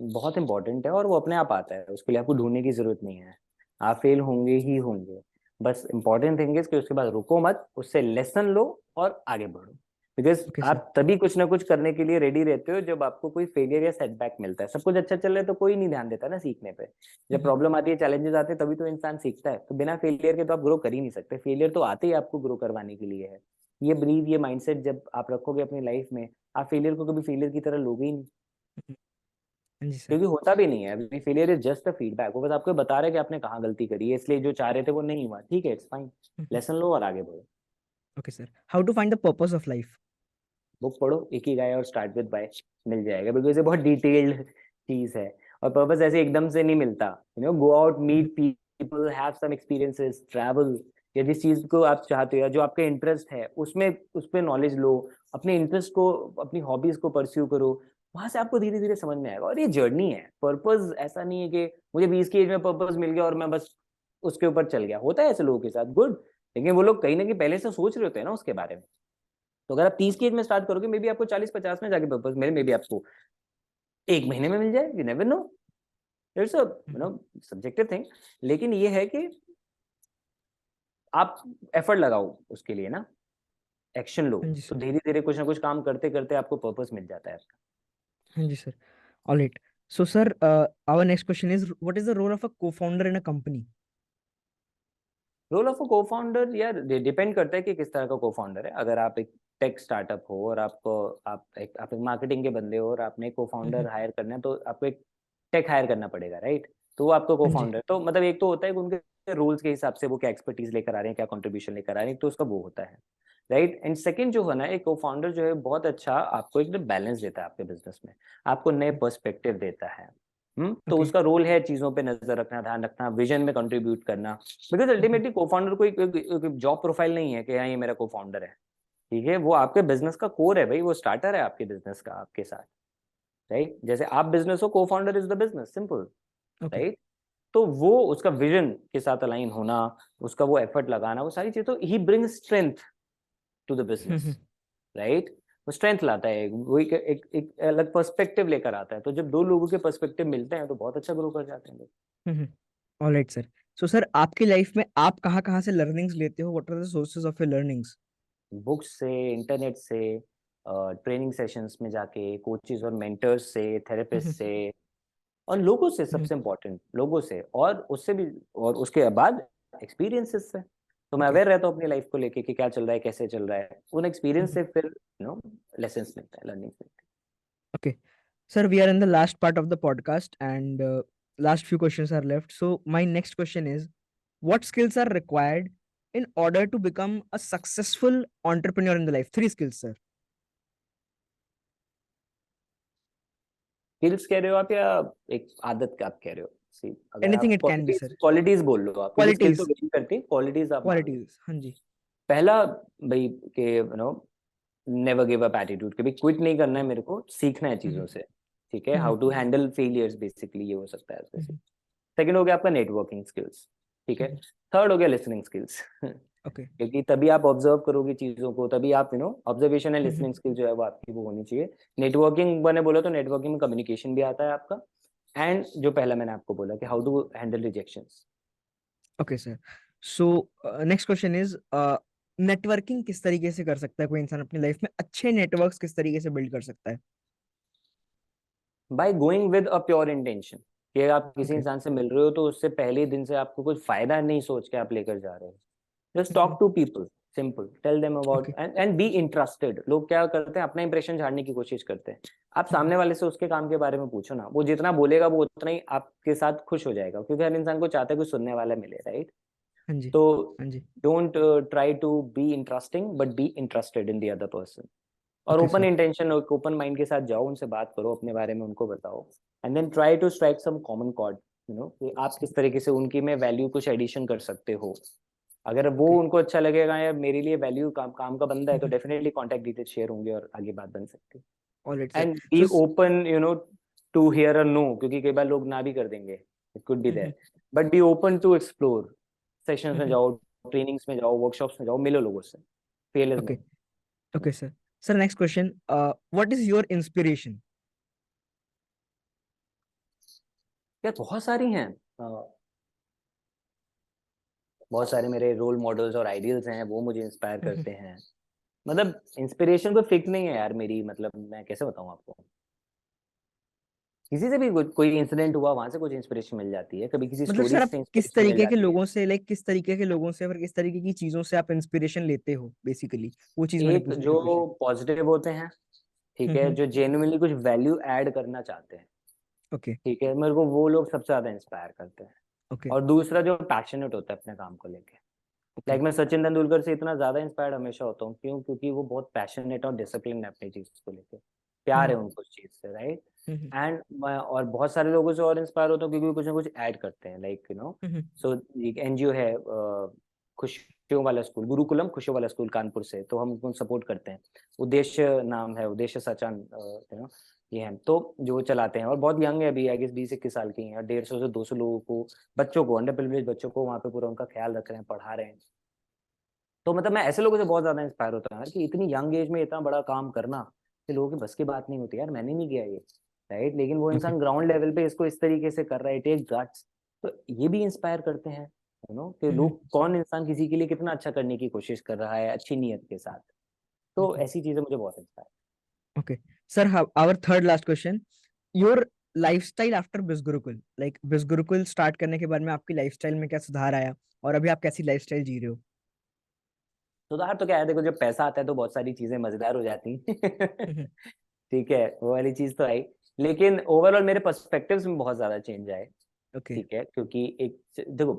बहुत इंपॉर्टेंट है, और वो अपने आप आता है, उसके लिए आपको ढूंढने की जरूरत नहीं है। आप फेल होंगे ही होंगे। बस इंपॉर्टेंट थिंग इज कि उसके बाद रुको मत, उससे लेसन लो और आगे बढ़ो। Because okay sir. आप तभी कुछ ना कुछ करने के लिए रेडी रहते हो जब आपको कोई फेलियर या सेटबैक मिलता है। सब कुछ अच्छा चल रहा है तो कोई नहीं ध्यान देता ना सीखने पे। जब प्रॉब्लम आती है, चैलेंजेस आते हैं, तभी तो इंसान सीखता है। तो बिना फेलियर के तो आप ग्रो कर ही नहीं सकते। फेलियर तो आते ही आपको ग्रो करवाने के लिए है। ये बिलीव, ये माइंडसेट जब आप रखोगे अपनी लाइफ में, आप फेलियर को कभी फेलियर की तरह लोगे ही नहीं। हाँ जी सर। क्योंकि होता भी नहीं है। अभी failure is just a feedback, वो बस आपको बता रहे हैं कि आपने कहाँ गलती करी है, इसलिए जो चाह रहे थे वो नहीं हुआ, ठीक है, इट्स फाइन। लेसन लो और आगे बढ़ो। Okay sir, how to find the purpose of life? Book पढ़ो, एक ही गाय और स्टार्ट विद बाय, मिल जाएगा। बिकॉज ये बहुत डिटेल्ड चीज है। और पर्पस ऐसे एकदम से नहीं मिलता। Go out, meet people, have some experiences, travel. या जिस चीज को आप चाहते हो या जो आपका इंटरेस्ट है उसमें, उस पर नॉलेज लो। अपने इंटरेस्ट को, अपनी हॉबीज को परस्यू करो। वहां से आपको धीरे धीरे समझ में आएगा। और ये जर्नी है। पर्पस ऐसा नहीं है कि मुझे 20 की एज में पर्पस मिल गया और मैं बस उसके ऊपर चल गया। होता है ऐसे लोगों के साथ, गुड। लेकिन वो लोग कहीं ना कहीं पहले से सोच रहे होते हैं ना उसके बारे में। तो अगर आप 30 की एज में स्टार्ट करोगे, मे बी आपको 40-50 में जाके पर्पस मिले, मे बी आपको 1 महीने में मिल जाए, you never know. It's a subjective thing. लेकिन ये है कि आप एफर्ट लगाओ उसके लिए ना, एक्शन लो। हाँ जी तो सर। धीरे धीरे कुछ ना कुछ काम करते करते आपको पर्पस मिल जाता है। हाँ जी sir. All right. So sir, our next question is, what is the role of a co-founder in a company? Role of a co founder, यार डिपेंड करता है कि किस तरह का को फाउंडर है। अगर आप एक टेक स्टार्टअप हो और आपको, आप एक मार्केटिंग के बंदे हो और आपने को फाउंडर हायर करना है, तो आपको एक टेक हायर करना पड़ेगा, राइट। तो वो आपको को हाँ जी। फाउंडर, तो मतलब एक तो होता है कि उनके रूल्स के हिसाब से वो क्या एक्सपर्टीज लेकर आ रहे हैं, क्या कंट्रीब्यूशन लेकर आ रहे हैं, तो उसका वो होता है, राइट। एंड सेकंड जो है ना, एक को फाउंडर जो है बहुत अच्छा आपको एक बैलेंस देता है आपके बिजनेस में। आपको नए पर्सपेक्टिव देता है। तो ओके। उसका रोल है चीजों पे नजर रखना, ध्यान रखना, विजन में कंट्रीब्यूट करना। बिकॉज अल्टीमेटली को फाउंडर कोई जॉब प्रोफाइल नहीं है कि हाँ ये मेरा को फाउंडर है। ठीक है, वो आपके बिजनेस का कोर है भाई, वो स्टार्टर है आपके बिजनेस का आपके साथ, राइट। जैसे आप बिजनेस हो, को founder is the business, simple, okay. Right. तो वो उसका विजन के साथ अलाइन होना, उसका वो एफर्ट लगाना, वो सारी चीजें, तो ही bring strength to the business, right. वो स्ट्रेंथ लाता है, वो एक अलग पर्सपेक्टिव लेकर आता है। तो जब दो लोगों के पर्सपेक्टिव मिलते हैं तो बहुत अच्छा ग्रो कर जाते हैं लोग। All right sir. So sir, आपकी लाइफ में आप कहाँ कहाँ से लर्निंग्स लेते हो? What are the sources of your learnings? Books से, इंटरनेट से, ट्रेनिंग सेशंस में जाके, कोचेस और मेंटर्स से, थेरेपिस्ट से, और लोगों से, सबसे इम्पोर्टेंट लोगों से, और उससे भी, और उसके बाद एक्सपीरियंसेस से। तो मैं ओके। अवेयर रहता हूँ अपनी लाइफ को लेके कि क्या चल रहा है, कैसे चल रहा है। उन एक्सपीरियंस से फिर लेसन्स मिलता है, लर्निंग मिलती Okay. Sir, we are in the last part of the podcast, and last few questions are left. So, my next question is, what skills are required in order to become a successful entrepreneur in the life? Three skills, sir. है। Skills कह रहे हो आप या एक आदत का आप कह रहे हो? See, अगर Anything आप it can be, sir. Qualities qualities बोल लो आप, क्योंकि स्किल तो Qualities. वेरी करती है, क्वालिटीज आप मान लो। Qualities. हाँ जी। पहला, भाई, के नेवर गिव अप एटीट्यूड, कभी क्विट नहीं करना है, मेरे को सीखना है हम्म, चीजों से। ठीक है, hmm, how to handle failures, basically ये हो सकता है उसमें से। हम्म, सेकंड हो गया आपका नेटवर्किंग स्किल्स। ठीक है। हम्म, थर्ड हो गया लिसनिंग स्किल्स। Okay. क्योंकि तभी आप ऑब्जर्व करोगे चीजों को, तभी आप observation and hmm, listening skill जो है वो आपकी वो होनी चाहिए। नेटवर्किंग मैंने बोला, तो नेटवर्किंग में कम्युनिकेशन भी आता है आपका। एंड जो पहला मैंने आपको बोला कि how to handle rejections. Okay, sir. So, next question is, networking किस तरीके से कर सकता है कोई इंसान अपनी लाइफ में? अच्छे नेटवर्क्स किस तरीके से बिल्ड कर सकता है? By going with a pure intention, कि आप किसी Okay. इंसान से मिल रहे हो तो उससे पहले दिन से आपको कुछ फायदा नहीं सोच के आप लेकर जा रहे हो। Just hmm, talk to people, simple, tell them about, Okay. And be interested. लोग क्या करते हैं, अपना इंप्रेशन झाड़ने की कोशिश करते हैं। आप हम्म, सामने वाले से उसके काम के बारे में पूछो ना, वो जितना बोलेगा वो उतना ही आपके साथ खुश हो जाएगा, क्योंकि हर इंसान को चाहता है कुछ सुनने वाला मिले, राइट। हाँ जी। तो हाँ जी। Don't try to be interesting, but be interested in the other person. और okay open sir. Intention, open mind के साथ जाओ, उनसे बात करो, अपने बारे में उनको बताओ। And then try to strike some common chord, कि आप किस तरीके से उनकी में वैल्यू कुछ एडिशन कर सकते हो। अगर वो ओके। उनको अच्छा लगेगा, यार मेरे लिए वैल्यू काम का बंदा है, तो डेफिनेटली कॉन्टेक्ट डिटेल शेयर होंगे और आगे बात बन सकती है। Alright sir. And be so open to hear a no, क्योंकि कई बार लोग ना भी कर देंगे, it could be there. But be open to explore. Sessions में जाओ, ट्रेनिंग्स में जाओ, वर्कशॉप्स में जाओ, मिलो लोगों से। fearless Okay. नहीं। Okay, sir. Sir, next question. What is your inspiration? यार बहुत सारी हैं। बहुत सारे मेरे रोल मॉडल्स और आइडियल्स हैं, वो मुझे इंस्पायर करते हैं। मतलब इंस्पिरेशन कोई फिक्स नहीं है यार मेरी, मतलब मैं कैसे बताऊं आपको। किसी से भी कोई इंसिडेंट हुआ, वहां से कुछ इंस्पिरेशन मिल जाती है, कभी किसी मतलब स्टोरी सर आप से किस इंस्पिरेशन मिल तरीके के जाती है। लोगों से, लाइक किस तरीके के लोगों से और किस तरीके की चीजों से आप इंस्पिरेशन लेते हो बेसिकली, वो चीज मैंने एक पूछने जो की कोशिश। पॉजिटिव होते हैं, ठीक है, हम्म। जो जेन्युइनली कुछ वैल्यू ऐड करना चाहते हैं, ओके। ठीक है, मेरे को वो लोग सबसे ज्यादा इंस्पायर करते हैं। ओके। और दूसरा जो पैशनेट होता है अपने काम को लेके। ओके। लाइक मैं सचिन तेंदुलकर से इतना ज्यादा इंस्पायर्ड हमेशा होता हूँ, क्यों? क्योंकि वो बहुत पैशनेट और डिसिप्लिन है अपनी चीज को लेके, प्यार है हम्म। उनको उस चीज से, राइट। हम्म। एंड मैं और बहुत सारे लोगों से और इंस्पायर होता हूँ क्योंकि वो कुछ ना कुछ ऐड करते हैं, लाइक हम्म। सो एक एनजीओ है खुशियों वाला स्कूल, गुरुकुलम खुशियों वाला स्कूल कानपुर से, तो हम उनको सपोर्ट करते हैं। उद्देश्य नाम है, उद्देश्य सचान, ये हैं तो जो चलाते हैं, और बहुत यंग है अभी, आई गेस 20-21 साल की हैं, और 150 से 200 लोगों को, बच्चों को, अंडर प्रिविलेज बच्चों को वहाँ पे पूरा उनका ख्याल रख रहे हैं, पढ़ा रहे हैं। तो मतलब मैं ऐसे लोगों से बहुत ज्यादा इंस्पायर होता हूँ यार, कि इतनी यंग एज में इतना बड़ा काम करना, कि लोगों की बस की बात नहीं होती यार, मैंने नहीं किया ये, राइट, लेकिन वो ओके। इंसान ग्राउंड लेवल पे इसको इस तरीके से कर रहा है, टेक गट्स। तो ये भी इंस्पायर करते हैं, कि हम्म। लोग, कौन इंसान किसी के लिए कितना अच्छा करने की कोशिश कर रहा है अच्छी नीयत के साथ। तो ऐसी चीजें मुझे बहुत inspire. Okay sir, our third last question, your lifestyle after Bis Gurukul, like Bis Gurukul start करने के बाद में आपकी लाइफस्टाइल में क्या सुधार आया और अभी आप कैसी लाइफस्टाइल जी रहे हो? सुधार तो क्या है, देखो जब पैसा आता है तो बहुत सारी चीजें मजेदार हो जाती हैं। हम्म। ठीक है, वो वाली चीज तो आई। लेकिन ओवरऑल मेरे पर्सपेक्टिव्स में बहुत ज्यादा चेंज आए। ओके। ठीक है, क्योंकि एक देखो,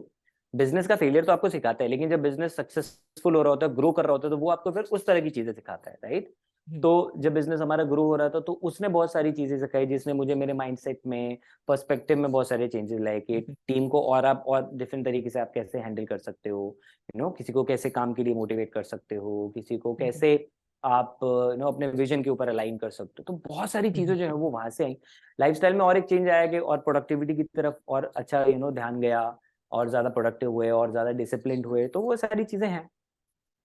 बिजनेस का फेलियर तो आपको सिखाता है, लेकिन जब बिजनेस सक्सेसफुल हो रहा होता है, ग्रो कर रहा होता है, तो वो आपको फिर उस तरह की चीजें सिखाता है, राइट। तो जब बिजनेस हमारा ग्रो हो रहा था, तो उसने बहुत सारी चीजें सिखाई, जिसने मुझे मेरे माइंडसेट में, पर्सपेक्टिव में बहुत सारे चेंजेस लाए, कि टीम को और आप और डिफरेंट तरीके से आप कैसे हैंडल कर सकते हो, किसी को कैसे काम के लिए मोटिवेट कर सकते हो, किसी को कैसे आप अपने विजन के ऊपर अलाइन कर सकते हो। तो बहुत सारी चीजें जो है वो वहां से आई। लाइफस्टाइल में और एक चेंज आया, कि और प्रोडक्टिविटी की तरफ और अच्छा ध्यान गया, और ज्यादा प्रोडक्टिव हुए और ज्यादा डिसिप्लिन्ड हुए। तो वो सारी चीजें हैं,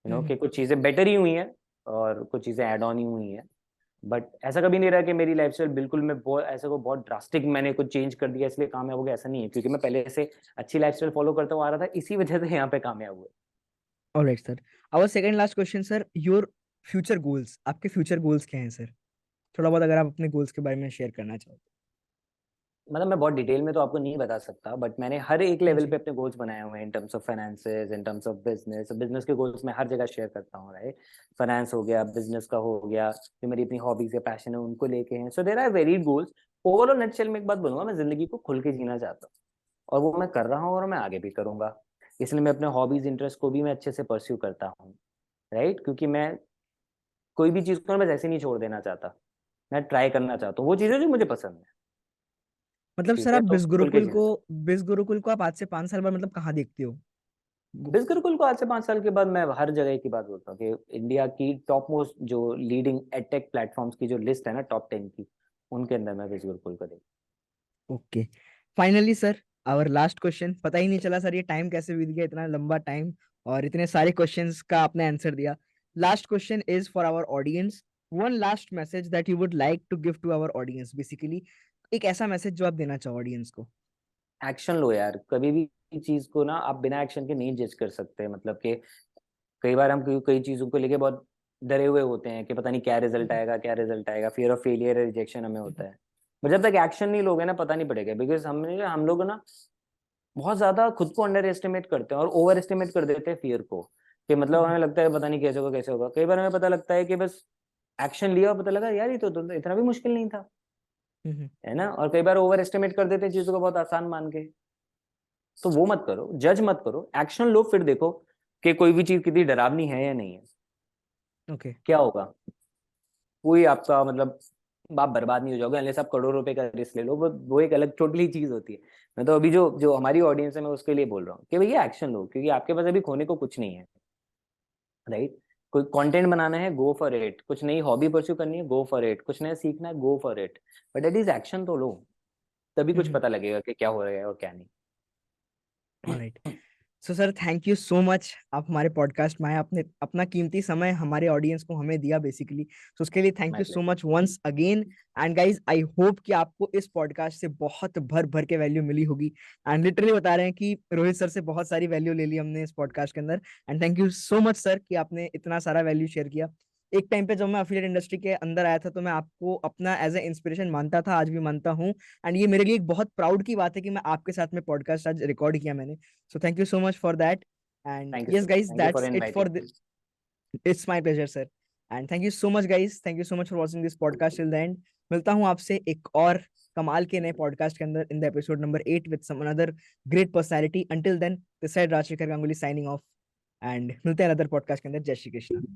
कि कुछ चीजें बेटर ही हुई हैं, और कुछ चीजें ऐड ऑन ही हुई हैं। बट ऐसा कभी नहीं रहा कि मेरी लाइफस्टाइल बिल्कुल मैं बहुत ऐसा को बहुत ड्रास्टिक मैंने कुछ चेंज कर दिया इसलिए कामयाब हो गया, ऐसा नहीं है, क्योंकि मैं पहले से अच्छी लाइफस्टाइल फॉलो करता हुआ आ रहा था, इसी वजह से यहाँ पे कामयाब हुए। Alright sir, our second last question sir, your future goals, आपके फ्यूचर गोल्स क्या हैं सर? थोड़ा बहुत अगर आप अपने गोल्स के बारे में शेयर करना चाहो मतलब मैं बहुत डिटेल में तो आपको नहीं बता सकता, बट मैंने हर एक तो। लेवल जी। पे अपने गोल्स बनाए हुए हैं, इन terms of finances, in terms of business. Business के गोल्स मैं हर जगह शेयर करता हूँ, राइट। फाइनेंस हो गया, बिजनेस का हो गया, जो मेरी अपनी हॉबीज या पैशन है उनको लेके हैं। So there are varied goals. Overall nutshell में एक बात बोलूंगा, मैं जिंदगी को खुल के जीना चाहता हूँ, और वो मैं कर रहा हूँ, और मैं आगे भी करूंगा। इसलिए मैं अपने हॉबीज इंटरेस्ट को भी मैं अच्छे से परस्यू करता हूँ, राइट, क्योंकि मैं कोई भी चीज को ना बस ऐसे नहीं छोड़ देना चाहता, मैं ट्राई करना चाहता हूँ वो चीजें जो मुझे पसंद है। मतलब सर ठीक है, आप तो खुल के जीना। बिस गुरुकुल को आप आज से 5 साल बाद मतलब कहाँ देखते हो? बिल्कुल को आज से 5 साल के बाद मैं हर जगह की बात बोलता हूँ, कि इंडिया की टॉप मोस्ट जो लीडिंग एडटेक प्लेटफॉर्म्स की जो लिस्ट है ना, टॉप 10 की, उनके अंदर मैं बिल्कुल को देखता okay, finally sir, our last question, पता ही नहीं चला सर ये टाइम कैसे बीत गया, इतना लंबा टाइम और इतने सारे क्वेश्चंस का आपने आंसर दिया। Last question is for our audience, one last message that you would like to give to our audience, basically एक ऐसा मैसेज जो आप देना चाहो ऑडियंस को। हूँ। एक्शन लो यार, कभी भी चीज को ना आप बिना एक्शन के नहीं जज कर सकते। मतलब कि कई बार हम कई चीजों को लेके बहुत डरे हुए होते हैं, कि पता नहीं क्या रिजल्ट आएगा, क्या रिजल्ट आएगा, फियर ऑफ फेलियर, रिजेक्शन हमें होता है। बट जब तक एक्शन नहीं लोगे ना, पता नहीं पड़ेगा, बिकॉज हम लोग ना बहुत ज्यादा खुद को अंडर एस्टिमेट करते हैं और ओवर एस्टिमेट कर देते हैं फियर को, कि मतलब हमें लगता है पता नहीं कैसे होगा कैसे होगा। कई बार हमें पता लगता है कि बस एक्शन लिया और पता लगा यार ये तो इतना भी मुश्किल नहीं था, है ना। और कई बार ओवर एस्टिमेट कर देते हैं चीजों को बहुत आसान मान के। तो वो मत करो, जज मत करो, एक्शन लो, फिर देखो कि कोई भी चीज कितनी डरावनी है या नहीं है। ओके। क्या होगा, कोई आपका मतलब आप बर्बाद नहीं हो जाओगे अनलेस आप करोड़ों रुपए का रिस्क ले लो। वो एक अलग टोटली चीज होती है। मैं तो अभी जो जो हमारी ऑडियंस है मैं उसके लिए बोल रहा हूँ कि भैया एक्शन लो, क्योंकि आपके पास अभी खोने को कुछ नहीं है, राइट। कोई कंटेंट बनाना है, गो फॉर इट। कुछ नई हॉबी परस्यू करनी है, गो फॉर इट। कुछ नया सीखना है, go for it. But at is action तो लो, तभी कुछ पता लगेगा कि क्या हो रहा है और क्या नहीं। Alright, so sir thank you so much, आप हमारे पॉडकास्ट में आए, आपने अपना कीमती समय हमारे ऑडियंस को हमें दिया बेसिकली, सो उसके लिए thank my you so pleasure. Much once again. And guys I hope कि आपको इस पॉडकास्ट से बहुत भर भर के वैल्यू मिली होगी। एंड लिटरली बता रहे हैं कि रोहित सर से बहुत सारी वैल्यू ले ली हमने इस पॉडकास्ट के अंदर। And thank you so much sir कि आपने इतना सारा वैल्यू शेयर किया। एक टाइम पे जब मैं अफिलिएट इंडस्ट्री के अंदर आया था तो मैं आपको अपना एज ए इंस्पिरेशन मानता था, आज भी मानता हूँ। एंड ये मेरे लिए एक बहुत प्राउड की बात है कि मैं आपके साथ में पॉडकास्ट आज रिकॉर्ड किया मैंने। So thank you so much for that. And thank you yes, sir, guys, thank you for that's it for inviting the. Me. It's my pleasure, sir. And thank you so much, guys. Thank you so much for watching this podcast till the end. मिलता हूँ आपसे एक और कमाल के नए podcast के अंदर in the episode number 8 with some another great personality. Until then, this side Rajshekhar Ganguly signing off. And मिलते हैं अनदर पॉडकास्ट के अंदर। जय श्री कृष्ण।